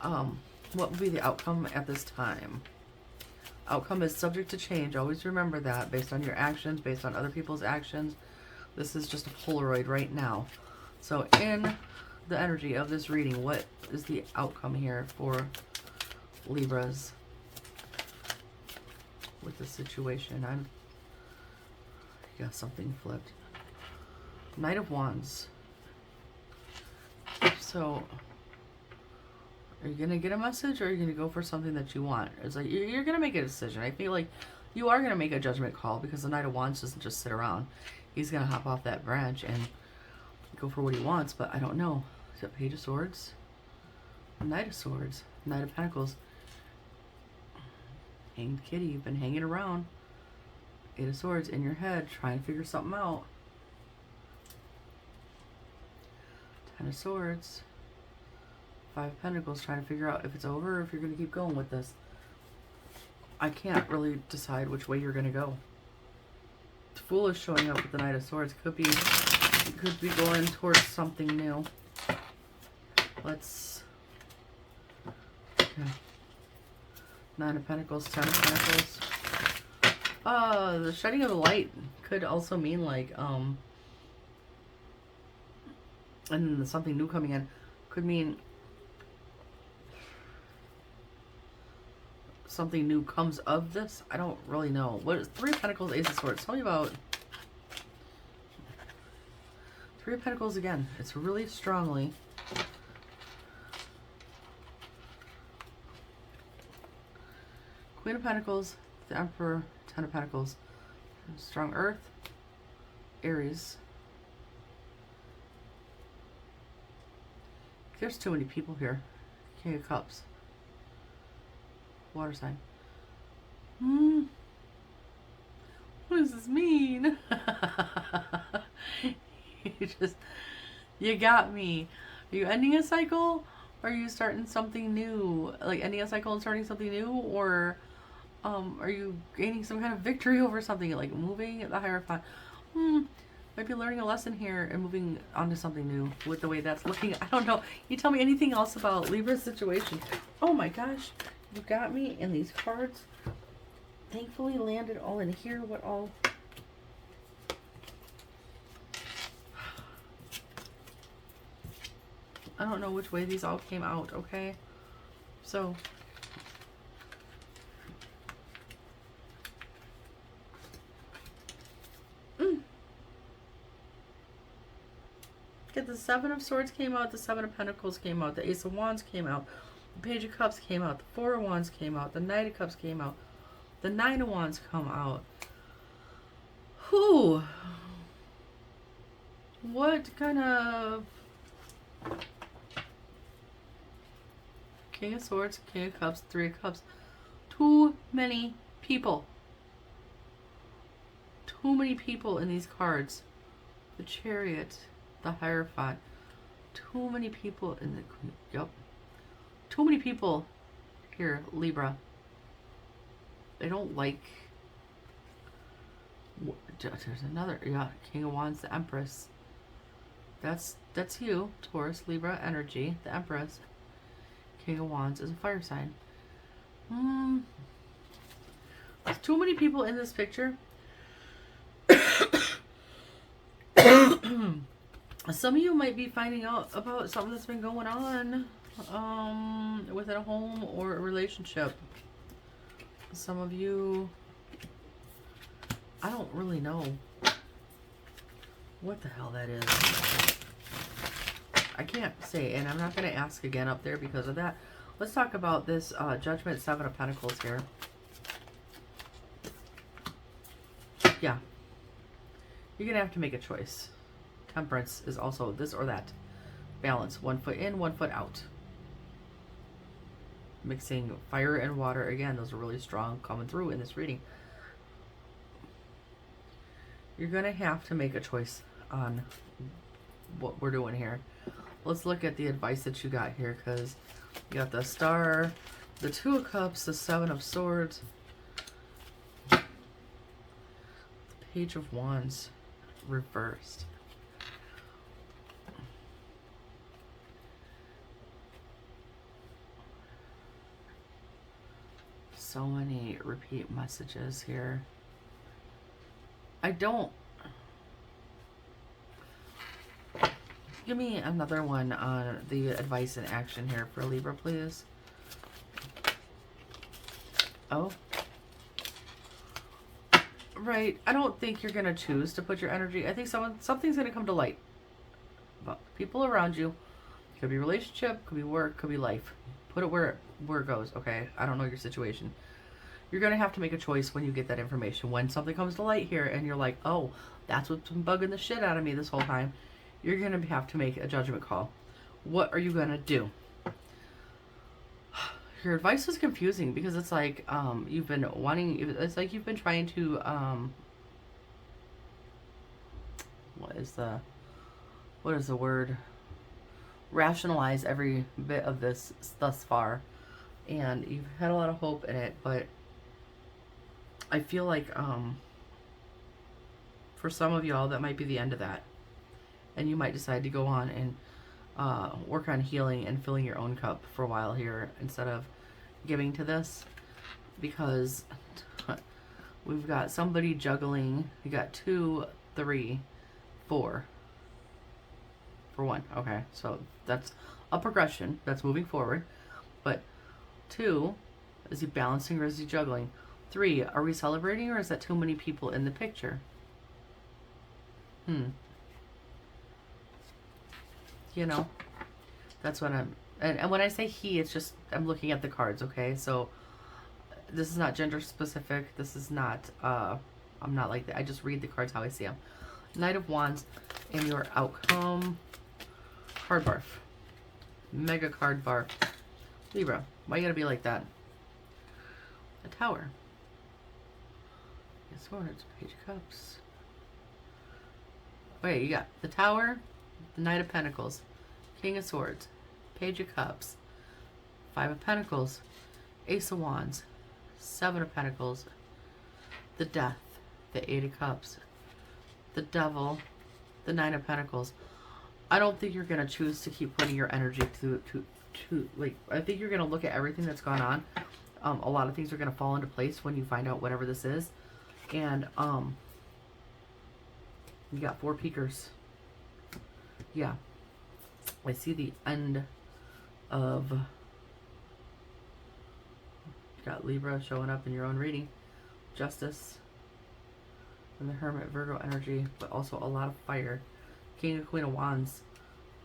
Speaker 1: What would be the outcome at this time? Outcome is subject to change. Always remember that, based on your actions, based on other people's actions. This is just a Polaroid right now. So in the energy of this reading, what is the outcome here for Libras with the situation? I got something flipped. Knight of Wands. So, are you going to get a message, or are you going to go for something that you want? It's like, you're going to make a decision. I feel like you are going to make a judgment call, because the Knight of Wands doesn't just sit around. He's going to hop off that branch and go for what he wants, but I don't know. Is it Page of Swords? Knight of Swords. Knight of Pentacles. Hanged Kitty, you've been hanging around. Eight of Swords in your head, trying to figure something out. Ten of Swords. Five of Pentacles, trying to figure out if it's over or if you're going to keep going with this. I can't really decide which way you're going to go. Fool is showing up with the Knight of Swords. Could be going towards something new. Let's... Okay. Nine of Pentacles, Ten of Pentacles. The shedding of the light could also mean like, and then something new coming in. Could mean something new comes of this. I don't really know. What is Three of Pentacles, Ace of Swords? Tell me about Three of Pentacles again. It's really strongly. Queen of Pentacles, the Emperor, Ten of Pentacles. Strong Earth, Aries. There's too many people here. King of Cups. Water sign. What does this mean? You got me. Are you ending a cycle? Or are you starting something new? Like ending a cycle and starting something new? Or are you gaining some kind of victory over something? Like moving at the Hierophant? Might be learning a lesson here and moving on to something new with the way that's looking. I don't know. You tell me anything else about Libra's situation. Oh my gosh. You got me. And these cards thankfully landed all in here. What all... I don't know which way these all came out, okay? So... The Seven of Swords came out, the Seven of Pentacles came out, the Ace of Wands came out, the Page of Cups came out, the Four of Wands came out, the Knight of Cups came out, the Nine of Wands come out. Whew. What kind of... King of Swords, King of Cups, Three of Cups. Too many people. Too many people in these cards. The Chariot. The Hierophant. Too many people in the... Yep. Too many people here, Libra. They don't like... There's another... Yeah, King of Wands, the Empress. That's you, Taurus, Libra energy, the Empress. King of Wands is a fire sign. There's too many people in this picture. Some of you might be finding out about something that's been going on within a home or a relationship. Some of you, I don't really know what the hell that is. I can't say, and I'm not going to ask again up there because of that. Let's talk about this Judgment, Seven of Pentacles here. Yeah. You're going to have to make a choice. Temperance is also this or that. Balance. 1 foot in, 1 foot out. Mixing fire and water. Again, those are really strong coming through in this reading. You're going to have to make a choice on what we're doing here. Let's look at the advice that you got here, because you got the Star, the Two of Cups, the Seven of Swords, the Page of Wands reversed. So many repeat messages here. Give me another one on the advice and action here for Libra, please. Oh. Right. I don't think you're going to choose to put your energy. I think something's going to come to light. But people around you. Could be relationship, could be work, could be life. Put it where it goes, okay? I don't know your situation. You're going to have to make a choice when you get that information. When something comes to light here and you're like, oh, that's what's been bugging the shit out of me this whole time. You're going to have to make a judgment call. What are you going to do? Your advice is confusing because it's like you've been wanting, it's like you've been trying to, what is the word? Rationalize every bit of this thus far. And you've had a lot of hope in it, but I feel like for some of y'all that might be the end of that. And you might decide to go on and work on healing and filling your own cup for a while here instead of giving to this, because we've got somebody juggling. We got 2, 3, 4 for 1. Okay, so that's a progression. That's moving forward. But 2, is he balancing or is he juggling? 3, are we celebrating or is that too many people in the picture? You know, that's what I'm, and when I say he, it's just, I'm looking at the cards, okay? So this is not gender specific. This is not, I'm not like that. I just read the cards how I see them. Knight of Wands and your outcome. Card barf. Mega card barf. Libra, why you gotta be like that? The Tower. Swords, Page of Cups. Wait, you got the Tower, the Knight of Pentacles, King of Swords, Page of Cups, 5 of Pentacles, Ace of Wands, 7 of Pentacles, the Death, the 8 of Cups, the Devil, the 9 of Pentacles. I don't think you're going to choose to keep putting your energy to like, I think you're going to look at everything that's gone on. A lot of things are going to fall into place when you find out whatever this is. And, you got 4 peekers. Yeah. I see the end of... You got Libra showing up in your own reading. Justice. And the Hermit, Virgo energy. But also a lot of fire. King and Queen of Wands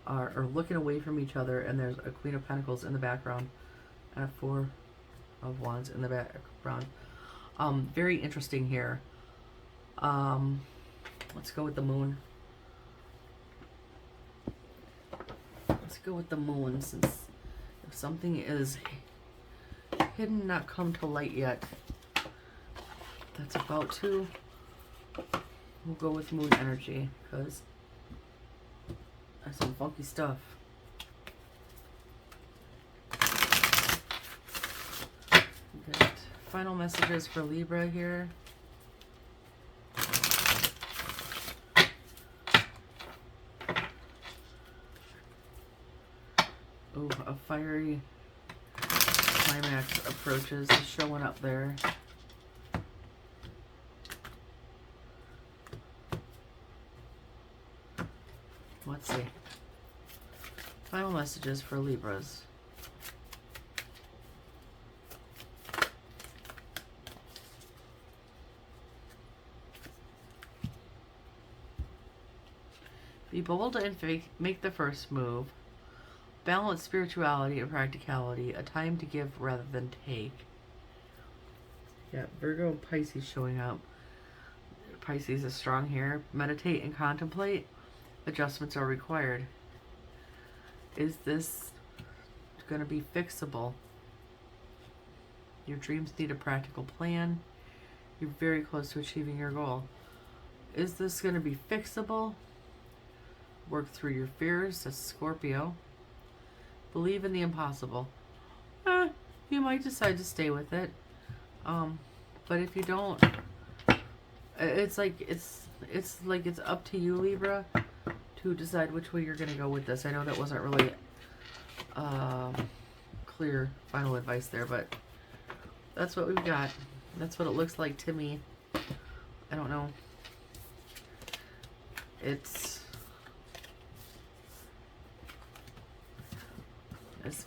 Speaker 1: are looking away from each other. And there's a Queen of Pentacles in the background. And a 4 of Wands in the background. Very interesting here. Let's go with the Moon. Let's go with the Moon, since if something is hidden, not come to light yet, that's about to. We'll go with Moon energy, because that's some funky stuff. Good. Final messages for Libra here. Ooh, a fiery climax approaches, is showing up there. Let's see. Final messages for Libras. Be bold and make the first move. Balance spirituality and practicality. A time to give rather than take. Yeah, Virgo and Pisces showing up. Pisces is strong here. Meditate and contemplate. Adjustments are required. Is this going to be fixable? Your dreams need a practical plan. You're very close to achieving your goal. Is this going to be fixable? Work through your fears. That's Scorpio. Believe in the impossible. You might decide to stay with it. But if you don't, it's up to you, Libra, to decide which way you're going to go with this. I know that wasn't really clear final advice there, but that's what we've got. That's what it looks like to me. I don't know. It's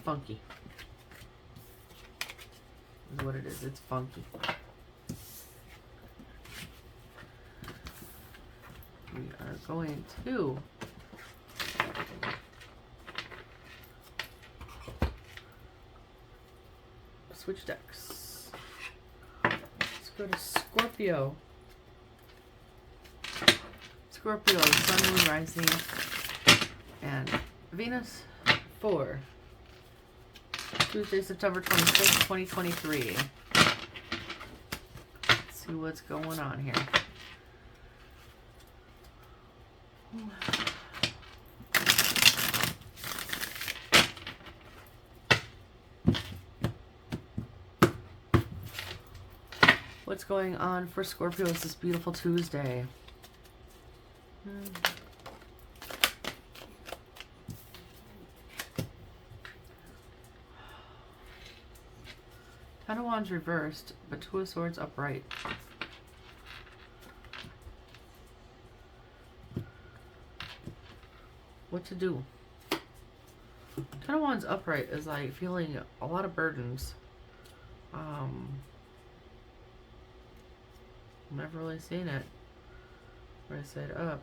Speaker 1: funky. Is what it is. It's funky. We are going to switch decks. Let's go to Scorpio. Scorpio, Sun, Moon, Rising, and Venus for Tuesday, September 26th, 2023. Let's see what's going on here. What's going on for Scorpios this beautiful Tuesday? Ten of Wands reversed, but Two of Swords upright. What to do? Ten of Wands upright is like feeling a lot of burdens. I'm never really seen it where I said up.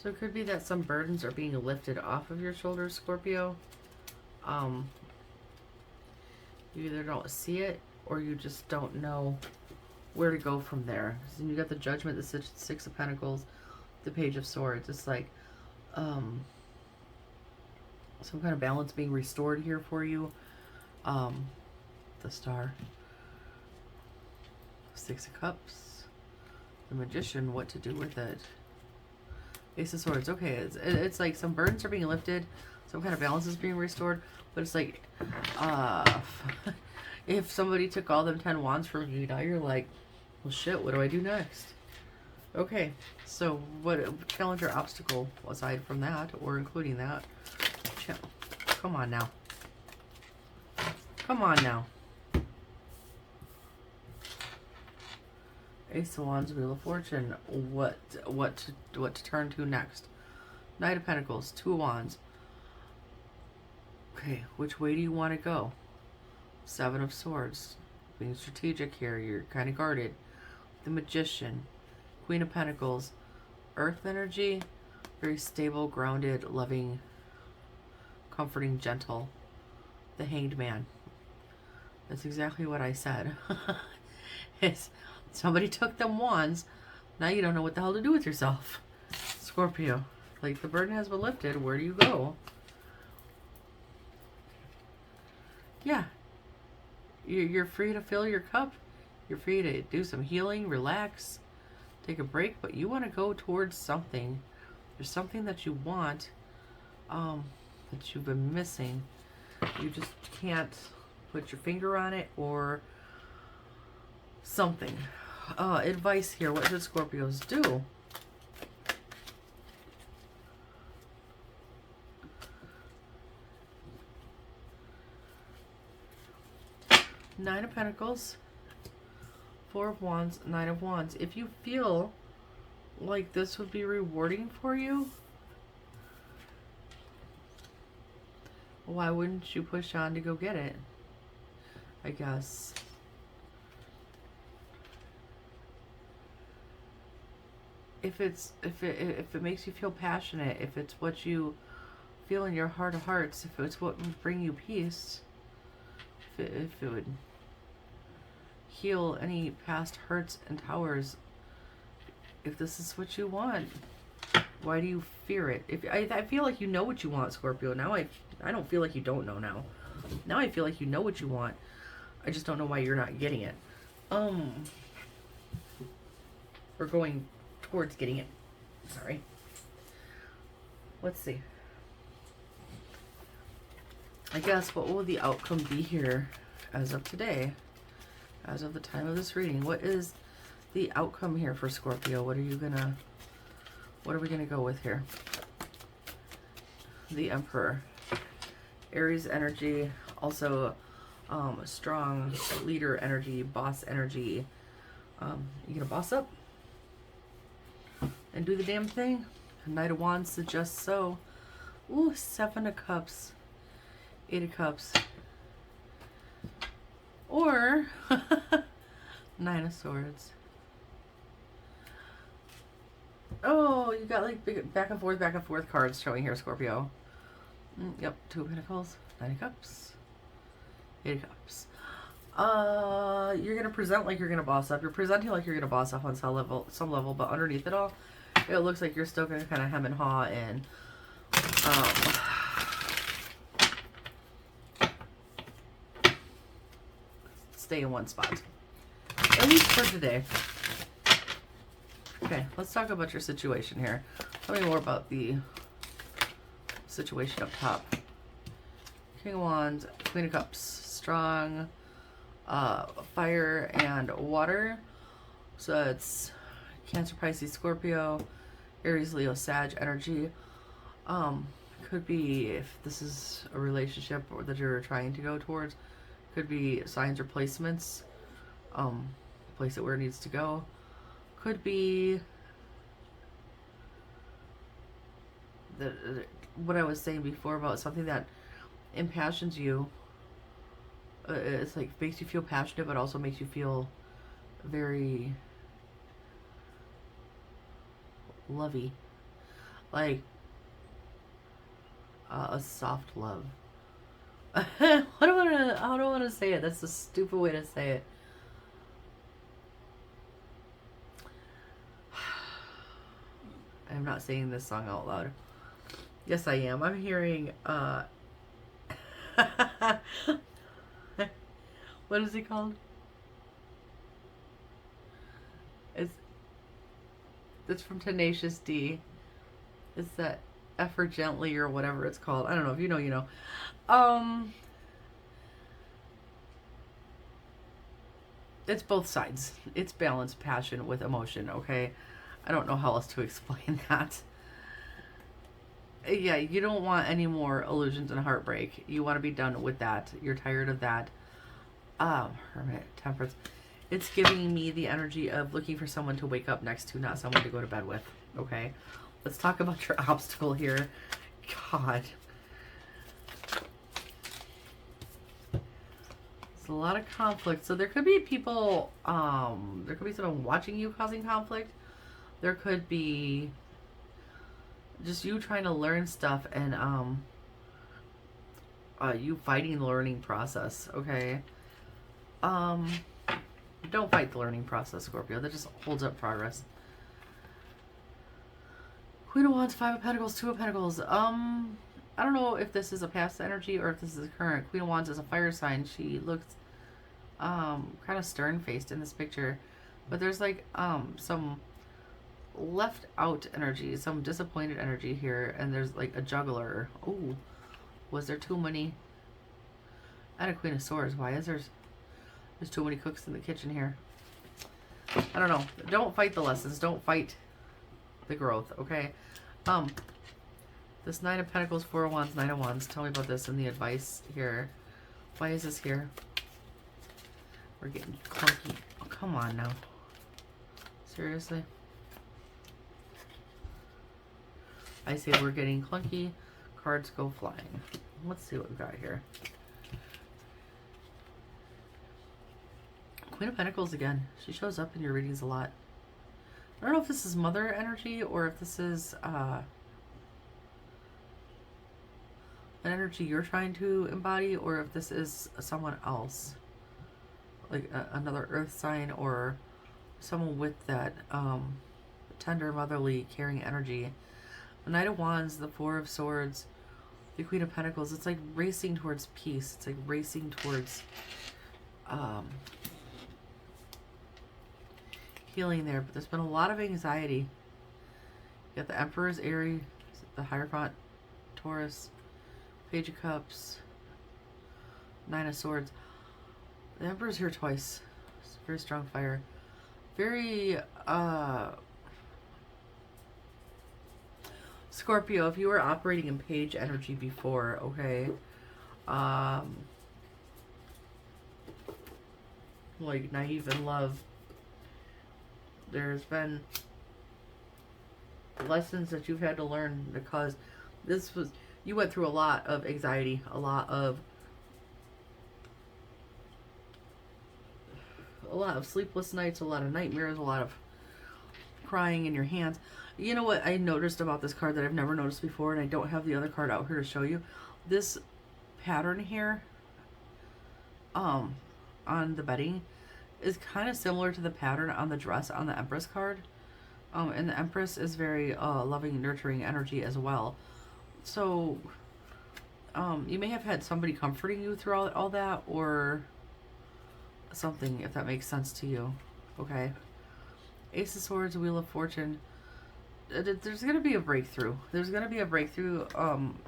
Speaker 1: So it could be that some burdens are being lifted off of your shoulders, Scorpio. You either don't see it or you just don't know where to go from there. So you got the Judgment, the Six of Pentacles, the Page of Swords. It's like some kind of balance being restored here for you. The Star, Six of Cups, the Magician, what to do with it. Ace of Swords. Okay, it's like some burdens are being lifted, some kind of balance is being restored, but it's like if somebody took all them 10 wands from you, now you're like, well shit, what do I do next? Okay, so what challenge or obstacle aside from that, or including that? Come on now. Come on now. Ace of Wands, Wheel of Fortune. What to turn to next? Knight of Pentacles, Two of Wands. Okay, which way do you want to go? Seven of Swords. Being strategic here, you're kind of guarded. The Magician, Queen of Pentacles, Earth energy, very stable, grounded, loving, comforting, gentle. The Hanged Man. That's exactly what I said. Somebody took them wands. Now you don't know what the hell to do with yourself. Scorpio. Like, the burden has been lifted. Where do you go? Yeah. You're free to fill your cup. You're free to do some healing, relax, take a break. But you want to go towards something. There's something that you want that you've been missing. You just can't put your finger on it or something. Advice here. What should Scorpios do? Nine of Pentacles, Four of Wands, Nine of Wands. If you feel like this would be rewarding for you, why wouldn't you push on to go get it? I guess. If it makes you feel passionate, if it's what you feel in your heart of hearts, if it's what would bring you peace, if it would heal any past hurts and towers, if this is what you want, why do you fear it? If I feel like you know what you want, Scorpio. Now I don't feel like you don't know now. Now I feel like you know what you want. I just don't know why you're not getting it. Or going towards getting it. Sorry. Let's see. I guess what will the outcome be here as of today? As of the time of this reading, what is the outcome here for Scorpio? What are we gonna go with here? The Emperor. Aries energy, also strong leader energy, boss energy. You gonna boss up and do the damn thing? Knight of Wands suggests so. Ooh, Seven of Cups, Eight of Cups, or Nine of Swords. Oh, you got like big back and forth cards showing here, Scorpio. Yep, Two of Pentacles, Nine of Cups, Eight of Cups. You're gonna present like you're gonna boss up. You're presenting like you're gonna boss up on some level, but underneath it all, it looks like you're still gonna kind of hem and haw and stay in one spot, at least for today. Okay, let's talk about your situation here. Tell me more about the situation up top. King of Wands, Queen of Cups, strong fire and water. So it's Cancer, Pisces, Scorpio, Aries, Leo, Sag energy. Could be, if this is a relationship or that you're trying to go towards, could be signs or placements. Place it where it needs to go. Could be what I was saying before about something that impassions you. It's like makes you feel passionate, but also makes you feel very lovey, like a soft love. I don't want to say it. That's a stupid way to say it. I'm not saying this song out loud. Yes, I am. I'm hearing, what is it called? It's from Tenacious D. It's that Effort Gently or whatever it's called. I don't know. If you know, you know. It's both sides. It's balanced passion with emotion, okay? I don't know how else to explain that. Yeah, you don't want any more illusions and heartbreak. You want to be done with that. You're tired of that. Hermit, Temperance. It's giving me the energy of looking for someone to wake up next to, not someone to go to bed with. Okay? Let's talk about your obstacle here. God. It's a lot of conflict. So there could be people, there could be someone watching you causing conflict. There could be just you trying to learn stuff and you fighting the learning process, okay? Don't fight the learning process, Scorpio. That just holds up progress. Queen of Wands, Five of Pentacles, Two of Pentacles. I don't know if this is a past energy or if this is current. Queen of Wands is a fire sign. She looks kind of stern-faced in this picture. But there's like some left out energy, some disappointed energy here, and there's like a juggler. Oh, was there too many? And a Queen of Swords. Why is there's too many cooks in the kitchen here? I don't know. Don't fight the lessons. Don't fight the growth, okay? This Nine of Pentacles, Four of Wands, Nine of Wands. Tell me about this and the advice here. Why is this here? We're getting clunky. Oh, come on now. Seriously? I say we're getting clunky. Cards go flying. Let's see what we got here. Queen of Pentacles again. She shows up in your readings a lot. I don't know if this is mother energy or if this is an energy you're trying to embody, or if this is someone else. Like another earth sign or someone with that tender, motherly, caring energy. The Knight of Wands, the Four of Swords, the Queen of Pentacles. It's like racing towards peace. It's like racing towards healing there. But there's been a lot of anxiety. You got the Emperor's Aries, the Hierophant, Taurus, Page of Cups, Nine of Swords. The Emperor's here twice. It's a very strong fire. Very, Scorpio, if you were operating in page energy before, okay, like naive in love, there's been lessons that you've had to learn because this was, you went through a lot of anxiety, a lot of sleepless nights, a lot of nightmares, a lot of crying in your hands. You know what I noticed about this card that I've never noticed before, and I don't have the other card out here to show you? This pattern here on the bedding is kind of similar to the pattern on the dress on the Empress card. And the Empress is very loving, nurturing energy as well. So you may have had somebody comforting you throughout all that, or something, if that makes sense to you. Okay. Ace of Swords, Wheel of Fortune. There's going to be a breakthrough. There's going to be a breakthrough.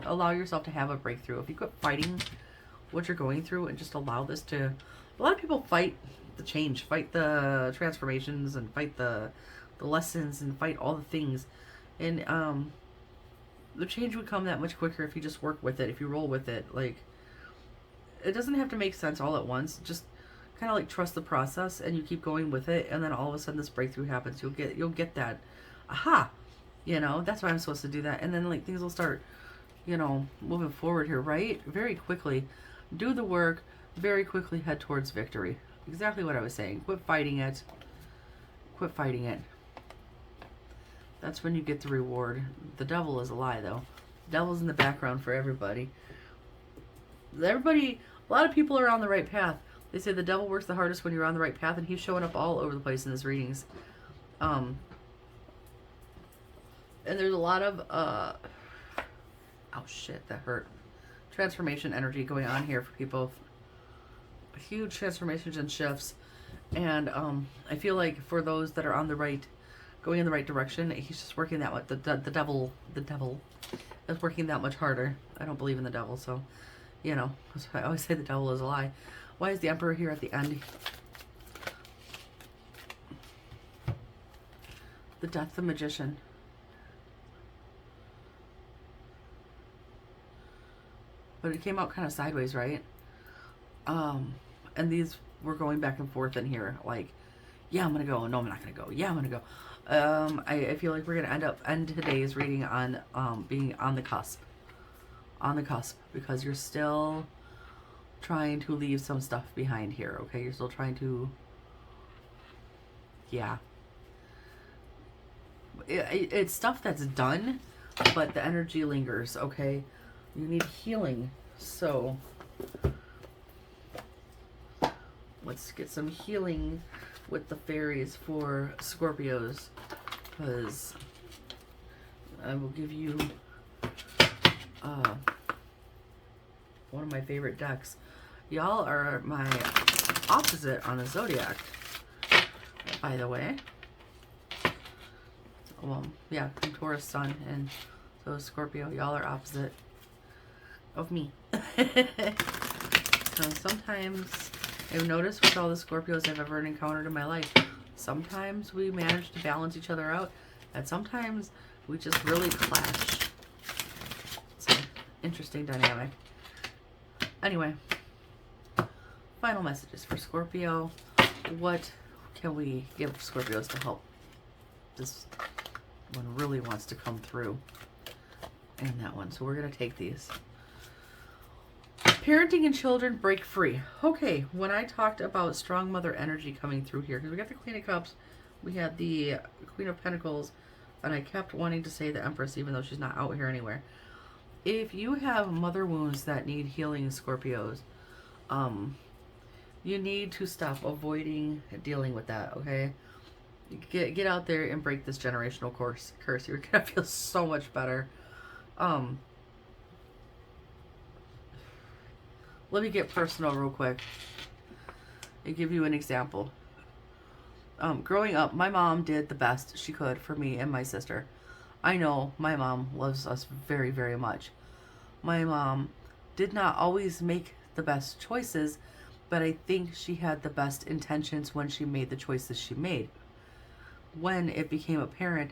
Speaker 1: Allow yourself to have a breakthrough. If you quit fighting what you're going through and just allow this to... A lot of people fight the change, fight the transformations, and fight the lessons, and fight all the things. And the change would come that much quicker if you just work with it, if you roll with it. Like, it doesn't have to make sense all at once. Just kind of like trust the process, and you keep going with it, and then all of a sudden this breakthrough happens. You'll get that aha, you know, that's why I'm supposed to do that. And then like things will start, you know, moving forward here, right? Very quickly. Do the work, very quickly head towards victory. Exactly what I was saying. Quit fighting it. Quit fighting it. That's when you get the reward. The devil is a lie, though. The devil's in the background for everybody. A lot of people are on the right path. They say the devil works the hardest when you're on the right path, and he's showing up all over the place in his readings. And there's a lot of, oh shit, that hurt. Transformation energy going on here for people. Huge transformations and shifts. And I feel like for those that are on the right, going in the right direction, he's just working that much. The devil is working that much harder. I don't believe in the devil, so, you know, I always say the devil is a lie. Why is the Emperor here at the end? The Death, the Magician. But it came out kind of sideways, right? And these were going back and forth in here. Like, yeah, I'm going to go. No, I'm not going to go. Yeah, I'm going to go. I feel like we're going to end today's reading on being on the cusp. On the cusp. Because you're still trying to leave some stuff behind here, okay? You're still trying to... Yeah. It's stuff that's done, but the energy lingers, okay? You need healing, so let's get some healing with the fairies for Scorpios, because I will give you one of my favorite decks. Y'all are my opposite on the Zodiac, by the way. Well, yeah, I'm Taurus Sun, and so is Scorpio. Y'all are opposite of me. So sometimes I've noticed with all the Scorpios I've ever encountered in my life, sometimes we manage to balance each other out, and sometimes we just really clash. It's an interesting dynamic. Anyway, Final messages for Scorpio. What can we give Scorpios to help this one really wants to come through? And that one. So we're going to take these. Parenting and children, break free. Okay, when I talked about strong mother energy coming through here, because we got the Queen of Cups, we had the Queen of Pentacles, and I kept wanting to say the Empress, even though she's not out here anywhere. If you have mother wounds that need healing, Scorpios, you need to stop avoiding dealing with that, okay? Get out there and break this generational curse. You're going to feel so much better. Let me get personal real quick and give you an example. Growing up, my mom did the best she could for me and my sister. I know my mom loves us very, very much. My mom did not always make the best choices, but I think she had the best intentions when she made the choices she made. When it became apparent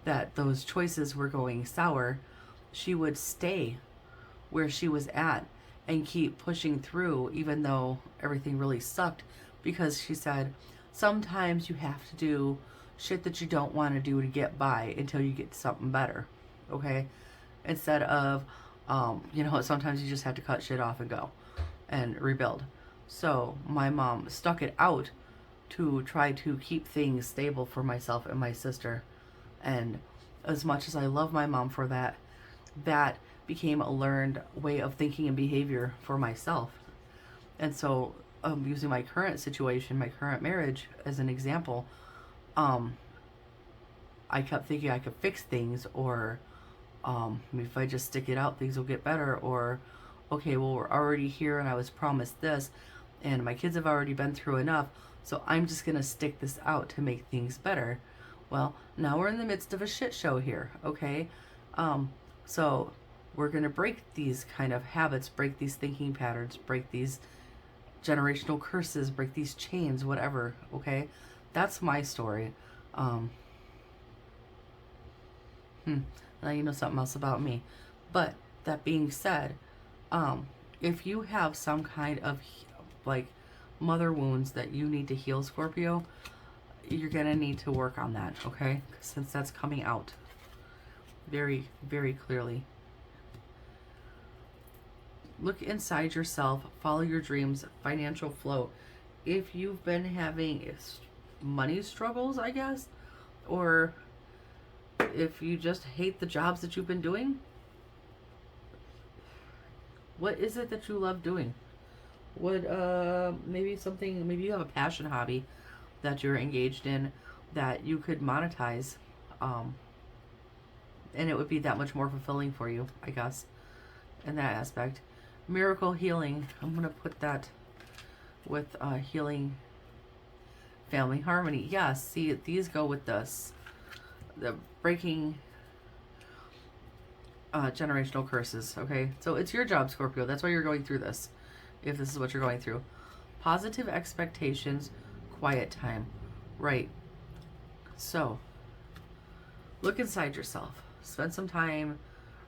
Speaker 1: that those choices were going sour, she would stay where she was at and keep pushing through, even though everything really sucked, because she said, sometimes you have to do shit that you don't want to do to get by until you get something better, okay? Instead of, sometimes you just have to cut shit off and go and rebuild. So my mom stuck it out to try to keep things stable for myself and my sister. And as much as I love my mom for that, that became a learned way of thinking and behavior for myself. And so using my current situation, my current marriage as an example, I kept thinking I could fix things, or if I just stick it out, things will get better, or okay, well, we're already here and I was promised this, and my kids have already been through enough, so I'm just going to stick this out to make things better. Well, now we're in the midst of a shit show here, okay? So we're going to break these kind of habits, break these thinking patterns, break these generational curses, break these chains, whatever, okay? That's my story. Now you know something else about me. But that being said, if you have some kind of like mother wounds that you need to heal, Scorpio, you're gonna need to work on that, okay? Since that's coming out very, very clearly. Look inside yourself, follow your dreams, financial flow. If you've been having money struggles, I guess, or if you just hate the jobs that you've been doing, what is it that you love doing? Maybe you have a passion hobby that you're engaged in that you could monetize, and it would be that much more fulfilling for you, I guess, in that aspect. Miracle healing, I'm going to put that with healing, family harmony. Yes, see, these go with this. The breaking generational curses, okay? So it's your job, Scorpio. That's why you're going through this, if this is what you're going through. Positive expectations, quiet time. Right. So, look inside yourself. Spend some time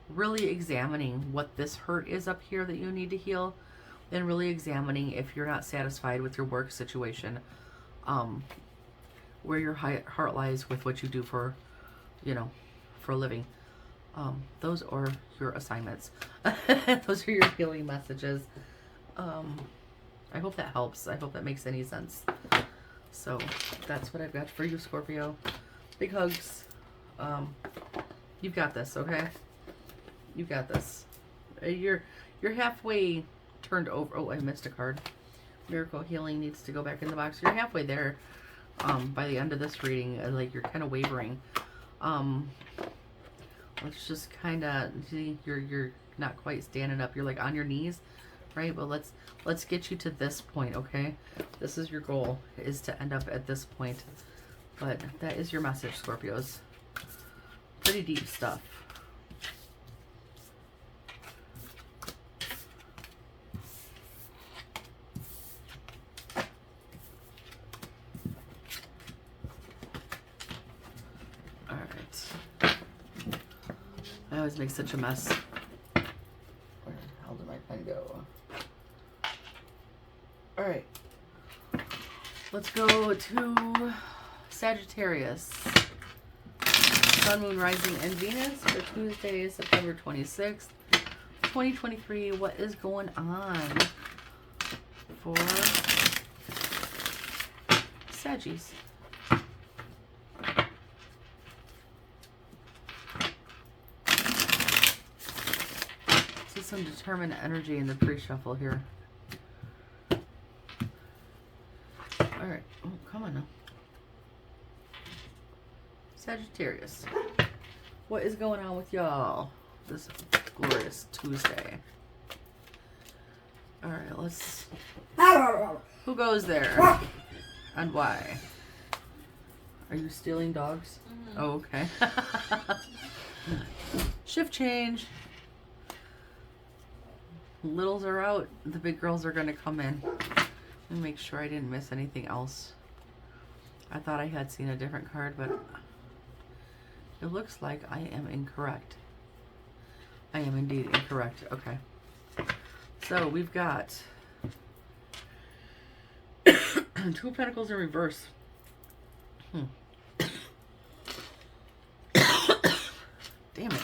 Speaker 1: really examining what this hurt is up here that you need to heal, and really examining if you're not satisfied with your work situation, where your heart lies with what you do for a living. Those are your assignments. Those are your healing messages. I hope that helps. I hope that makes any sense. So that's what I've got for you, Scorpio. Big hugs. You've got this, okay? You've got this. You're halfway turned over. Oh, I missed a card. Miracle healing needs to go back in the box. You're halfway there. By the end of this reading, like you're kind of wavering. Let's just kind of see. You're not quite standing up. You're like on your knees, right? But let's get you to this point, okay? This is your goal, is to end up at this point. But that is your message, Scorpios. Pretty deep stuff. I always make such a mess. Where the hell did my pen go? Alright. Let's go to Sagittarius. Sun, Moon, Rising, and Venus for Tuesday, September 26th, 2023. What is going on for Saggies? See some determined energy in the pre-shuffle here. Alright, oh, come on now. Sagittarius. What is going on with y'all this glorious Tuesday? Alright, let's... Who goes there? And why? Are you stealing dogs? Mm-hmm. Oh, okay. Shift change. Littles are out. The big girls are going to come in. Let me make sure I didn't miss anything else. I thought I had seen a different card, but it looks like I am incorrect. I am indeed incorrect. Okay. So we've got Two of Pentacles in reverse. Damn it.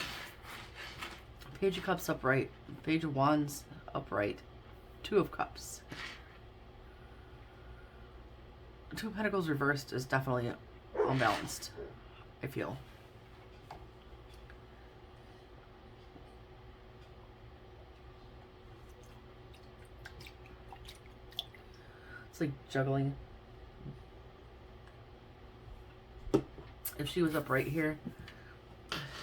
Speaker 1: Page of Cups upright. Page of Wands upright. Two of Cups. Two of Pentacles reversed is definitely unbalanced, I feel. It's like juggling. If she was up right here,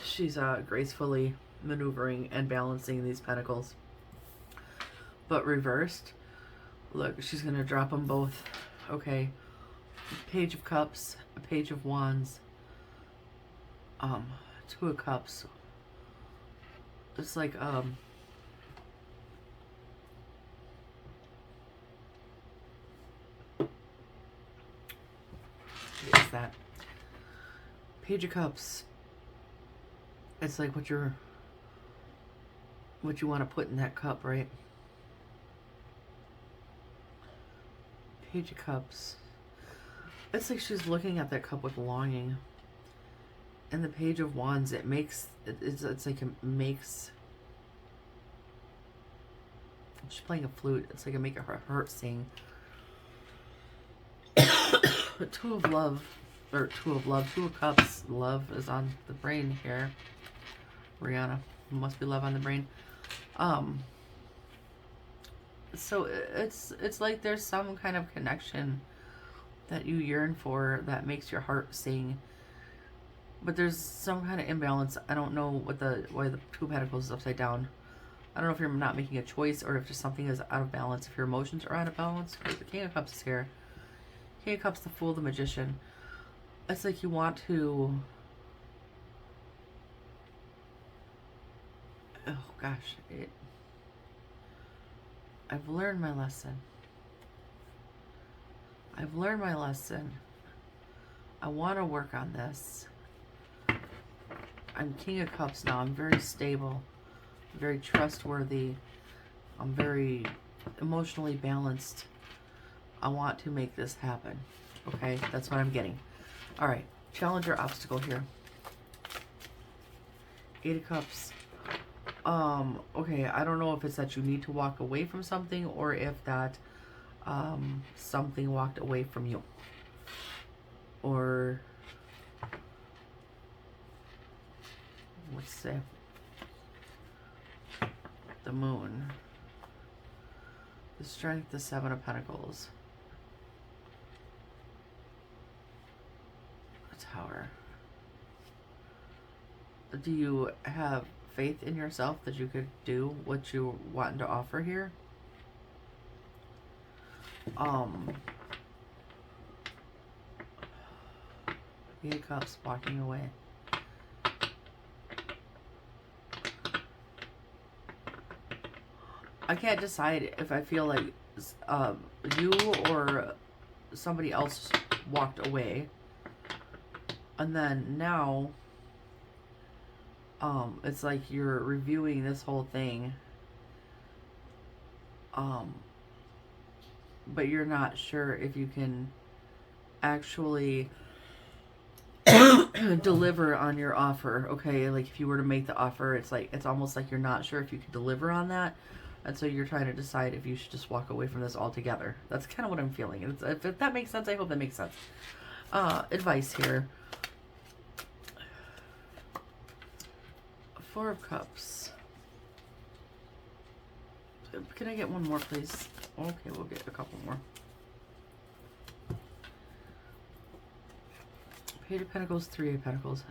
Speaker 1: she's gracefully maneuvering and balancing these pentacles. But reversed, look, she's going to drop them both. Okay. Page of Cups, a Page of Wands, Two of Cups. It's like, what is that? Page of Cups. It's like what you want to put in that cup, right? Page of Cups. It's like she's looking at that cup with longing. And the Page of Wands, it's like it makes... She's playing a flute. It's like it makes her heart sing. Two of Love, or Two of Love, Two of Cups. Love is on the brain here. Rihanna, must be love on the brain. So it's like there's some kind of connection that you yearn for that makes your heart sing, but there's some kind of imbalance. I don't know why the Two of Pentacles is upside down. I don't know if you're not making a choice or if just something is out of balance, if your emotions are out of balance. The King of Cups is here. King of Cups, the Fool, the Magician. It's like you want to... Oh gosh, I've learned my lesson. I've learned my lesson. I want to work on this. I'm King of Cups now. I'm very stable, very trustworthy. I'm very emotionally balanced. I want to make this happen. Okay, that's what I'm getting. All right, challenge or obstacle here. Eight of Cups. Okay, I don't know if it's that you need to walk away from something or if that something walked away from you. Or let's say the Moon, the Strength, the Seven of Pentacles, the Tower. Do you have faith in yourself that you could do what you want to offer here? Eight of Cups, walking away. I can't decide if I feel like you or somebody else walked away, and then now it's like you're reviewing this whole thing, but you're not sure if you can actually deliver on your offer. Okay, like if you were to make the offer, it's like it's almost like you're not sure if you can deliver on that, and so you're trying to decide if you should just walk away from this altogether. That's kind of what I'm feeling. If that makes sense, I hope that makes sense. Advice here. Four of Cups. Can I get one more, please? Okay, we'll get a couple more. Page of Pentacles, Three of Pentacles.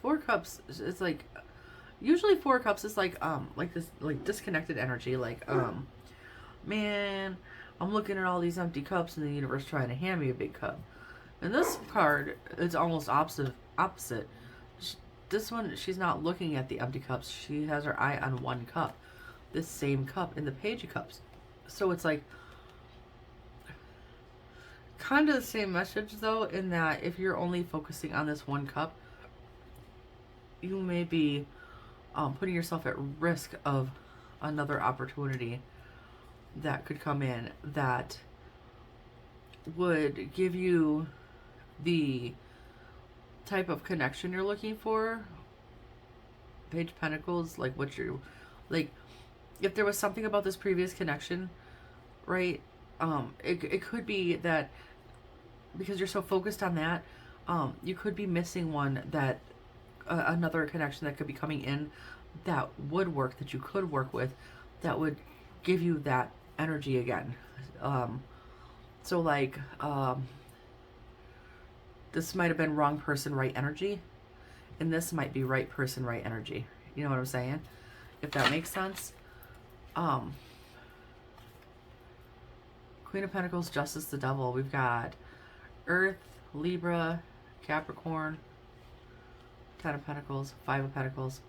Speaker 1: Four Cups is like, usually Four Cups is like this, like disconnected energy. Like, man, I'm looking at all these empty cups and the universe trying to hand me a big cup. And this card, it's almost opposite. This one, she's not looking at the empty cups. She has her eye on one cup. This same cup in the Page of Cups. So it's like kind of the same message though, in that if you're only focusing on this one cup, you may be putting yourself at risk of another opportunity that could come in that would give you the type of connection you're looking for. Page of Pentacles, like what you're like, if there was something about this previous connection, right? It could be that because you're so focused on that, you could be missing one that another connection that could be coming in that would work, that you could work with, that would give you that energy again. So like, this might have been wrong person, right energy, and this might be right person, right energy. You know what I'm saying? If that makes sense. Queen of Pentacles, Justice, the Devil. We've got Earth, Libra, Capricorn, Ten of Pentacles, Five of Pentacles.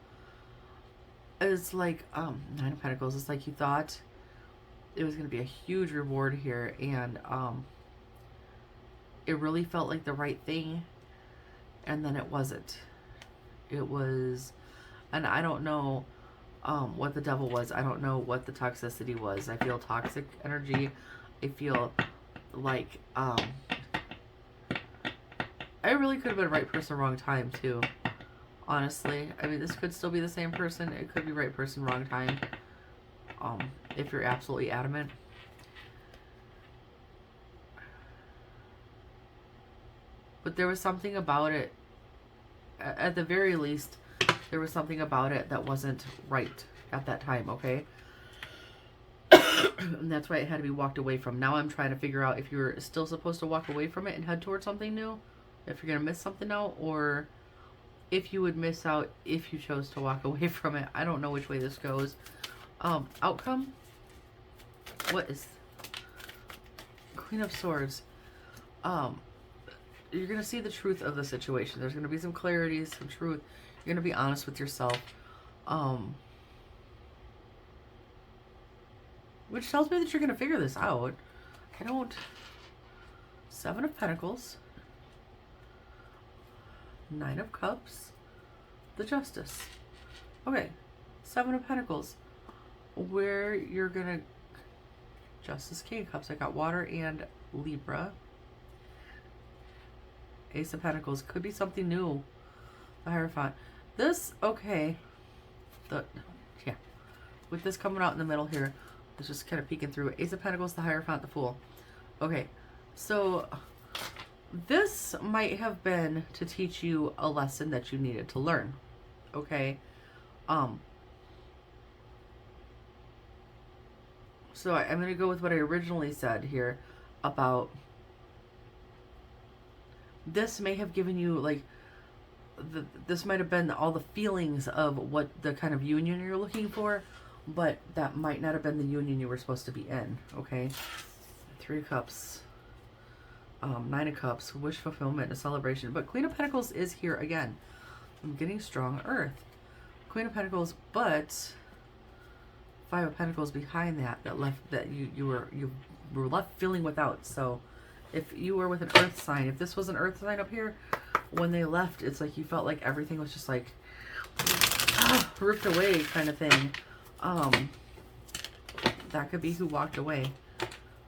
Speaker 1: It's like Nine of Pentacles. It's like you thought it was going to be a huge reward here, and it really felt like the right thing, and then it wasn't. It was, and I don't know what the devil was. I don't know what the toxicity was. I feel toxic energy. I feel like I really could have been right person, wrong time too. Honestly, I mean, this could still be the same person. It could be right person, wrong time. If you're absolutely adamant. But there was something about it, at the very least, there was something about it that wasn't right at that time, okay? And that's why it had to be walked away from. Now I'm trying to figure out if you're still supposed to walk away from it and head towards something new, if you're going to miss something out, or if you would miss out if you chose to walk away from it. I don't know which way this goes. Outcome? What is Queen of Swords? You're going to see the truth of the situation. There's going to be some clarity, some truth. You're going to be honest with yourself. Which tells me that you're going to figure this out. I don't... Seven of Pentacles. Nine of Cups. The Justice. Okay. Seven of Pentacles. Where you're going to... Justice, King of Cups. I got Water and Libra. Ace of Pentacles. Could be something new. The Hierophant. This, okay. Yeah. With this coming out in the middle here, it's just kind of peeking through. Ace of Pentacles, the Hierophant, the Fool. Okay. So, this might have been to teach you a lesson that you needed to learn. Okay. So I'm going to go with what I originally said here about this may have given you, like, this might have been all the feelings of what the kind of union you're looking for, but that might not have been the union you were supposed to be in, okay? Three of Cups, Nine of Cups, wish fulfillment, a celebration, but Queen of Pentacles is here again. I'm getting strong Earth. Queen of Pentacles, but Five of Pentacles behind that left, that you were left feeling without. So if you were with an Earth sign, if this was an Earth sign up here, when they left, it's like you felt like everything was just like ripped away kind of thing. That could be who walked away.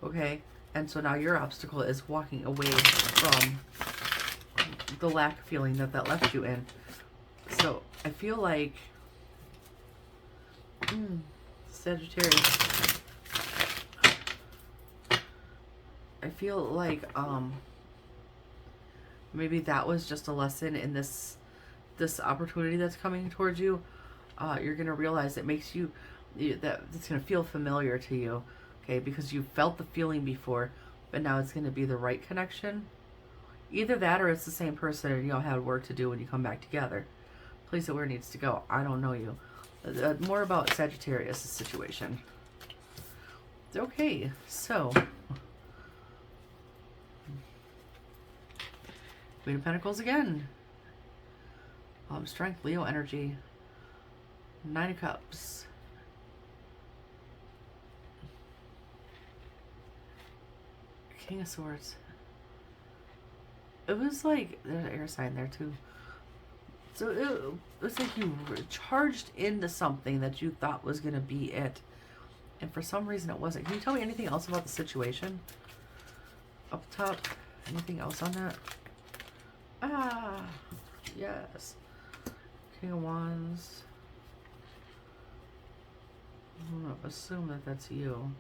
Speaker 1: Okay? And so now your obstacle is walking away from the lack feeling that left you in. So I feel like Sagittarius, I feel like maybe that was just a lesson in this opportunity that's coming towards you. You're gonna realize it makes you that it's gonna feel familiar to you, okay? Because you felt the feeling before, but now it's gonna be the right connection. Either that, or it's the same person, and you'll have work to do when you come back together. Place it where it needs to go. I don't know you. More about Sagittarius' situation. Okay, so Queen of Pentacles again. Strength, Leo energy. 9 of Cups. King of Swords. It was like, there's an air sign there too. So it was like you charged into something that you thought was going to be it. And for some reason it wasn't. Can you tell me anything else about the situation? Up top, anything else on that? Ah, yes. King of Wands. I'm going to assume that that's you.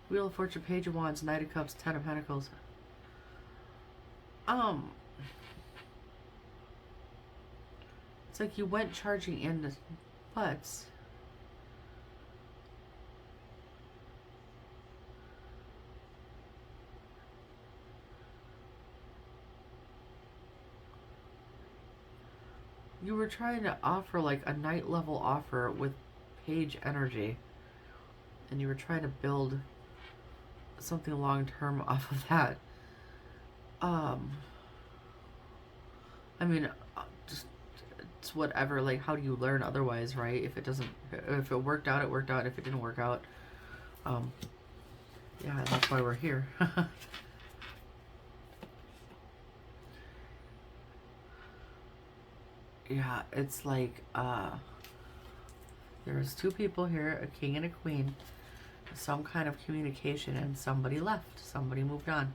Speaker 1: Wheel of Fortune, Page of Wands, Knight of Cups, 10 of Pentacles. It's like you went charging into butts. You were trying to offer like a night level offer with Page energy. And you were trying to build something long term off of that. I mean, just it's whatever. Like, how do you learn otherwise, right? If it worked out, it worked out. If it didn't work out, yeah, that's why we're here. Yeah, it's like there's 2 people here, a king and a queen. Some kind of communication, and somebody left. Somebody moved on.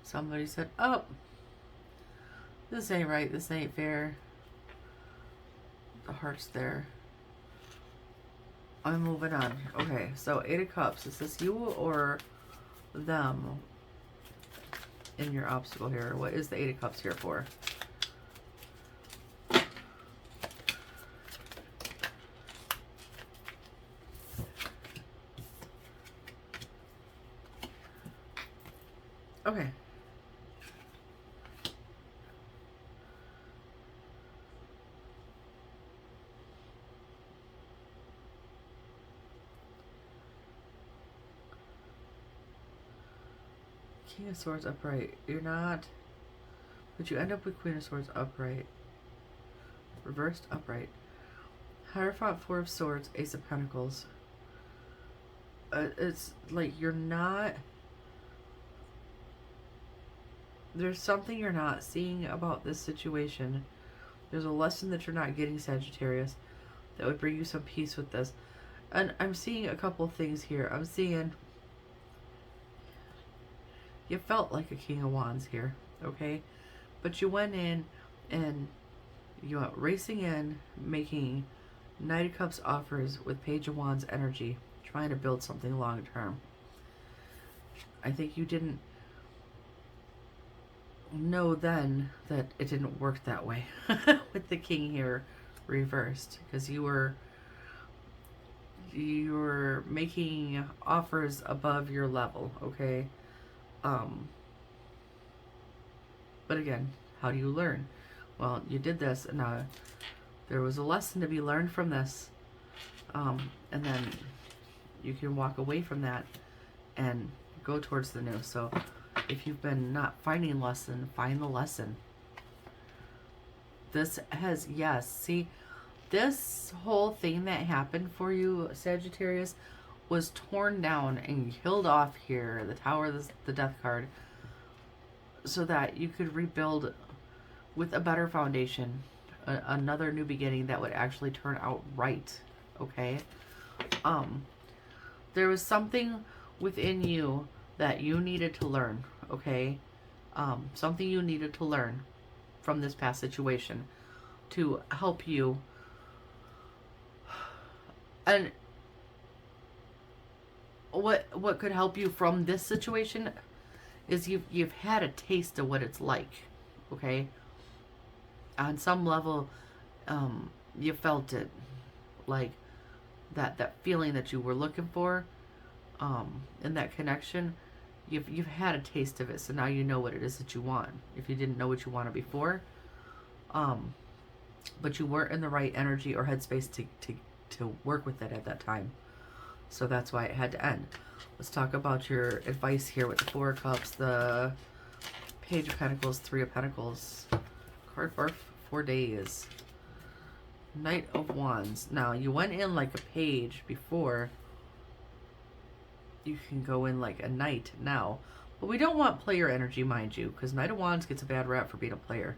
Speaker 1: Somebody said, oh, this ain't right. This ain't fair. The heart's there. I'm moving on. Okay, so 8 of Cups. Is this you or them in your obstacle here? What is the 8 of Cups here for? Okay. King of Swords upright. You're not, but you end up with Queen of Swords upright. Reversed upright. Hierophant, 4 of Swords, Ace of Pentacles. It's like you're not... There's something you're not seeing about this situation. There's a lesson that you're not getting, Sagittarius, that would bring you some peace with this. And I'm seeing a couple things here. I'm seeing you felt like a King of Wands here, okay? But you went in and you went racing in, making Knight of Cups offers with Page of Wands energy, trying to build something long term. I think you didn't know then that it didn't work that way with the king here reversed, because you were making offers above your level, okay? But again, how do you learn? Well, you did this, and there was a lesson to be learned from this, and then you can walk away from that and go towards the new. So if you've been not finding lesson, find the lesson. This has, yes, see, this whole thing that happened for you, Sagittarius, was torn down and killed off here, the Tower, the Death card, so that you could rebuild with a better foundation, another new beginning that would actually turn out right. Okay. There was something within you that you needed to learn. Okay. Something you needed to learn from this past situation to help you. And what could help you from this situation is you've had a taste of what it's like. Okay. On some level, you felt it, like that feeling that you were looking for, in that connection. You've had a taste of it, so now you know what it is that you want. If you didn't know what you wanted before, but you weren't in the right energy or headspace to work with it at that time, so that's why it had to end. Let's talk about your advice here with the Four of Cups, the Page of Pentacles, Three of Pentacles, card for 4 days, Knight of Wands. Now, you went in like a page before. You can go in like a knight now. But we don't want player energy, mind you, because Knight of Wands gets a bad rap for being a player.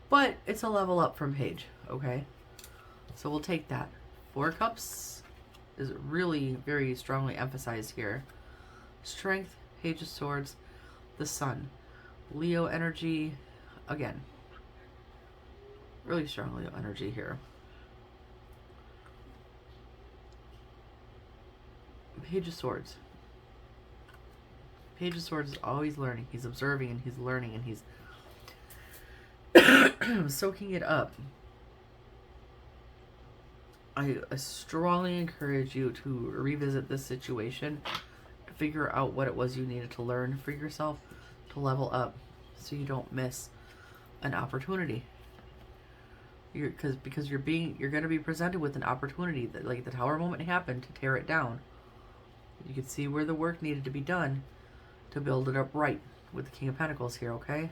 Speaker 1: But it's a level up from page, okay? So we'll take that. Four Cups is really very strongly emphasized here. Strength, Page of Swords, the Sun. Leo energy, again. Really strong Leo energy here. Page of Swords. Page of Swords is always learning. He's observing and he's learning and he's soaking it up. I strongly encourage you to revisit this situation, to figure out what it was you needed to learn for yourself, to level up, so you don't miss an opportunity. Because you're going to be presented with an opportunity that, like the Tower moment happened, to tear it down. You can see where the work needed to be done to build it up right with the King of Pentacles here, okay?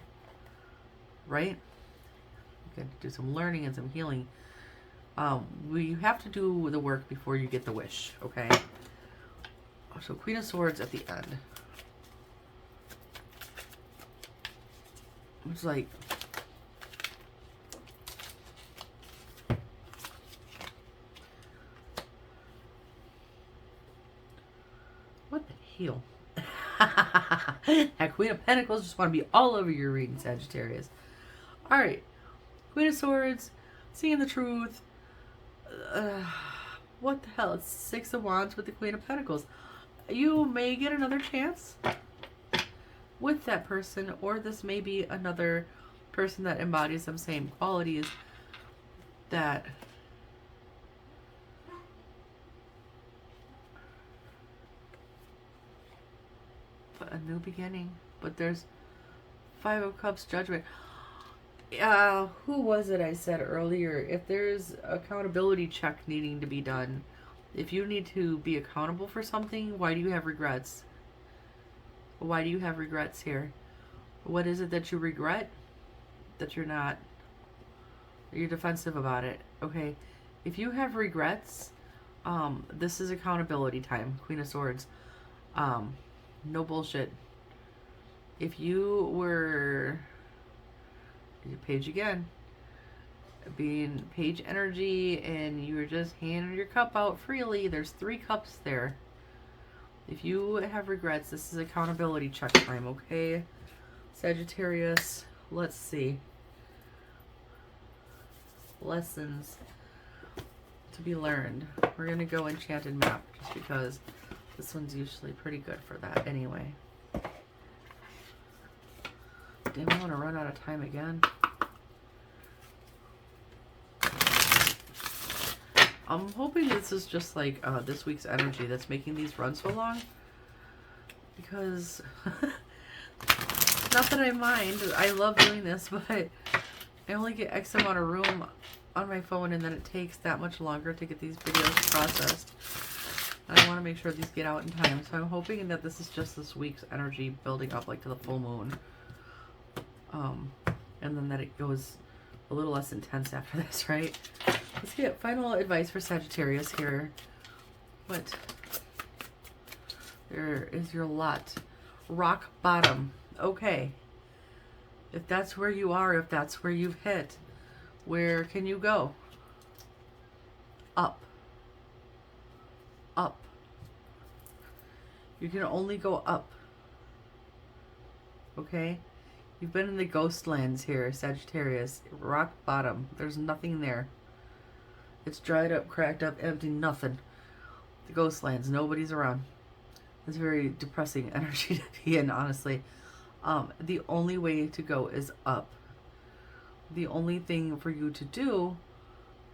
Speaker 1: Right? You can do some learning and some healing. You have to do the work before you get the wish, okay? So Queen of Swords at the end. It's like, what the hell? That Queen of Pentacles just want to be all over your reading, Sagittarius. Alright. Queen of Swords, seeing the truth. What the hell? It's Six of Wands with the Queen of Pentacles. You may get another chance with that person, or this may be another person that embodies some same qualities that a new beginning. But there's Five of Cups, Judgment. Who was it I said earlier? If there's accountability check needing to be done, if you need to be accountable for something, why do you have regrets? Why do you have regrets here? What is it that you regret? That you're defensive about it. Okay. If you have regrets, this is accountability time. Queen of Swords. No bullshit. If you were page again, being page energy, and you were just handing your cup out freely, there's 3 cups there. If you have regrets, this is accountability check time, okay? Sagittarius, let's see. Lessons to be learned. We're going to go Enchanted map, just because this one's usually pretty good for that anyway. Damn, I want to run out of time again. I'm hoping this is just like this week's energy that's making these run so long. Because, not that I mind, I love doing this, but I only get X amount of room on my phone, and then it takes that much longer to get these videos processed. And I want to make sure these get out in time. So I'm hoping that this is just this week's energy building up like to the full moon. And then that it goes a little less intense after this, right? Let's get final advice for Sagittarius here. What? There is your lot. Rock bottom. Okay. If that's where you are, if that's where you've hit, where can you go? Up. Up. You can only go up. Okay? You've been in the ghost lands here, Sagittarius. Rock bottom. There's nothing there. It's dried up, cracked up, empty, nothing. The ghost lands. Nobody's around. It's very depressing energy to be in, honestly. The only way to go is up. The only thing for you to do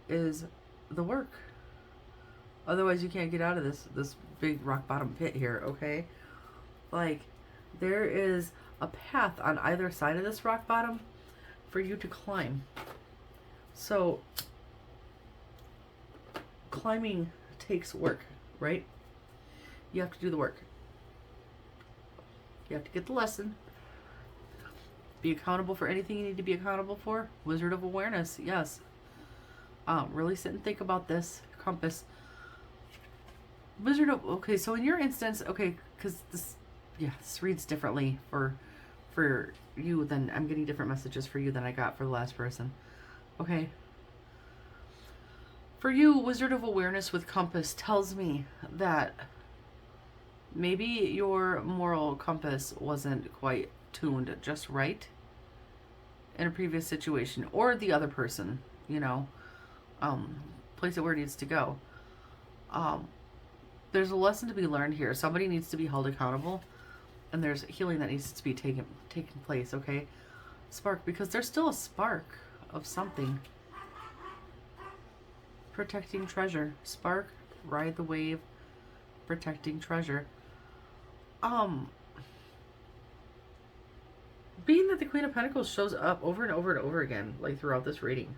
Speaker 1: is the work. Otherwise, you can't get out of this big rock bottom pit here, okay? Like, there is a path on either side of this rock bottom for you to climb. So, climbing takes work, right? You have to do the work. You have to get the lesson. Be accountable for anything you need to be accountable for. Wizard of Awareness, yes. Really sit and think about this. Compass. Wizard of... Okay, so in your instance, okay, because this reads differently for you than... I'm getting different messages for you than I got for the last person. Okay. For you, Wizard of Awareness with Compass tells me that maybe your moral compass wasn't quite tuned just right in a previous situation, or the other person, you know, place it where it needs to go. There's a lesson to be learned here. Somebody needs to be held accountable, and there's healing that needs to be taken place, okay? Spark, because there's still a spark of something. Protecting treasure. Spark, ride the wave, protecting treasure. Being that the Queen of Pentacles shows up over and over and over again, like throughout this reading,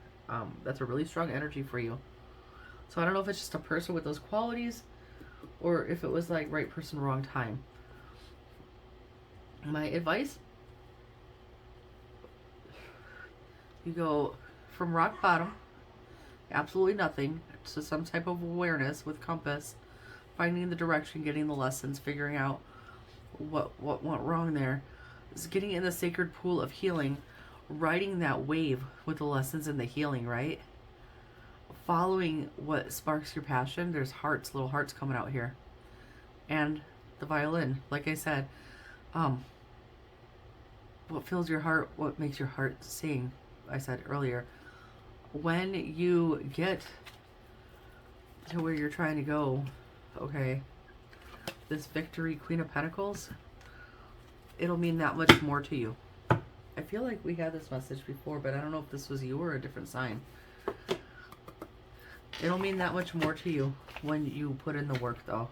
Speaker 1: that's a really strong energy for you. So I don't know if it's just a person with those qualities, or if it was like right person, wrong time. My advice, you go from rock bottom, absolutely nothing, to some type of awareness with compass, finding the direction, getting the lessons, figuring out what went wrong there. Is getting in the sacred pool of healing, riding that wave with the lessons and the healing, right? Following what sparks your passion. There's hearts, little hearts coming out here. And the violin, like I said, what fills your heart, what makes your heart sing, I said earlier. When you get to where you're trying to go, okay, this victory, Queen of Pentacles, it'll mean that much more to you. I feel like we had this message before, but I don't know if this was you or a different sign. It'll mean that much more to you when you put in the work, though.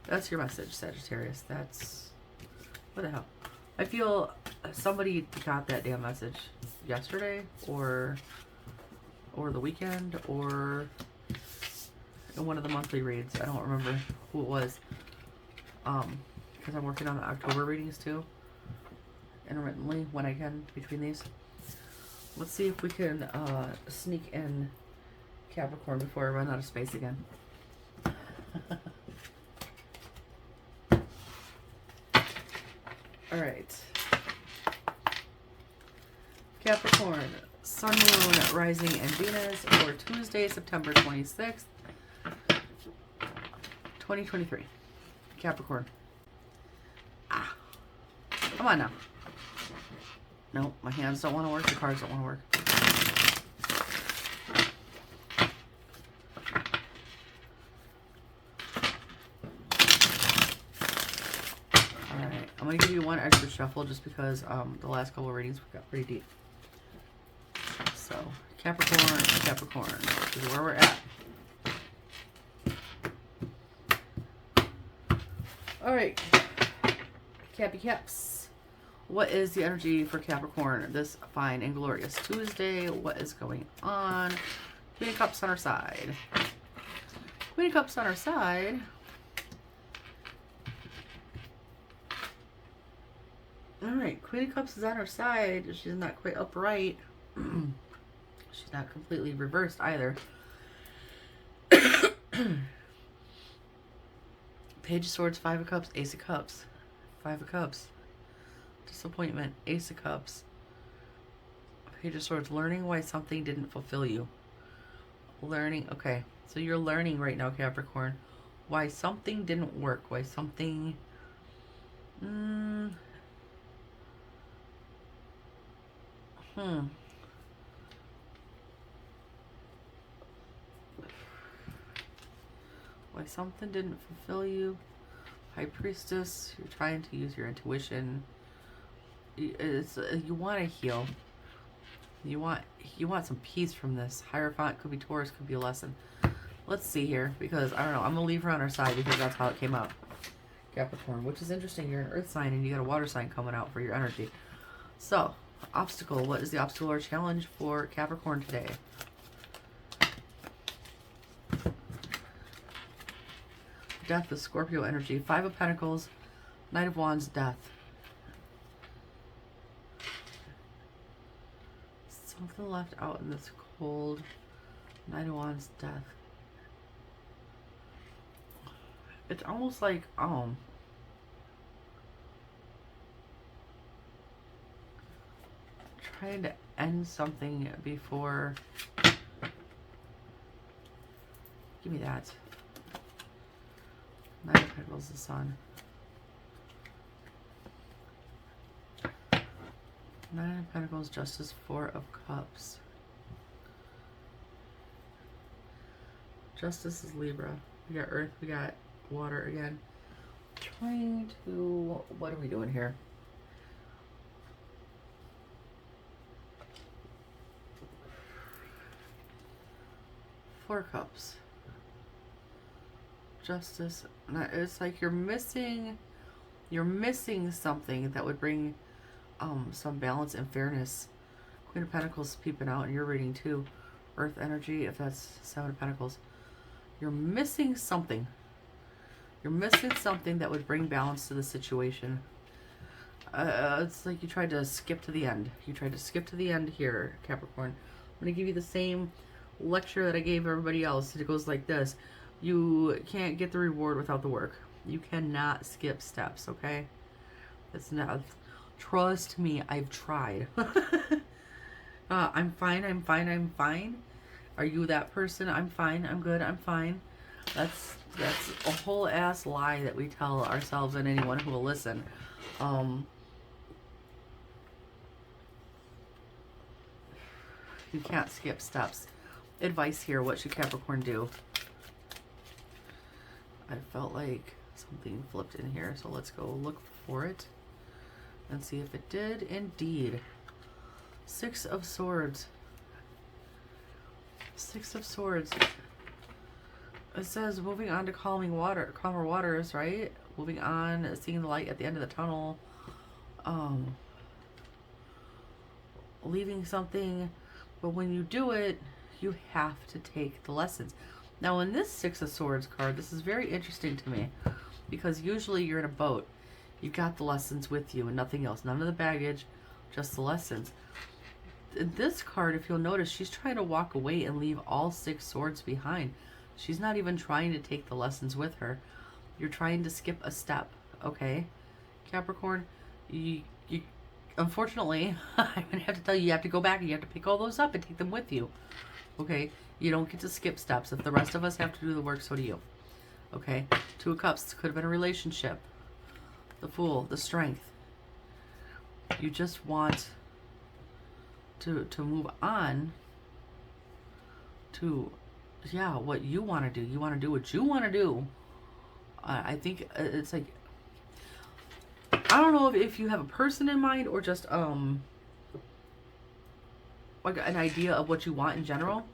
Speaker 1: That's your message, Sagittarius. That's... what the hell? I feel somebody got that damn message yesterday, or the weekend, or in one of the monthly reads. I don't remember who it was. Because I'm working on the October readings too, intermittently when I can between these. Let's see if we can sneak in Capricorn before I run out of space again. All right. Capricorn, Sun, Moon, Rising, and Venus for Tuesday, September 26th, 2023. Capricorn. Come on now. No, my hands don't want to work. The cards don't want to work. Alright, I'm going to give you one extra shuffle just because the last couple of readings got pretty deep. So, Capricorn, Capricorn. This is where we're at. Alright. Cappy Caps. What is the energy for Capricorn this fine and glorious Tuesday? What is going on? Queen of Cups on our side. Queen of Cups on our side. Alright, Queen of Cups is on her side. She's not quite upright. She's not completely reversed either. Page of Swords, Five of Cups, Ace of Cups. Five of Cups. Disappointment, Ace of Cups. Page of Swords, learning why something didn't fulfill you. Learning, okay. So you're learning right now, Capricorn, why something didn't work, why something... Why something didn't fulfill you. High Priestess, you're trying to use your intuition. You want to heal. You want some peace from this. Hierophant could be Taurus, could be a lesson. Let's see here, because I don't know. I'm gonna leave her on our side because that's how it came out. Capricorn, which is interesting. You're an Earth sign and you got a water sign coming out for your energy. So, obstacle. What is the obstacle or challenge for Capricorn today? Death is Scorpio energy. 5 of Pentacles, Knight of Wands, Death. Something left out in this cold. Knight of Wands, Death. It's almost like, trying to end something before. Give me that. Nine of Pentacles, the Sun. Nine of Pentacles, Justice, 4 of Cups. Justice is Libra. We got Earth, we got water again. Trying to, what are we doing here? Four Cups. Justice. It's like you're missing something that would bring some balance and fairness. Queen of Pentacles peeping out, and you're reading too. Earth energy, if that's 7 of Pentacles. You're missing something. You're missing something that would bring balance to the situation. It's like you tried to skip to the end. You tried to skip to the end here, Capricorn. I'm going to give you the same lecture that I gave everybody else. It goes like this. You can't get the reward without the work. You cannot skip steps, okay? It's not... Trust me, I've tried. I'm fine, I'm fine, I'm fine. Are you that person? I'm fine, I'm good, I'm fine. That's a whole ass lie that we tell ourselves and anyone who will listen. You can't skip steps. Advice here, what should Capricorn do? I felt like something flipped in here, so let's go look for it and see if it did indeed. 6 of Swords. 6 of Swords. It says moving on to calmer waters, right? Moving on, seeing the light at the end of the tunnel. Leaving something, but when you do it, you have to take the lessons. Now in this 6 of Swords card, this is very interesting to me because usually you're in a boat. You've got the lessons with you and nothing else. None of the baggage, just the lessons. In this card, if you'll notice, she's trying to walk away and leave all 6 swords behind. She's not even trying to take the lessons with her. You're trying to skip a step, okay? Capricorn, you unfortunately, I'm going to have to tell you, you have to go back and you have to pick all those up and take them with you, okay? You don't get to skip steps. If the rest of us have to do the work, so do you, okay? 2 of Cups could have been a relationship. The Fool, the Strength. You just want to move on to, yeah, what you want to do. You want to do what you want to do. I think it's like, I don't know if you have a person in mind or just like an idea of what you want in general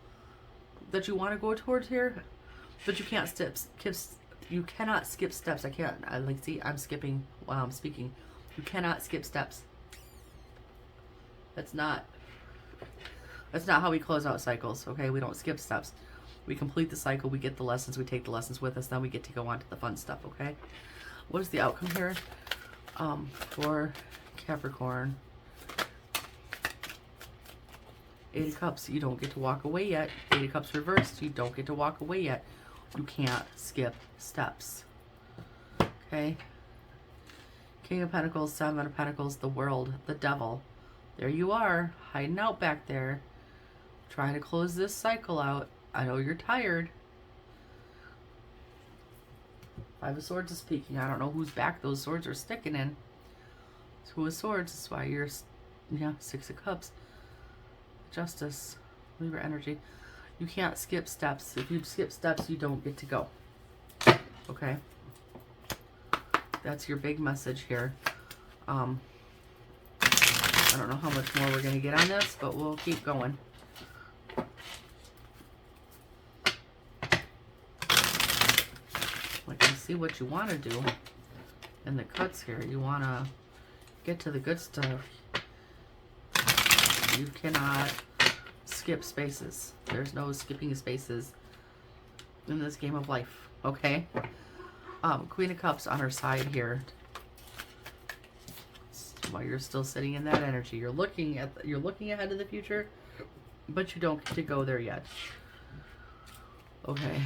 Speaker 1: that you want to go towards here, but you can't you cannot skip steps. I can't. See, I'm skipping while I'm speaking. You cannot skip steps. That's not how we close out cycles, okay? We don't skip steps. We complete the cycle, we get the lessons, we take the lessons with us, then we get to go on to the fun stuff, okay? What is the outcome here for Capricorn? 8 of Cups, you don't get to walk away yet. 8 of Cups reversed, you don't get to walk away yet. You can't skip steps, okay? King of Pentacles, 7 of Pentacles, the World, the Devil. There you are, hiding out back there, trying to close this cycle out. I know you're tired. Five of Swords is speaking. I don't know whose back those swords are sticking in. Two of Swords. That's why you're, yeah, Six of Cups. Justice. Libra energy. You can't skip steps. If you skip steps, you don't get to go. Okay? That's your big message here. I don't know how much more we're going to get on this, but we'll keep going. I can see what you want to do in the cuts here. You want to get to the good stuff. You cannot skip spaces. There's no skipping spaces in this game of life. Okay? Queen of Cups on her side here. While you're still sitting in that energy, you're looking ahead to the future, but you don't get to go there yet. Okay.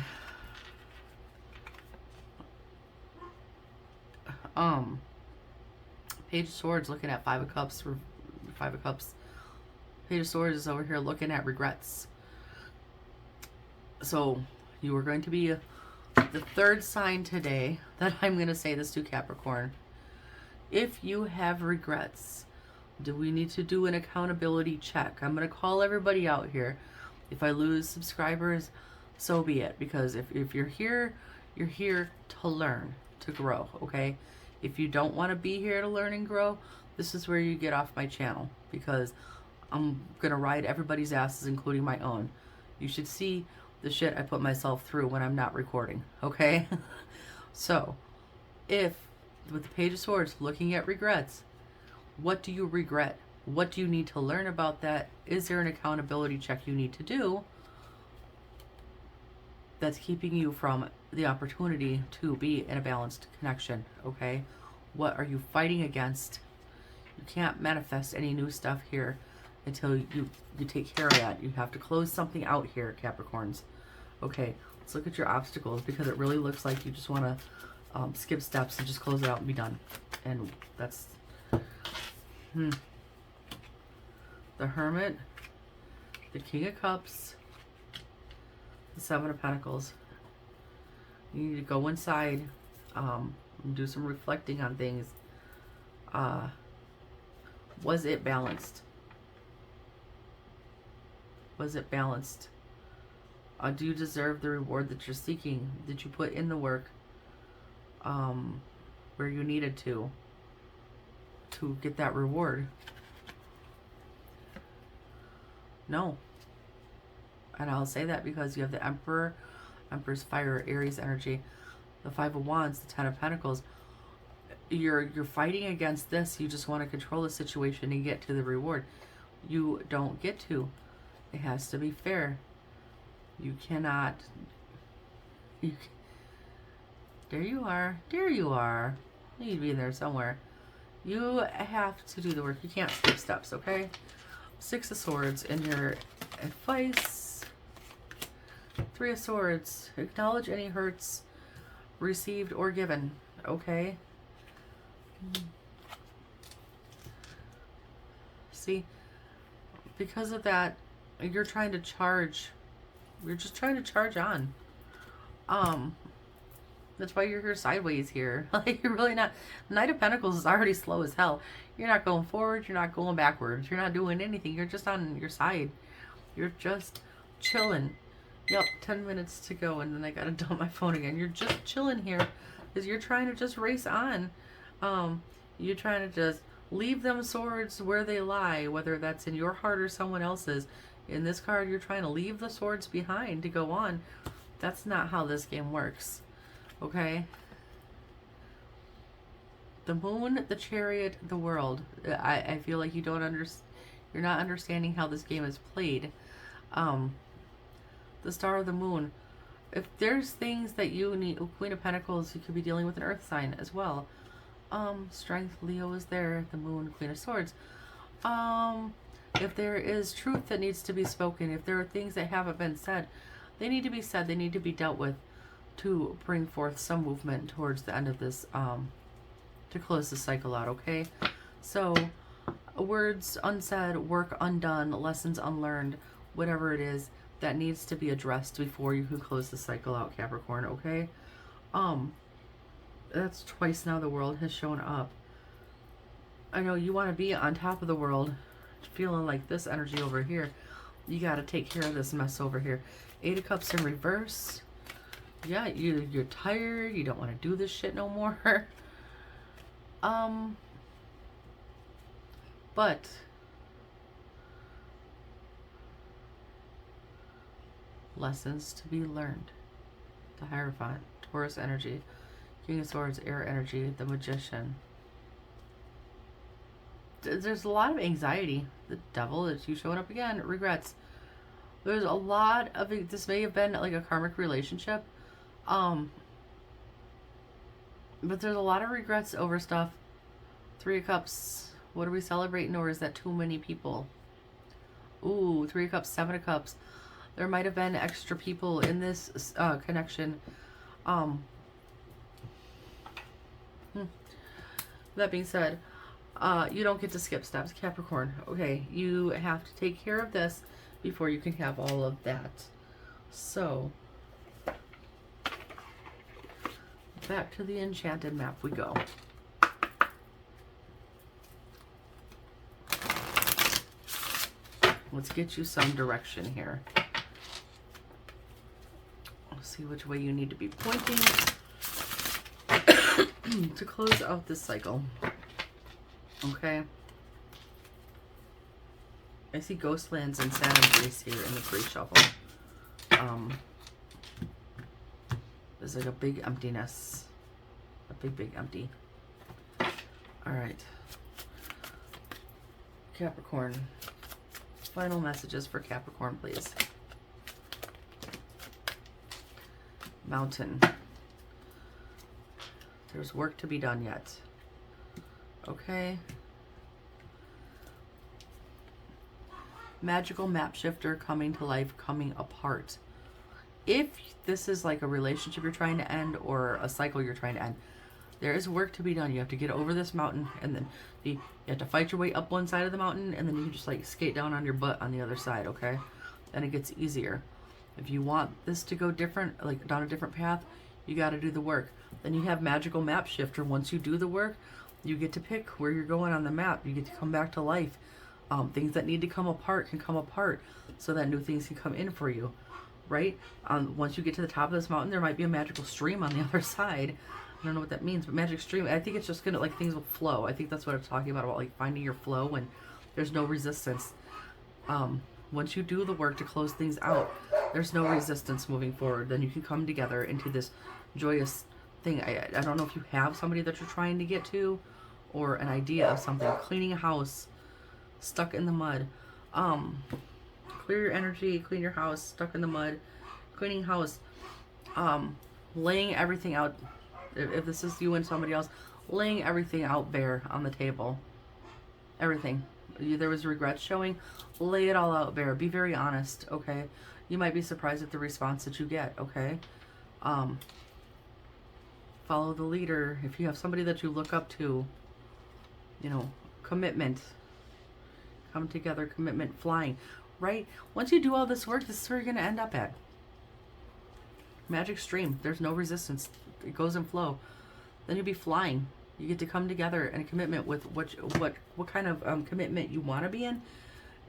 Speaker 1: Page of Swords looking at Five of Cups. Five of Cups. Page of Swords is over here looking at regrets. So you are going to be the third sign today that I'm going to say this to, Capricorn. If you have regrets, do we need to do an accountability check? I'm going to call everybody out here. If I lose subscribers, so be it. Because if you're here to learn, to grow, okay? If you don't want to be here to learn and grow, this is where you get off my channel. Because I'm going to ride everybody's asses, including my own. You should see the shit I put myself through when I'm not recording, okay? So, if with the Page of Swords looking at regrets, what do you regret? What do you need to learn about that? Is there an accountability check you need to do that's keeping you from the opportunity to be in a balanced connection? Okay, what are you fighting against? You can't manifest any new stuff here until you take care of that. You have to close something out here, Capricorns. Okay, let's look at your obstacles, because it really looks like you just want to skip steps and just close it out and be done. And that's the Hermit, the King of Cups, the Seven of Pentacles. You need to go inside and do some reflecting on things. Was it balanced? Was it balanced? Do you deserve the reward that you're seeking? Did you put in the work where you needed to get that reward? No. And I'll say that because you have the Emperor, Emperor's fire, Aries energy, the Five of Wands, the Ten of Pentacles. You're fighting against this. You just want to control the situation and get to the reward. You don't get to. It has to be fair. You cannot. There you are. There you are. You need to be in there somewhere. You have to do the work. You can't skip steps, okay? Six of Swords in your advice. Three of Swords. Acknowledge any hurts received or given, okay? See, because of that, you're trying to charge. You're just trying to charge on. That's why you're here sideways here. Like, you're really not. Knight of Pentacles is already slow as hell. You're not going forward. You're not going backwards. You're not doing anything. You're just on your side. You're just chilling. Yep, 10 minutes to go, and then I gotta dump my phone again. You're just chilling here because you're trying to just race on. You're trying to just leave them swords where they lie, whether that's in your heart or someone else's. In this card, you're trying to leave the swords behind to go on. That's not how this game works. Okay? The Moon, the Chariot, the World. I feel like you're not understanding how this game is played. The Star of the Moon. If there's things that you need, Queen of Pentacles, you could be dealing with an Earth sign as well. Strength, Leo is there. The Moon, Queen of Swords. If there is truth that needs to be spoken, if there are things that haven't been said, they need to be said. They need to be dealt with to bring forth some movement towards the end of this, to close the cycle out, okay? So, words unsaid, work undone, lessons unlearned, whatever it is that needs to be addressed before you can close the cycle out, Capricorn, okay? That's twice now the world has shown up. I know you want to be on top of the world, feeling like this energy over here. You got to take care of this mess over here. 8 of Cups in reverse. Yeah, you're tired. You don't want to do this shit no more. But lessons to be learned. The Hierophant, Taurus energy, King of Swords, air energy, the Magician. There's a lot of anxiety. The Devil is you showing up again. Regrets. There's a lot of it. This may have been like a karmic relationship. But there's a lot of regrets over stuff. 3 of Cups. What are we celebrating, or is that too many people? Ooh, 3 of Cups, 7 of Cups. There might have been extra people in this connection. That being said, you don't get to skip steps, Capricorn. Okay, you have to take care of this before you can have all of that. So, back to the Enchanted map we go. Let's get you some direction here. Let's see which way you need to be pointing to close out this cycle. Okay. I see Ghostlands and Sad and Grace here in the pre-shuffle. There's like a big emptiness. A big empty. Alright. Capricorn. Final messages for Capricorn, please. Mountain. There's work to be done yet. Okay. Magical map shifter coming to life, coming apart. If this is like a relationship you're trying to end or a cycle you're trying to end, there is work to be done. You have to get over this mountain, and then you have to fight your way up one side of the mountain, and then you just like skate down on your butt on the other side, okay? Then it gets easier. If you want this to go different, like down a different path, you got to do the work. Then you have magical map shifter. Once you do the work, you get to pick where you're going on the map. You get to come back to life. Things that need to come apart can come apart so that new things can come in for you, right? Once you get to the top of this mountain, there might be a magical stream on the other side. I don't know what that means, but magic stream, I think it's just gonna, like, things will flow. I think that's what I'm talking about like finding your flow when there's no resistance. Once you do the work to close things out, there's no resistance moving forward. Then you can come together into this joyous thing. I don't know if you have somebody that you're trying to get to, or an idea of something. Cleaning a house, stuck in the mud. Clear your energy, clean your house, stuck in the mud, cleaning house, laying everything out. If this is you and somebody else, laying everything out bare on the table. Everything. There was regret showing, lay it all out bare. Be very honest, okay? You might be surprised at the response that you get, okay? Follow the leader. If you have somebody that you look up to, you know, commitment. Come together, commitment, flying, right? Once you do all this work, this is where you're going to end up at. Magic stream. There's no resistance. It goes in flow. Then you'll be flying. You get to come together in a commitment with what kind of commitment you want to be in.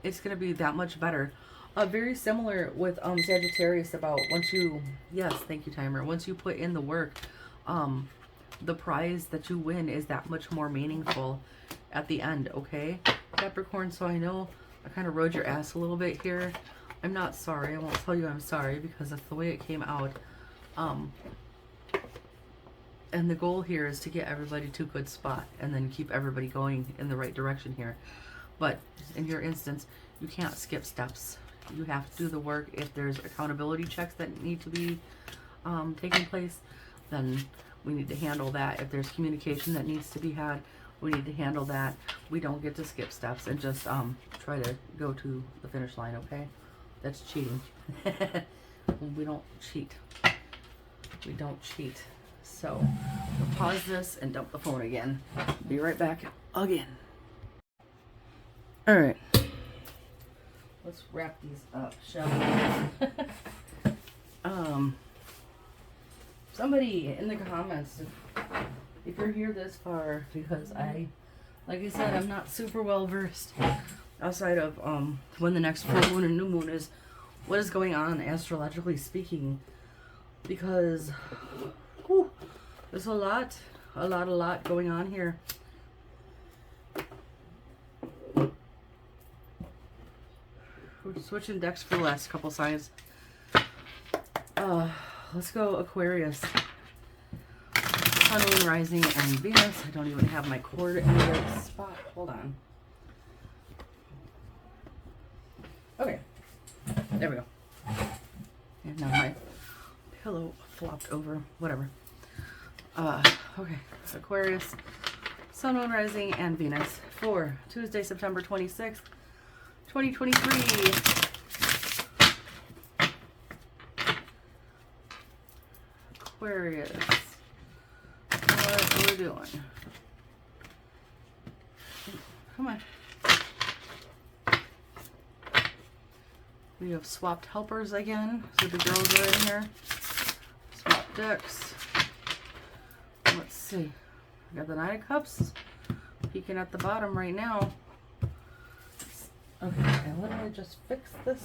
Speaker 1: It's going to be that much better. Very similar with Sagittarius about once you, yes, thank you, timer. Once you put in the work, the prize that you win is that much more meaningful at the end, okay? Capricorn, so I know I kind of rode your ass a little bit here. I'm not sorry. I won't tell you I'm sorry because that's the way it came out. And the goal here is to get everybody to a good spot and then keep everybody going in the right direction here. But in your instance, you can't skip steps. You have to do the work. If there's accountability checks that need to be taking place, then we need to handle that. If there's communication that needs to be had, we need to handle that. We don't get to skip steps and just try to go to the finish line, okay? That's cheating. We don't cheat. We don't cheat. So, we'll pause this and dump the phone again. Be right back again. All right. Let's wrap these up, shall we? Somebody in the comments, if you're here this far, because like I said, I'm not super well versed outside of when the next full moon and new moon is, what is going on astrologically speaking, because whew, there's a lot going on here. We're switching decks for the last couple signs. Let's go Aquarius. Sun, Moon, Rising, and Venus. I don't even have my cord in the right spot. Hold on. Okay. There we go. And now my pillow flopped over. Whatever. Okay. Aquarius, Sun, Moon, Rising, and Venus for Tuesday, September 26th, 2023. Aquarius. What are we doing? Come on. We have swapped helpers again. So the girls are in here. Swap decks. Let's see. We got the Nine of Cups peeking at the bottom right now. Okay, I literally just fixed this.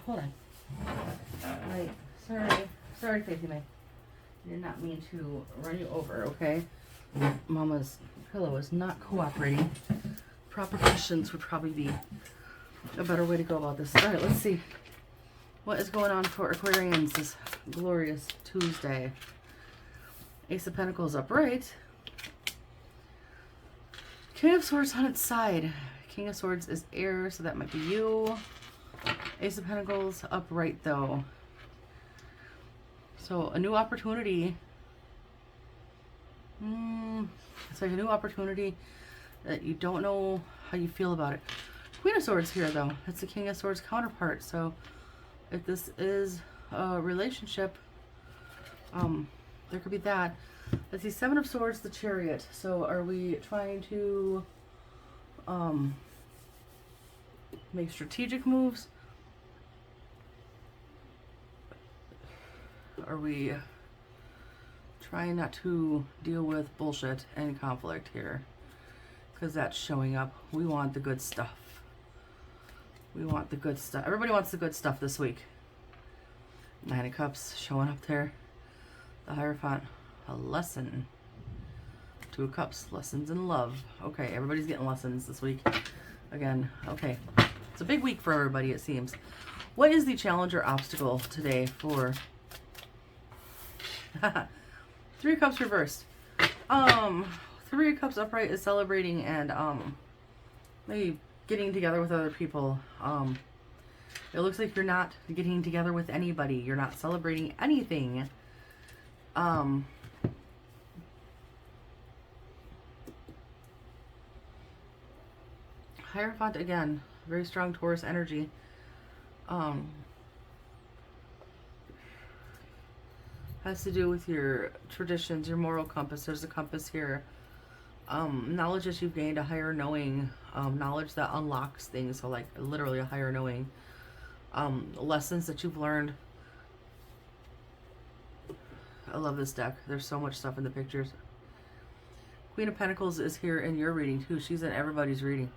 Speaker 1: Hold on. Right. Sorry, Faithy May. I did not mean to run you over, okay? Mama's pillow is not cooperating. Proper cushions would probably be a better way to go about this. Alright, let's see what is going on for Aquarians this glorious Tuesday. Ace of Pentacles upright. King of Swords on its side. King of Swords is air, so that might be you. Ace of Pentacles upright though. So a new opportunity. It's like a new opportunity that you don't know how you feel about it. Queen of Swords here though. It's the King of Swords counterpart. So if this is a relationship, there could be that. Let's see, Seven of Swords, the Chariot. So are we trying to make strategic moves? Are we trying not to deal with bullshit and conflict here? Because that's showing up. We want the good stuff. We want the good stuff. Everybody wants the good stuff this week. Nine of Cups showing up there. The Hierophant, a lesson. Two of Cups, lessons in love. Okay, everybody's getting lessons this week. Again, okay. It's a big week for everybody, it seems. What is the challenge or obstacle today for... Three of Cups reversed. Three of Cups upright is celebrating and maybe getting together with other people. It looks like you're not getting together with anybody. You're not celebrating anything. Hierophant again, very strong Taurus energy. Has to do with your traditions, your moral compass. There's a compass here. Knowledge that you've gained, a higher knowing, knowledge that unlocks things, so like literally a higher knowing. Lessons that you've learned. I love this deck. There's so much stuff in the pictures. Queen of Pentacles is here in your reading too. She's in everybody's reading.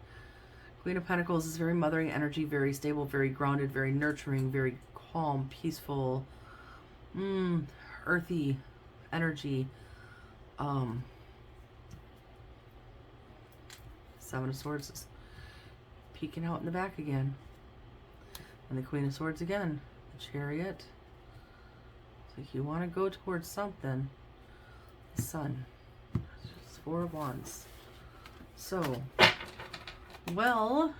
Speaker 1: Queen of Pentacles is very mothering energy, very stable, very grounded, very nurturing, very calm, peaceful, earthy energy. Seven of Swords is peeking out in the back again. And the Queen of Swords again. The Chariot. It's like you want to go towards something. The Sun. It's Four of Wands. So, well,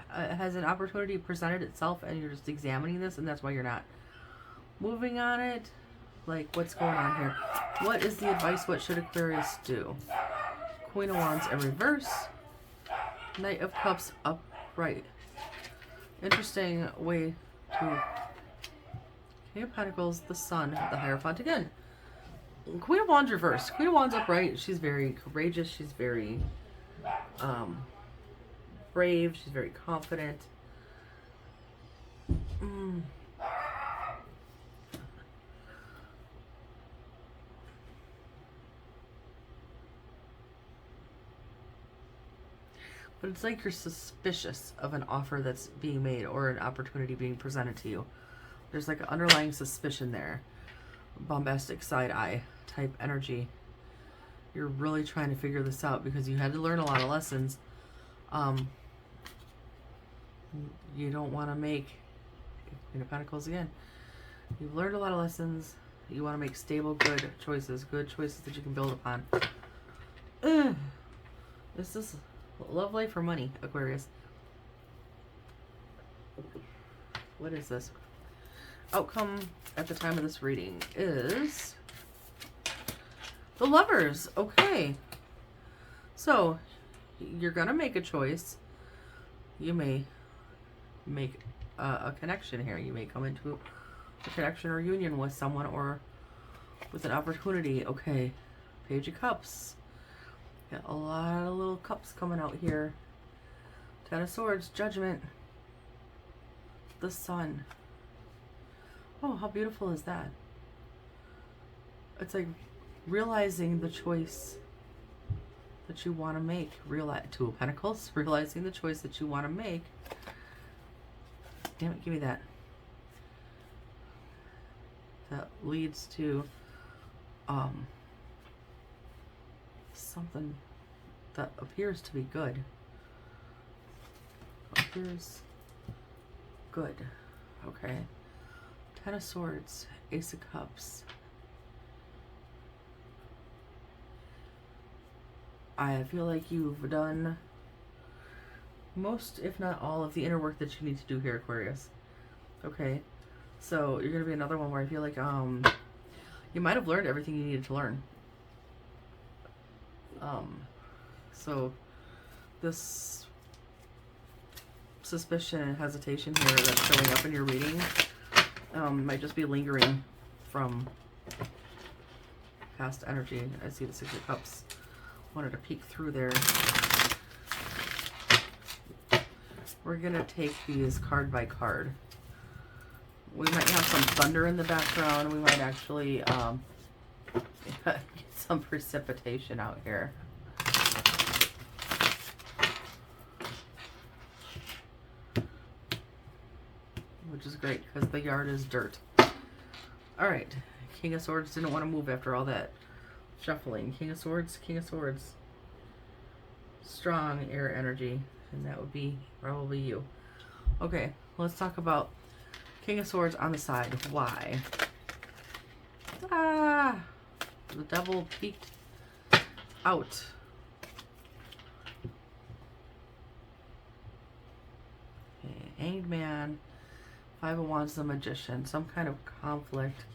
Speaker 1: has an opportunity presented itself and you're just examining this and that's why you're not moving on it? Like, what's going on here? What is the advice? What should Aquarius do? Queen of Wands in reverse. Knight of Cups upright. Interesting way to... King of Pentacles, the Sun, the Hierophant again. Queen of Wands reversed. Queen of Wands upright. She's very courageous. She's very brave. She's very confident. But it's like you're suspicious of an offer that's being made or an opportunity being presented to you. There's like an underlying suspicion there. Bombastic side eye type energy. You're really trying to figure this out because you had to learn a lot of lessons. You don't want to make Queen of Pentacles again. You've learned a lot of lessons. You want to make stable, good choices that you can build upon. This is love life or money, Aquarius. What is this? Outcome at the time of this reading is the Lovers. Okay. So, you're going to make a choice. You may make a connection here. You may come into a connection or union with someone or with an opportunity. Okay. Page of Cups. Got a lot of little cups coming out here. Ten of Swords, Judgment. The Sun. Oh, how beautiful is that? It's like realizing the choice that you want to make. Two of Pentacles. Realizing the choice that you want to make. Damn it, give me that. That leads to something that appears to be good. Appears good. Okay. Ten of Swords, Ace of Cups. I feel like you've done most, if not all, of the inner work that you need to do here, Aquarius. Okay. So you're going to be another one where I feel like you might have learned everything you needed to learn. So this suspicion and hesitation here that's showing up in your reading might just be lingering from past energy. I see the Six of Cups. Wanted to peek through there. We're gonna take these card by card. We might have some thunder in the background. We might actually get some precipitation out here. Which is great because the yard is dirt. Alright. King of Swords didn't want to move after all that shuffling. King of Swords, King of Swords. Strong air energy. And that would be probably you. Okay, let's talk about King of Swords on the side. Why? Ah! The devil peeked out. Okay, Hanged Man. Five of Wands, the Magician. Some kind of conflict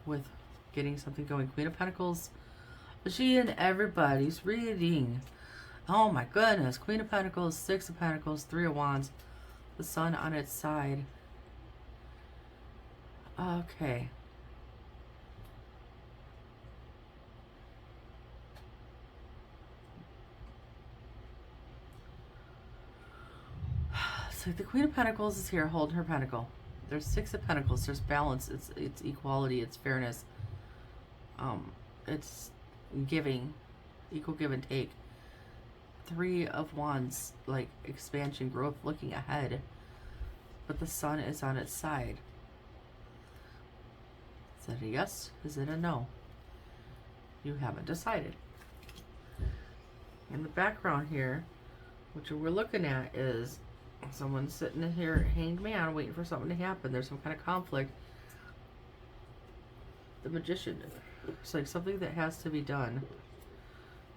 Speaker 1: with getting something going. Queen of Pentacles. She in everybody's reading. Oh my goodness. Queen of Pentacles, Six of Pentacles, Three of Wands. The Sun on its side. Okay. So the Queen of Pentacles is here holding her pentacle. There's Six of Pentacles. There's balance. It's equality. It's fairness. It's giving. Equal give and take. Three of Wands, like expansion, growth, looking ahead. But the Sun is on its side. Is it a yes? Is it a no? You haven't decided. In the background here, what we're looking at is someone sitting in here, Hanged Man, waiting for something to happen. There's some kind of conflict. The Magician. It's like something that has to be done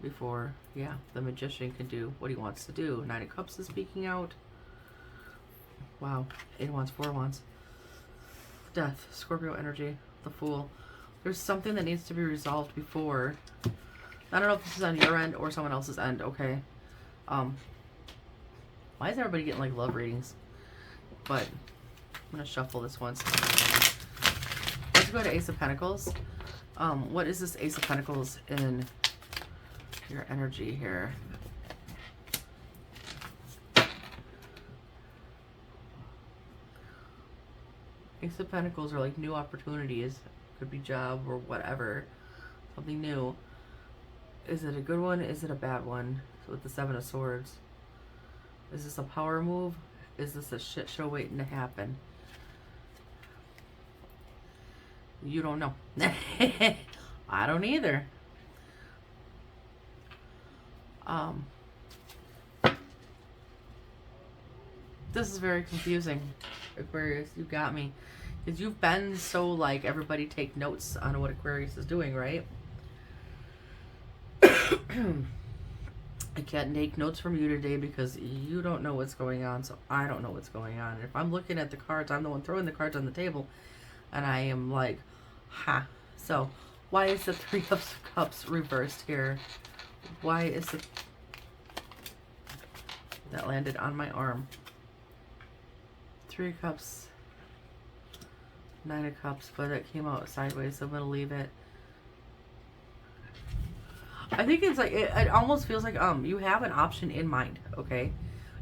Speaker 1: before, yeah, the Magician can do what he wants to do. Nine of Cups is speaking out. Wow. Eight of Wands, Four of Wands. Death, Scorpio energy, the Fool. There's something that needs to be resolved before. I don't know if this is on your end or someone else's end, okay? Why is everybody getting like love readings? But I'm gonna shuffle this once. Let's go to Ace of Pentacles. What is this Ace of Pentacles in your energy here? Ace of Pentacles are like new opportunities. Could be job or whatever. Something new. Is it a good one? Is it a bad one? So with the Seven of Swords. Is this a power move? Is this a shit show waiting to happen? You don't know. I don't either. This is very confusing, Aquarius. You got me. Because you've been so like, everybody take notes on what Aquarius is doing, right? I can't take notes from you today because you don't know what's going on, so I don't know what's going on. And if I'm looking at the cards, I'm the one throwing the cards on the table, and I am like, ha. So, why is the Three of Cups reversed here? Why is it... That landed on my arm. Three of Cups, Nine of Cups, but it came out sideways, so I'm going to leave it. I think it's like, it almost feels like, you have an option in mind, okay?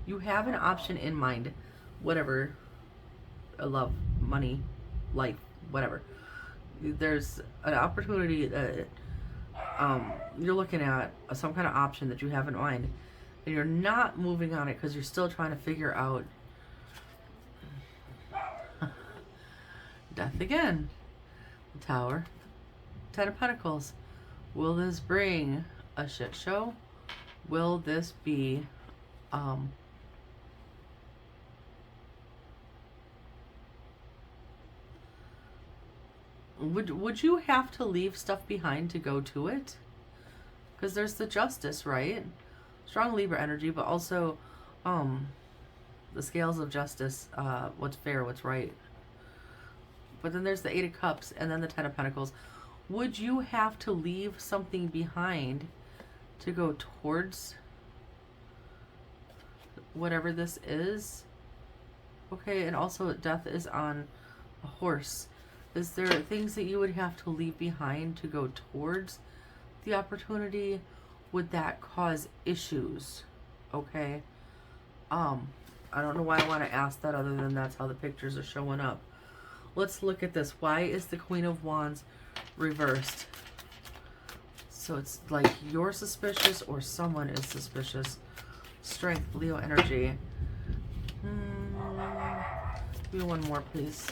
Speaker 1: You have an option in mind, whatever, love, money, life, whatever. There's an opportunity that you're looking at, some kind of option that you have in mind, and you're not moving on it because you're still trying to figure out death again. The Tower, Ten of Pentacles. Will this bring a shit show? Will this be would you have to leave stuff behind to go to it? Because there's the Justice, right? Strong Libra energy, but also the scales of justice, what's fair, what's right. But then there's the Eight of Cups and then the Ten of Pentacles. Would you have to leave something behind to go towards whatever this is? Okay, and also death is on a horse. Is there things that you would have to leave behind to go towards the opportunity? Would that cause issues? Okay. I don't know why I want to ask that other than that's how the pictures are showing up. Let's look at this. Why is the Queen of Wands reversed? So it's like you're suspicious or someone is suspicious. Strength, Leo energy. Give me one more, please.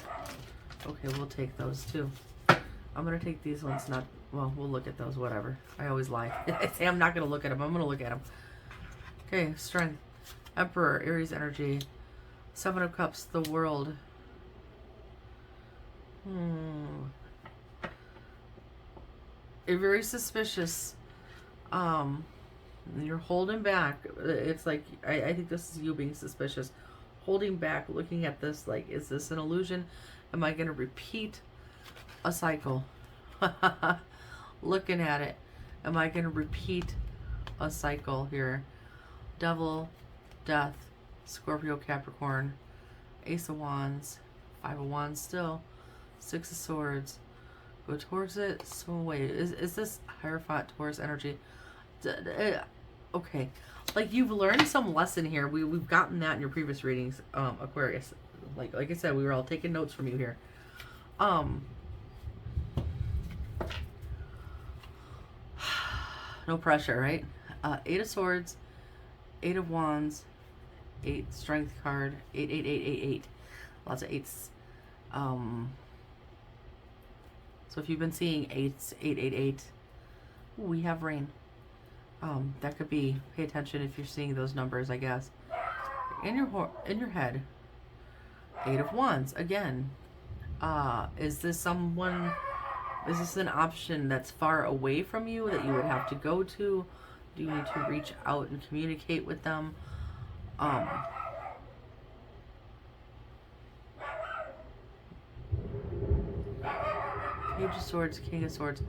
Speaker 1: Okay, we'll take those too. I'm going to take these ones, not... Well, we'll look at those, whatever. I always lie. I say I'm not going to look at them. I'm going to look at them. Okay, Strength. Emperor, Aries energy. Seven of Cups, the World. You're very suspicious. You're holding back. It's like, I think this is you being suspicious. Holding back, looking at this like, is this an illusion? Am I going to repeat a cycle? Looking at it. Am I going to repeat a cycle here? Devil, Death, Scorpio, Capricorn, Ace of Wands, Five of Wands still, Six of Swords. Go towards it. So wait, is this Hierophant, Taurus energy? Okay. Like you've learned some lesson here. We've gotten that in your previous readings, Aquarius. Like I said, we were all taking notes from you here. No pressure, right? Eight of Swords, Eight of Wands, 8 Strength card, 8, 8, 8, 8, 8. Lots of eights. So if you've been seeing eights, 8, 8, 8, we have rain. That could be, pay attention if you're seeing those numbers, I guess. In your head, Eight of Wands again. Is this someone? Is this an option that's far away from you that you would have to go to? Do you need to reach out and communicate with them? Page of Swords, King of Swords.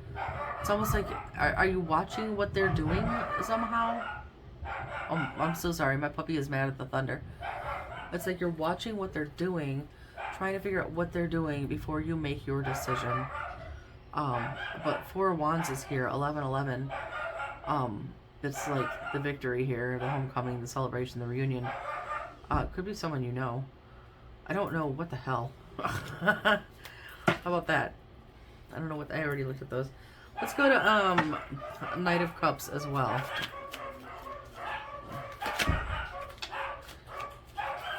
Speaker 1: It's almost like, are you watching what they're doing somehow? Oh, I'm so sorry. My puppy is mad at the thunder. It's like you're watching what they're doing, trying to figure out what they're doing before you make your decision. But Four of Wands is here, 11-11. It's like the victory here, the homecoming, the celebration, the reunion. It could be someone you know. I don't know. What the hell? How about that? I don't know what... I already looked at those. Let's go to Knight of Cups as well.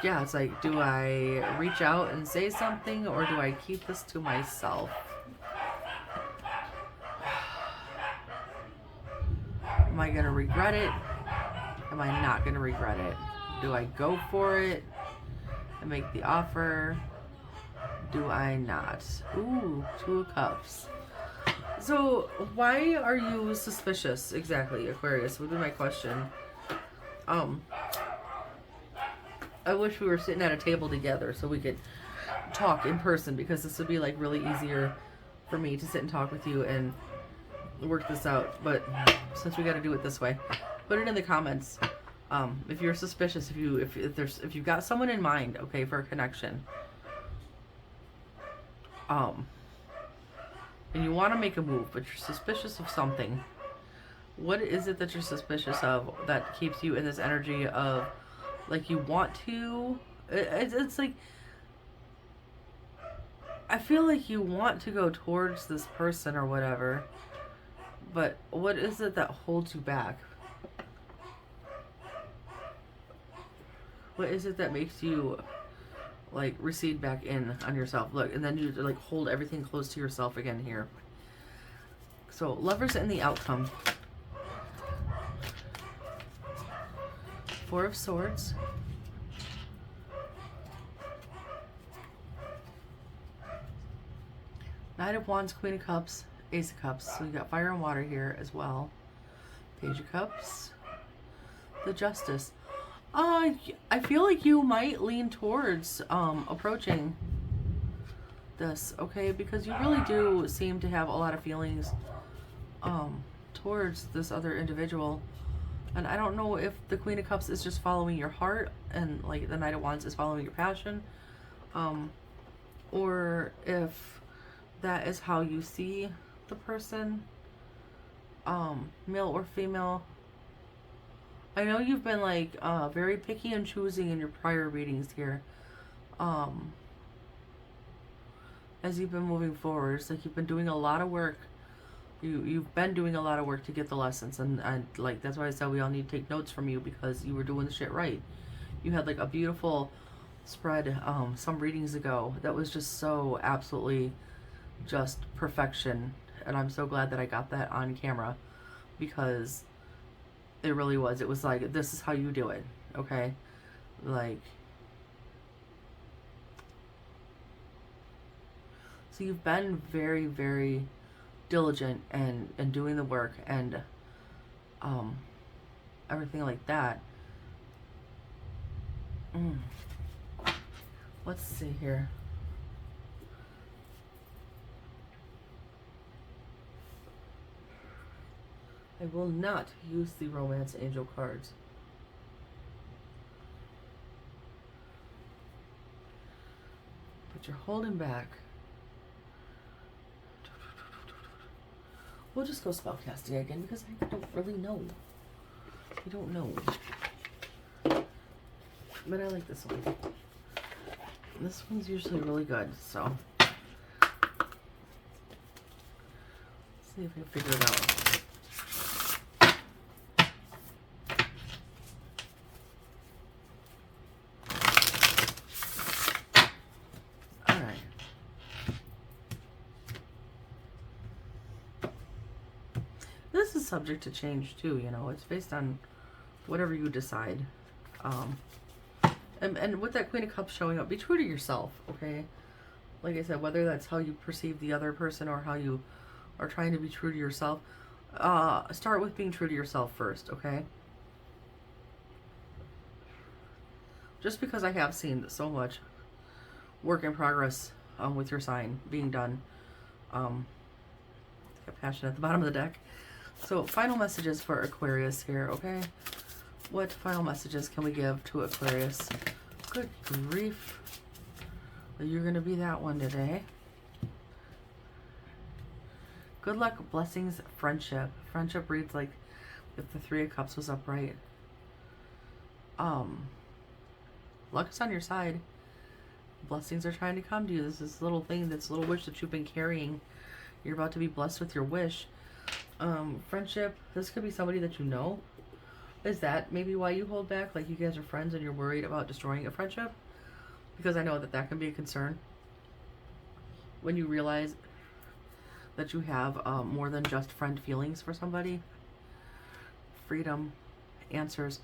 Speaker 1: Yeah, it's like, do I reach out and say something, or do I keep this to myself? Am I going to regret it? Am I not going to regret it? Do I go for it and make the offer? Do I not? Ooh, Two of Cups. So, why are you suspicious exactly, Aquarius? Would be my question. I wish we were sitting at a table together so we could talk in person, because this would be like really easier for me to sit and talk with you and work this out. But since we got to do it this way, put it in the comments. If you're suspicious, if you've got someone in mind, okay, for a connection, and you want to make a move, but you're suspicious of something. What is it that you're suspicious of that keeps you in this energy of, like, you want to... It's like... I feel like you want to go towards this person or whatever, but what is it that holds you back? What is it that makes you, like, recede back in on yourself? Look, and then you, like, hold everything close to yourself again here. So, Lovers and the outcome. Four of Swords. Knight of Wands, Queen of Cups, Ace of Cups. So we got fire and water here as well. Page of Cups. The Justice. I feel like you might lean towards approaching this, okay? Because you really do seem to have a lot of feelings towards this other individual. And I don't know if the Queen of Cups is just following your heart and, like, the Knight of Wands is following your passion, or if that is how you see the person, male or female. I know you've been, like, very picky and choosing in your prior readings here, as you've been moving forward. It's like you've been doing a lot of work. You've been doing a lot of work to get the lessons, and like, that's why I said we all need to take notes from you, because you were doing the shit right. You had, like, a beautiful spread some readings ago that was just so absolutely just perfection, and I'm so glad that I got that on camera, because it really was. It was like, this is how you do it, okay? Like, so you've been very, very diligent and doing the work and everything like that. Let's see here. I will not use the Romance Angel cards. But you're holding back. We'll just go spellcasting again, because I don't really know. I don't know. But I like this one. This one's usually really good, so. Let's see if we can figure it out. This is subject to change too, you know. It's based on whatever you decide. And with that Queen of Cups showing up, be true to yourself, okay? Like I said, whether that's how you perceive the other person or how you are trying to be true to yourself, start with being true to yourself first, okay? Just because I have seen so much work in progress with your sign being done. Got passion at the bottom of the deck. So, final messages for Aquarius here, okay? What final messages can we give to Aquarius? Good grief. You're going to be that one today. Good luck, blessings, friendship. Friendship reads like if the Three of Cups was upright. Luck is on your side. Blessings are trying to come to you. This is a little thing, this little wish that you've been carrying. You're about to be blessed with your wish. Friendship, this could be somebody that you know. Is that maybe why you hold back? Like you guys are friends and you're worried about destroying a friendship? Because I know that that can be a concern. When you realize that you have more than just friend feelings for somebody. Freedom, answers.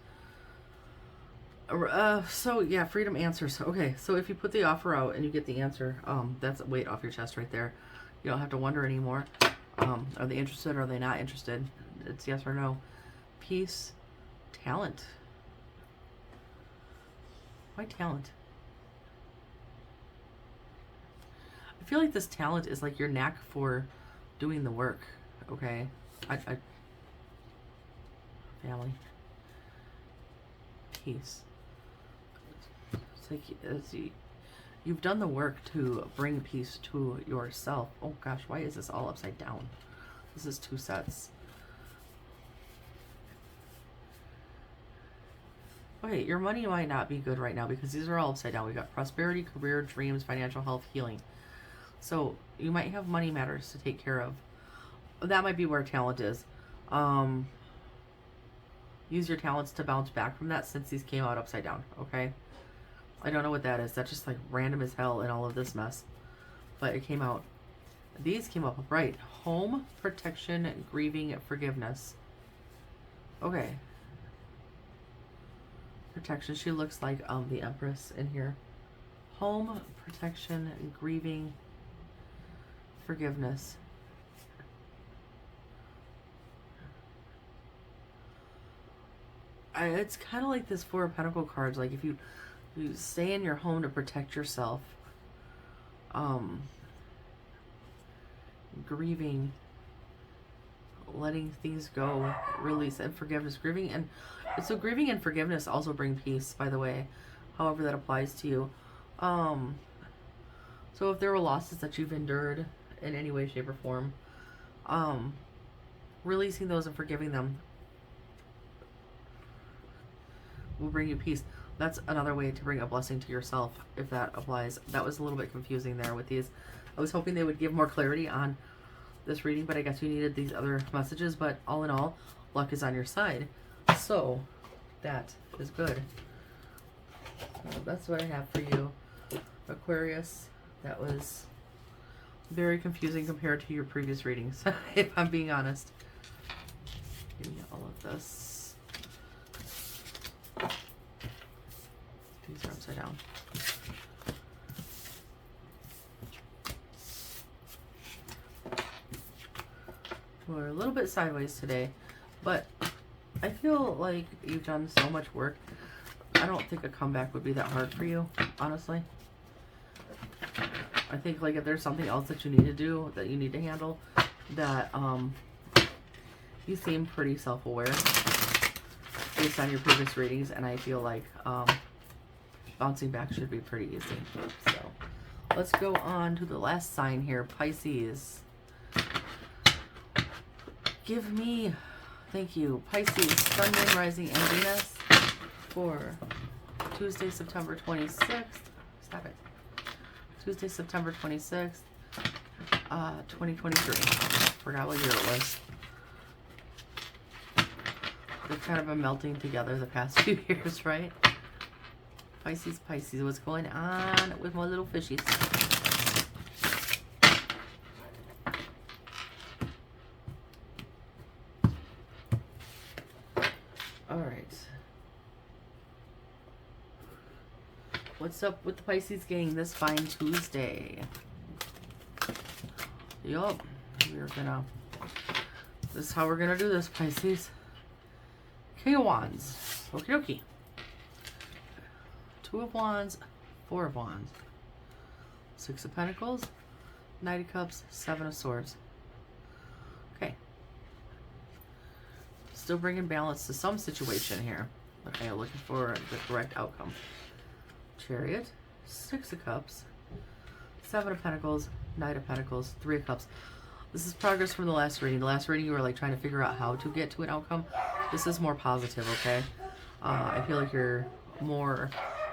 Speaker 1: So yeah, freedom, answers. Okay, so if you put the offer out and you get the answer, that's a weight off your chest right there. You don't have to wonder anymore. Are they interested or are they not interested? It's yes or no. Peace, talent. Why talent? I feel like this talent is like your knack for doing the work. Okay, family, peace. It's like you've done the work to bring peace to yourself. Oh gosh, why is this all upside down? This is 2 sets. Okay, your money might not be good right now because these are all upside down. We got prosperity, career, dreams, financial health, healing. So you might have money matters to take care of. That might be where talent is. Use your talents to bounce back from that since these came out upside down, okay? I don't know what that is. That's just like random as hell in all of this mess. But it came out. These came up upright. Home, protection, grieving, forgiveness. Okay. Protection. She looks like the Empress in here. Home, protection, grieving, forgiveness. It's kind of like this Four of Pentacle cards. Like if you stay in your home to protect yourself, grieving, letting things go, release, and forgiveness. Grieving and forgiveness also bring peace, by the way, however that applies to you. So if there were losses that you've endured in any way, shape, or form, releasing those and forgiving them will bring you peace. That's another way to bring a blessing to yourself, if that applies. That was a little bit confusing there with these. I was hoping they would give more clarity on this reading, but I guess you needed these other messages. But all in all, luck is on your side. So that is good. So that's what I have for you, Aquarius. That was very confusing compared to your previous readings, if I'm being honest. Give me all of this. These are upside down. We're a little bit sideways today, but I feel like you've done so much work. I don't think a comeback would be that hard for you, honestly. I think like if there's something else that you need to do, that you need to handle, that you seem pretty self-aware based on your previous readings, and I feel like bouncing back should be pretty easy. So let's go on to the last sign here, Pisces. Give me, thank you, Pisces, Sun, Moon, Rising, and Venus for Tuesday, September 26th. Stop it. Tuesday, September 26th, 2023. Forgot what year it was. They've kind of been melting together the past few years, right? Pisces, Pisces, what's going on with my little fishies? All right. What's up with the Pisces gang this fine Tuesday? Yup. This is how we're gonna do this, Pisces. King of Wands. Okie dokie. 2 of Wands, 4 of Wands. 6 of Pentacles, Knight of Cups, 7 of Swords. Okay. Still bringing balance to some situation here. Okay, looking for the correct outcome. Chariot, 6 of Cups, 7 of Pentacles, Knight of Pentacles, 3 of Cups. This is progress from the last reading. The last reading you were like trying to figure out how to get to an outcome. This is more positive, okay? I feel like you're more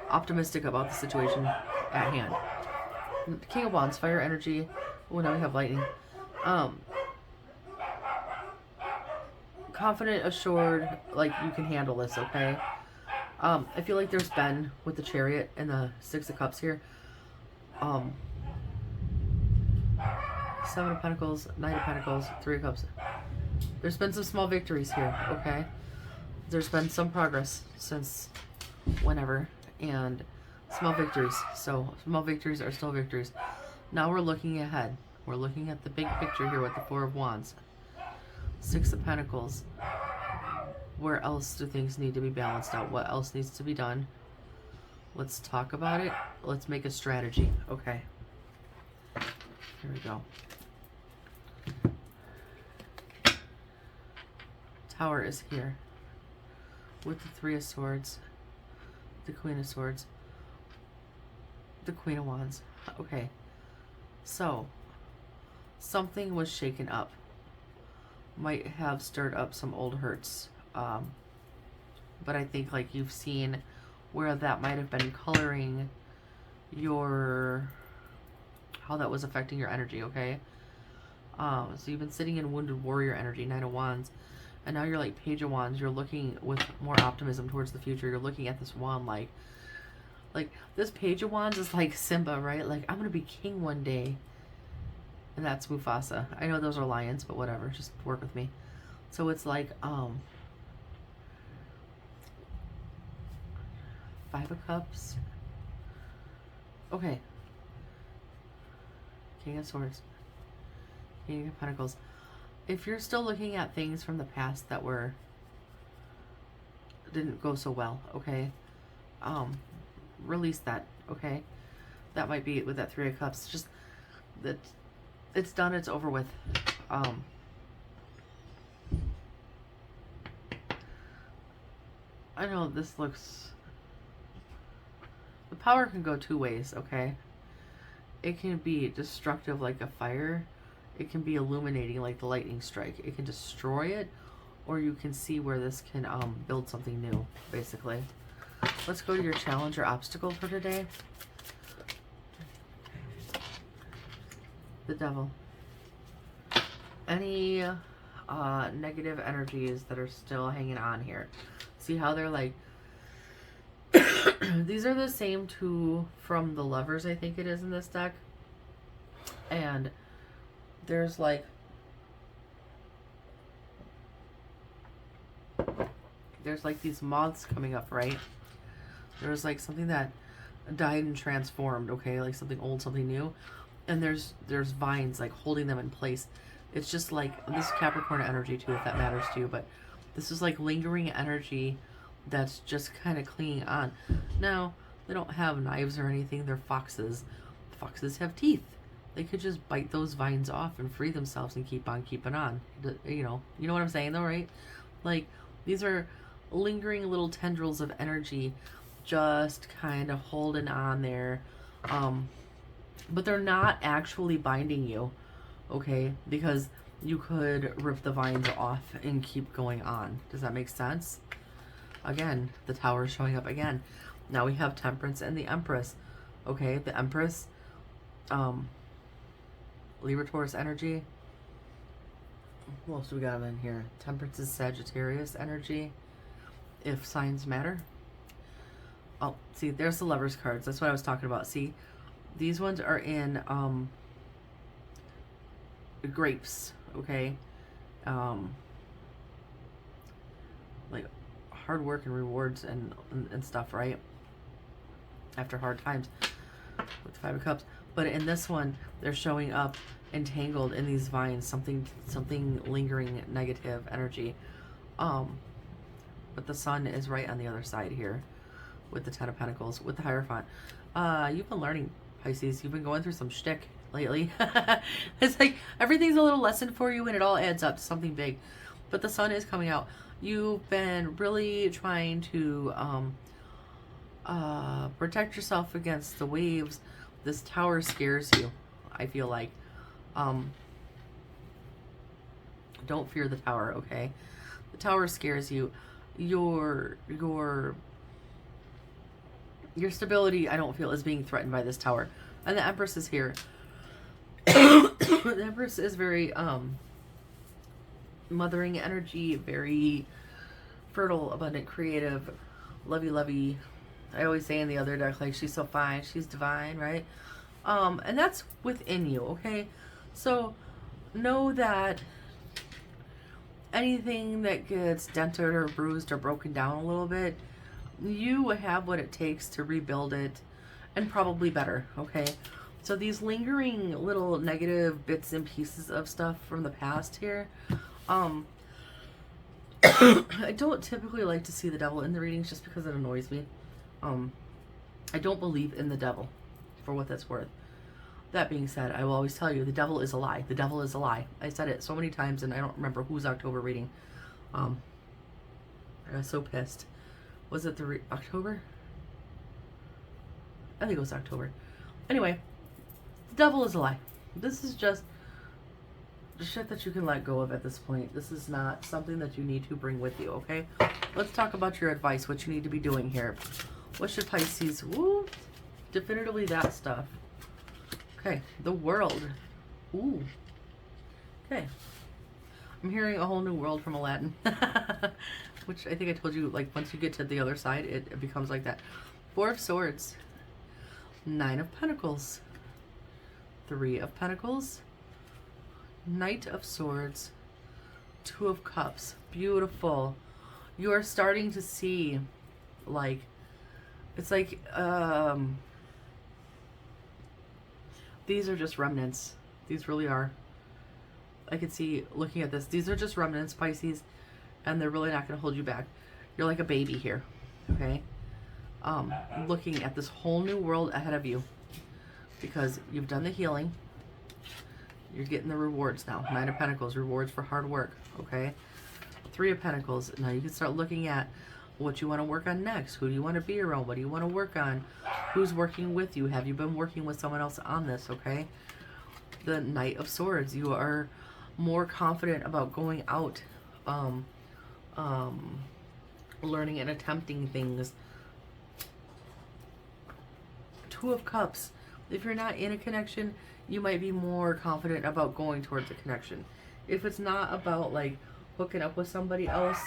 Speaker 1: optimistic about the situation at hand. King of Wands, fire energy. Oh, now we have lightning. Confident, assured, like you can handle this, okay? I feel like there's been, with the Chariot and the Six of Cups here, Seven of Pentacles, Knight of Pentacles, Three of Cups. There's been some small victories here, okay? There's been some progress since whenever, and small victories. So small victories are still victories. Now we're looking ahead. We're looking at the big picture here with the Four of Wands. Six of Pentacles. Where else do things need to be balanced out? What else needs to be done? Let's talk about it. Let's make a strategy. Okay. Here we go. Tower is here. With the Three of Swords. The Queen of Swords. The Queen of Wands. Okay. So, something was shaken up. Might have stirred up some old hurts. But I think like you've seen where that might have been coloring your, how that was affecting your energy, okay? So you've been sitting in Wounded Warrior energy, Knight of Wands, and now you're like Page of Wands. You're looking with more optimism towards the future. You're looking at this wand like this Page of Wands is like Simba, right? Like, I'm gonna be king one day. And that's Mufasa. I know those are lions, but whatever, just work with me. So it's like, Five of Cups. Okay. King of Swords. King of Pentacles. If you're still looking at things from the past that didn't go so well, okay? Release that, okay? That might be with that Three of Cups. Just that it's done, it's over with. I know this looks, the power can go two ways, okay? It can be destructive like a fire. It can be illuminating like the lightning strike. It can destroy it, or you can see where this can build something new, basically. Let's go to your challenge or obstacle for today. The Devil. Any negative energies that are still hanging on here. See how they're like, these are the same two from the Lovers, I think it is, in this deck. And there's like, these moths coming up, right? There's like something that died and transformed, okay? Like something old, something new. And there's vines like holding them in place. It's just like, this is Capricorn energy too, if that matters to you, but this is like lingering energy that's just kind of clinging on. Now, they don't have knives or anything. They're foxes. Foxes have teeth. They could just bite those vines off and free themselves and keep on keeping on. You know what I'm saying though, right? Like, these are lingering little tendrils of energy just kind of holding on there. But they're not actually binding you, okay? Because you could rip the vines off and keep going on. Does that make sense? Again, the Tower is showing up again. Now we have Temperance and the Empress. Okay, the Empress, Libra Taurus energy. What else do we got in here? Temperance is Sagittarius energy, if signs matter. Oh, see, there's the Lovers cards. That's what I was talking about. See, these ones are in grapes, okay? Like hard work and rewards and stuff, right? After hard times with the Five of Cups. But in this one, they're showing up entangled in these vines, something lingering negative energy. But the Sun is right on the other side here with the Ten of Pentacles, with the Hierophant. You've been learning, Pisces. You've been going through some shtick lately. It's like everything's a little lesson for you and it all adds up to something big. But the Sun is coming out. You've been really trying to protect yourself against the waves. This Tower scares you, I feel like. Don't fear the Tower, okay? The Tower scares you. Your stability, I don't feel, is being threatened by this Tower. And the Empress is here. The Empress is very mothering energy, very fertile, abundant, creative, lovey-lovey. I always say in the other deck, like, she's so fine, she's divine, right? And that's within you, okay? So know that anything that gets dented or bruised or broken down a little bit, you have what it takes to rebuild it, and probably better, okay? So these lingering little negative bits and pieces of stuff from the past here, I don't typically like to see the devil in the readings just because it annoys me. I don't believe in the devil, for what that's worth. That being said, I will always tell you, the devil is a lie. The devil is a lie. I said it so many times, and I don't remember whose October reading. I was so pissed. Was it the October? I think it was October. Anyway, the devil is a lie. This is just shit that you can let go of at this point. This is not something that you need to bring with you, okay? Let's talk about your advice, what you need to be doing here. What should Pisces... Woo! Definitively that stuff. Okay, the World. Ooh. Okay. I'm hearing a whole new world from Aladdin. Which I think I told you, like, once you get to the other side, it becomes like that. Four of Swords. Nine of Pentacles. Three of Pentacles. Knight of Swords. Two of Cups. Beautiful. You are starting to see, like, it's like, these are just remnants. These really are. I can see, looking at this, these are just remnants, Pisces, and they're really not going to hold you back. You're like a baby here, okay? Looking at this whole new world ahead of you, because you've done the healing. You're getting the rewards now. Nine of Pentacles, rewards for hard work, okay? Three of Pentacles. Now you can start looking at what you want to work on next. Who do you want to be around? What do you want to work on? Who's working with you? Have you been working with someone else on this, okay? The Knight of Swords. You are more confident about going out, learning and attempting things. Two of Cups. If you're not in a connection, you might be more confident about going towards a connection. If it's not about, like, hooking up with somebody else,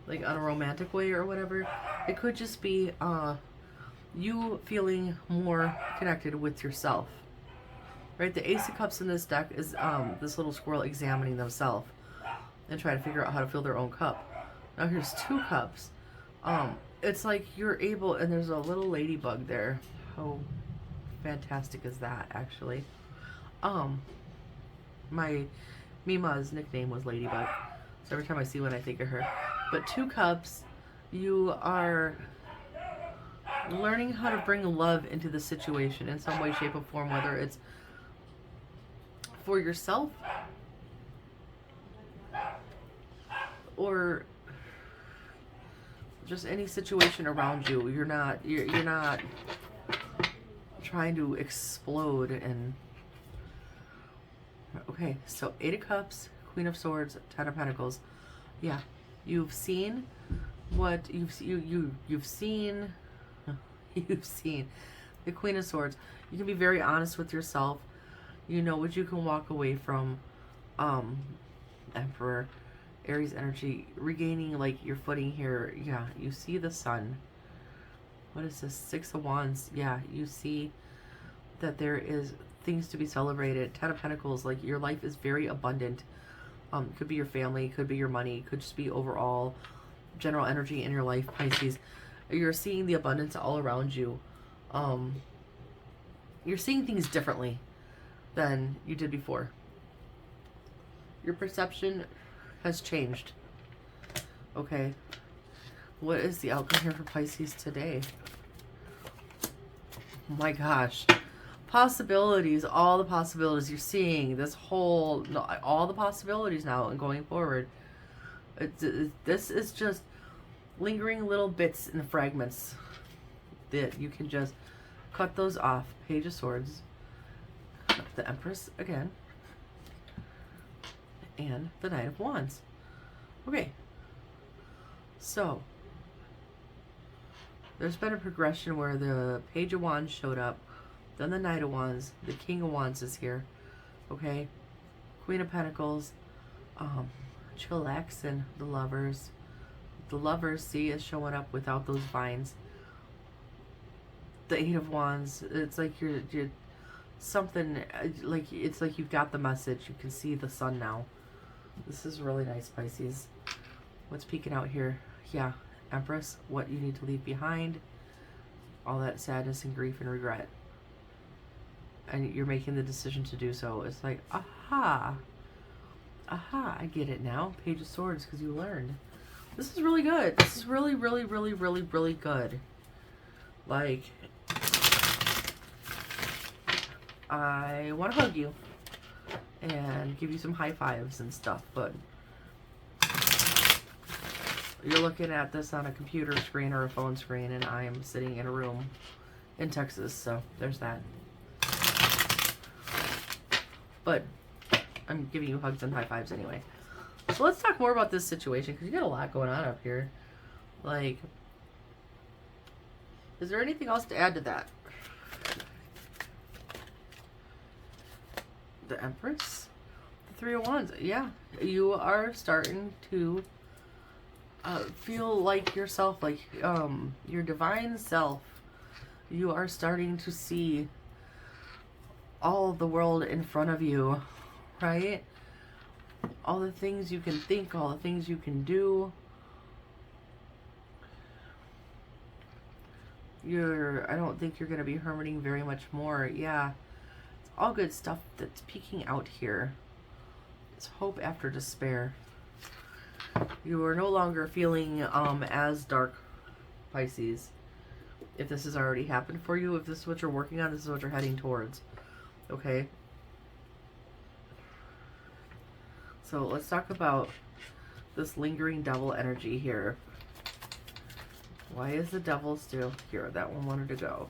Speaker 1: like on a romantic way or whatever, it could just be you feeling more connected with yourself, right? The Ace of Cups in this deck is this little squirrel examining themselves and trying to figure out how to fill their own cup. Now here's Two Cups. It's like you're able, and there's a little ladybug there. How fantastic is that, actually? My Mima's nickname was Ladybug, so every time I see one I think of her. But Two Cups, you are learning how to bring love into the situation in some way, shape, or form, whether it's for yourself or just any situation around you. You're not trying to explode. And okay, so Eight of Cups, Queen of Swords, Ten of Pentacles. Yeah, you've seen what you've seen. You've seen the Queen of Swords. You can be very honest with yourself. You know what you can walk away from. Emperor, Aries energy, regaining, like, your footing here. Yeah, you see the Sun. What is this? Six of Wands. Yeah, you see that there is things to be celebrated. Ten of Pentacles, like, your life is very abundant. Could be your family, could be your money, could just be overall general energy in your life, Pisces. You're seeing the abundance all around you. You're seeing things differently than you did before. Your perception has changed. Okay. What is the outcome here for Pisces today? Oh my gosh. Possibilities, all the possibilities. You're seeing this whole, all the possibilities now and going forward. This is just lingering little bits and fragments that you can just cut those off. Page of Swords. The Empress again. and the Knight of Wands. Okay, so there's been a progression where the Page of Wands showed up, then the Knight of Wands, the King of Wands is here, okay, Queen of Pentacles, chillaxing, the Lovers. The Lovers, see, is showing up without those vines. The Eight of Wands, it's like you're something, like, it's like you've got the message. You can see the sun now. This is really nice, Pisces. What's peeking out here? Yeah, Empress, what you need to leave behind. All that sadness and grief and regret. And you're making the decision to do so. It's like, aha. Aha, I get it now. Page of Swords, because you learned. This is really good. This is really, really, really, really, really good. Like, I want to hug you and give you some high fives and stuff, but you're looking at this on a computer screen or a phone screen, and I am sitting in a room in Texas, so there's that. But I'm giving you hugs and high fives anyway. So let's talk more about this situation, because you got a lot going on up here. Like, is there anything else to add to that? The Empress, the Three of Wands. Yeah, you are starting to feel like yourself, like your divine self. You are starting to see all the world in front of you, right? All the things you can think, all the things you can do. I don't think you're going to be hermiting very much more. Yeah, it's all good stuff that's peeking out here. It's hope after despair. You are no longer feeling as dark, Pisces. If this has already happened for you, if this is what you're working on, this is what you're heading towards. Okay? So let's talk about this lingering devil energy here. Why is the devil still here? That one wanted to go.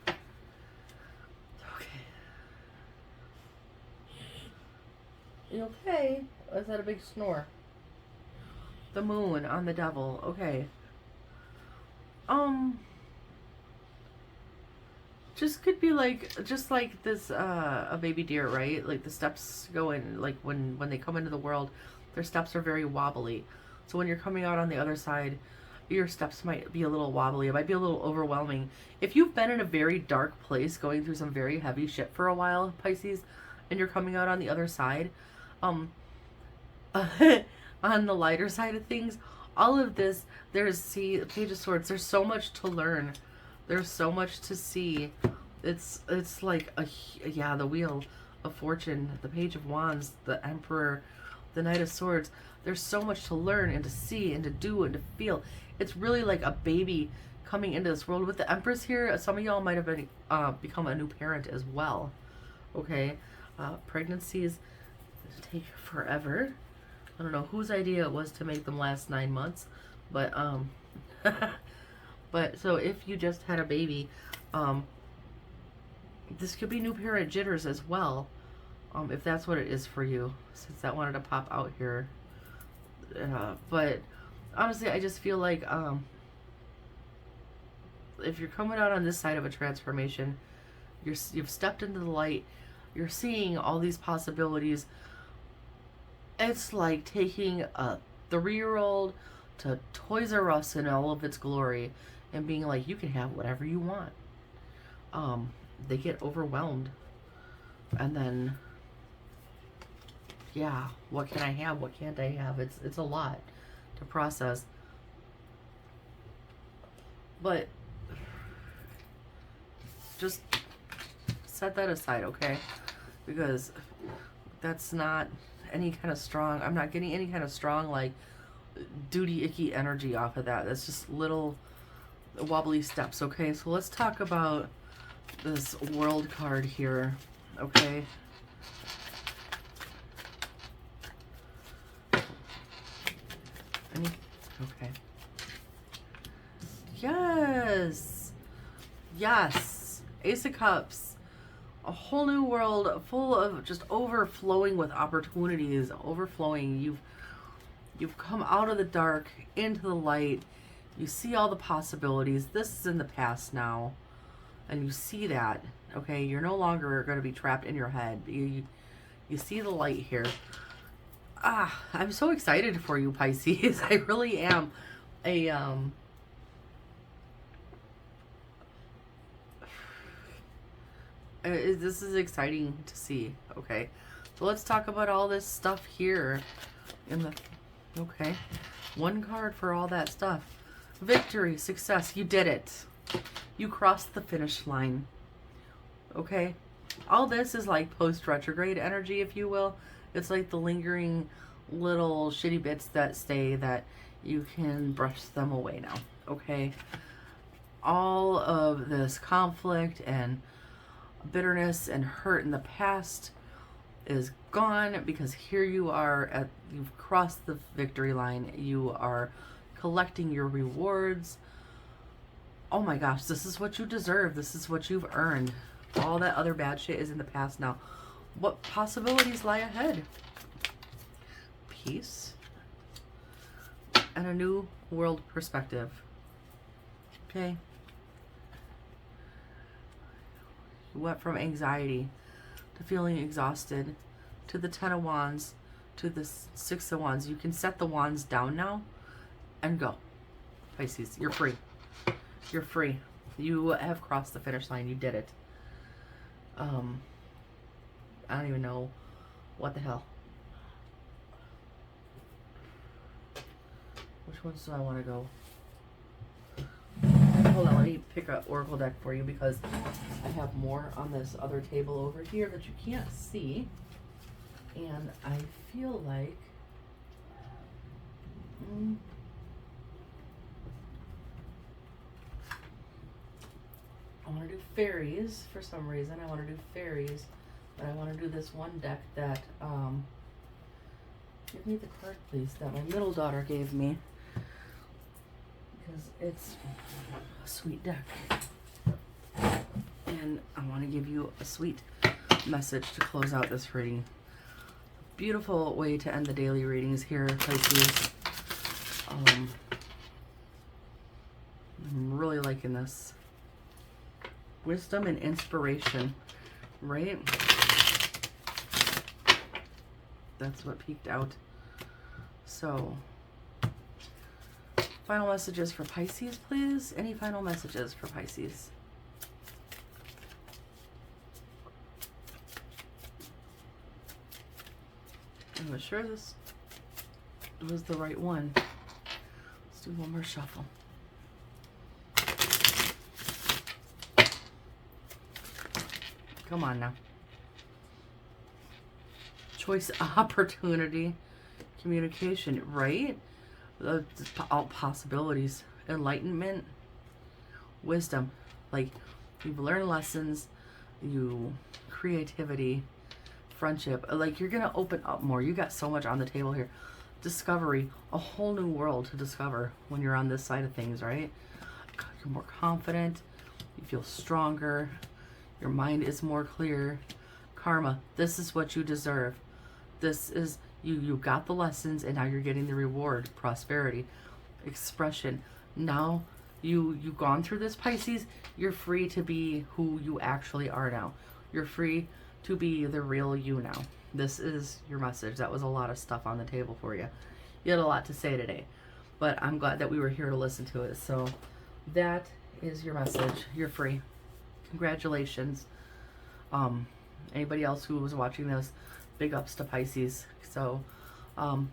Speaker 1: Okay. You okay? Or is that a big snore? The moon on the devil. Okay. Just could be like, just like this, a baby deer, right? Like the steps go in, like when they come into the world, their steps are very wobbly. So when you're coming out on the other side, your steps might be a little wobbly. It might be a little overwhelming. If you've been in a very dark place, going through some very heavy shit for a while, Pisces, and you're coming out on the other side, on the lighter side of things, all of this, see, Page of Swords, there's so much to learn. There's so much to see. It's like the Wheel of Fortune, the Page of Wands, the Emperor, the Knight of Swords. There's so much to learn and to see and to do and to feel. It's really like a baby coming into this world. With the Empress here, some of y'all might have been, become a new parent as well. Okay? Pregnancies take forever. I don't know whose idea it was to make them last 9 months, but but so if you just had a baby, this could be new parent jitters as well, if that's what it is for you, since that wanted to pop out here. But honestly, I just feel like if you're coming out on this side of a transformation, you've stepped into the light, you're seeing all these possibilities. It's like taking a 3-year-old to Toys R Us in all of its glory and being like, you can have whatever you want. They get overwhelmed. And then, yeah, what can I have? What can't I have? It's a lot to process. But just set that aside, okay? Because that's not any kind of strong, I'm not getting any kind of strong, like, duty icky energy off of that. That's just little wobbly steps, okay? So let's talk about this World card here, okay? Okay. Yes! Yes! Ace of Cups. a whole new world full of just overflowing with opportunities, overflowing. You've come out of the dark into the light. You see all the possibilities. This is in the past now, and you see that. Okay, you're no longer going to be trapped in your head. You see the light here. I'm so excited for you, Pisces. I really am. This is exciting to see. Okay, so let's talk about all this stuff here in the. Okay, one card for all that stuff. Victory, success. You did it. You crossed the finish line. Okay, all this is like post-retrograde energy, if you will. It's like the lingering little shitty bits that stay that you can brush them away now. Okay, all of this conflict and bitterness and hurt in the past is gone, because here you are you've crossed the victory line. You are collecting your rewards. Oh my gosh, this is what you deserve. This is what you've earned. All that other bad shit is in the past now. What possibilities lie ahead? Peace and a new world perspective. Okay. You went from anxiety to feeling exhausted to the 10 of Wands to the 6 of Wands. You can set the wands down now and go. Pisces, you're free. You're free. You have crossed the finish line. You did it. I don't even know what the hell. Which ones do I want to go? Hold on, let me pick an oracle deck for you, because I have more on this other table over here that you can't see. And I feel like I want to do fairies for some reason. I want to do fairies, but I want to do this one deck that give me the card, please, that my middle daughter gave me, because it's a sweet deck, and I want to give you a sweet message to close out this reading. Beautiful way to end the daily readings here, Pisces. I'm really liking this. Wisdom and inspiration, right? That's what peeked out. So, final messages for Pisces, please. Any final messages for Pisces? I'm sure this was the right one. Let's do one more shuffle. Come on now. Choice, opportunity, communication, right? All possibilities. Enlightenment, wisdom. Like, you've learned lessons, creativity, friendship. Like, you're going to open up more. You got so much on the table here. Discovery, a whole new world to discover when you're on this side of things, right? You're more confident. You feel stronger. Your mind is more clear. Karma, this is what you deserve. This is, you got the lessons, and now you're getting the reward. Prosperity, expression. Now you've gone through this, Pisces. You're free to be who you actually are now. You're free to be the real you now. This is your message. That was a lot of stuff on the table for you. You had a lot to say today, but I'm glad that we were here to listen to it. So that is your message. You're free. Congratulations. Anybody else who was watching this, big ups to Pisces. So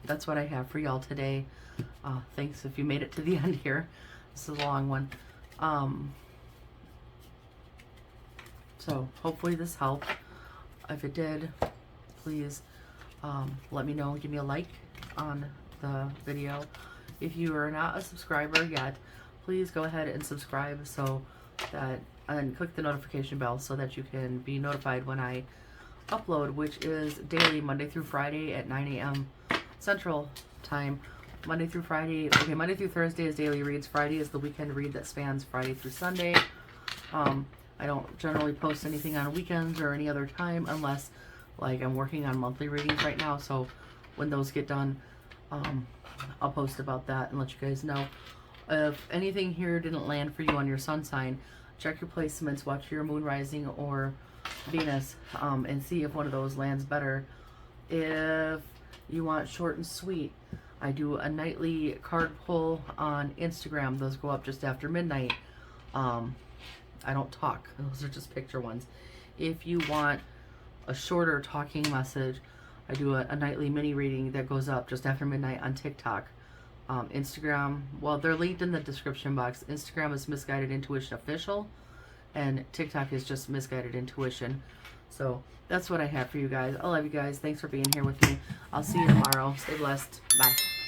Speaker 1: that's what I have for y'all today. Thanks if you made it to the end here. This is a long one. So hopefully this helped. If it did, please let me know. Give me a like on the video. If you are not a subscriber yet, please go ahead and subscribe, so that, and click the notification bell so that you can be notified when I upload, which is daily, Monday through Friday at 9 a.m. Central Time. Monday through Friday. Okay, Monday through Thursday is daily reads. Friday is the weekend read that spans Friday through Sunday. I don't generally post anything on weekends or any other time unless like I'm working on monthly readings right now. So when those get done, I'll post about that and let you guys know. If anything here didn't land for you on your sun sign, check your placements, watch your moon rising or Venus, and see if one of those lands better. If you want short and sweet, I do a nightly card pull on Instagram. Those go up just after midnight. I don't talk. Those are just picture ones. If you want a shorter talking message, I do a nightly mini reading that goes up just after midnight on TikTok. Instagram, well, they're linked in the description box. Instagram is Misguided Intuition Official, and TikTok is just Misguided Intuition. So that's what I have for you guys. I love you guys. Thanks for being here with me. I'll see you tomorrow. Stay blessed. Bye.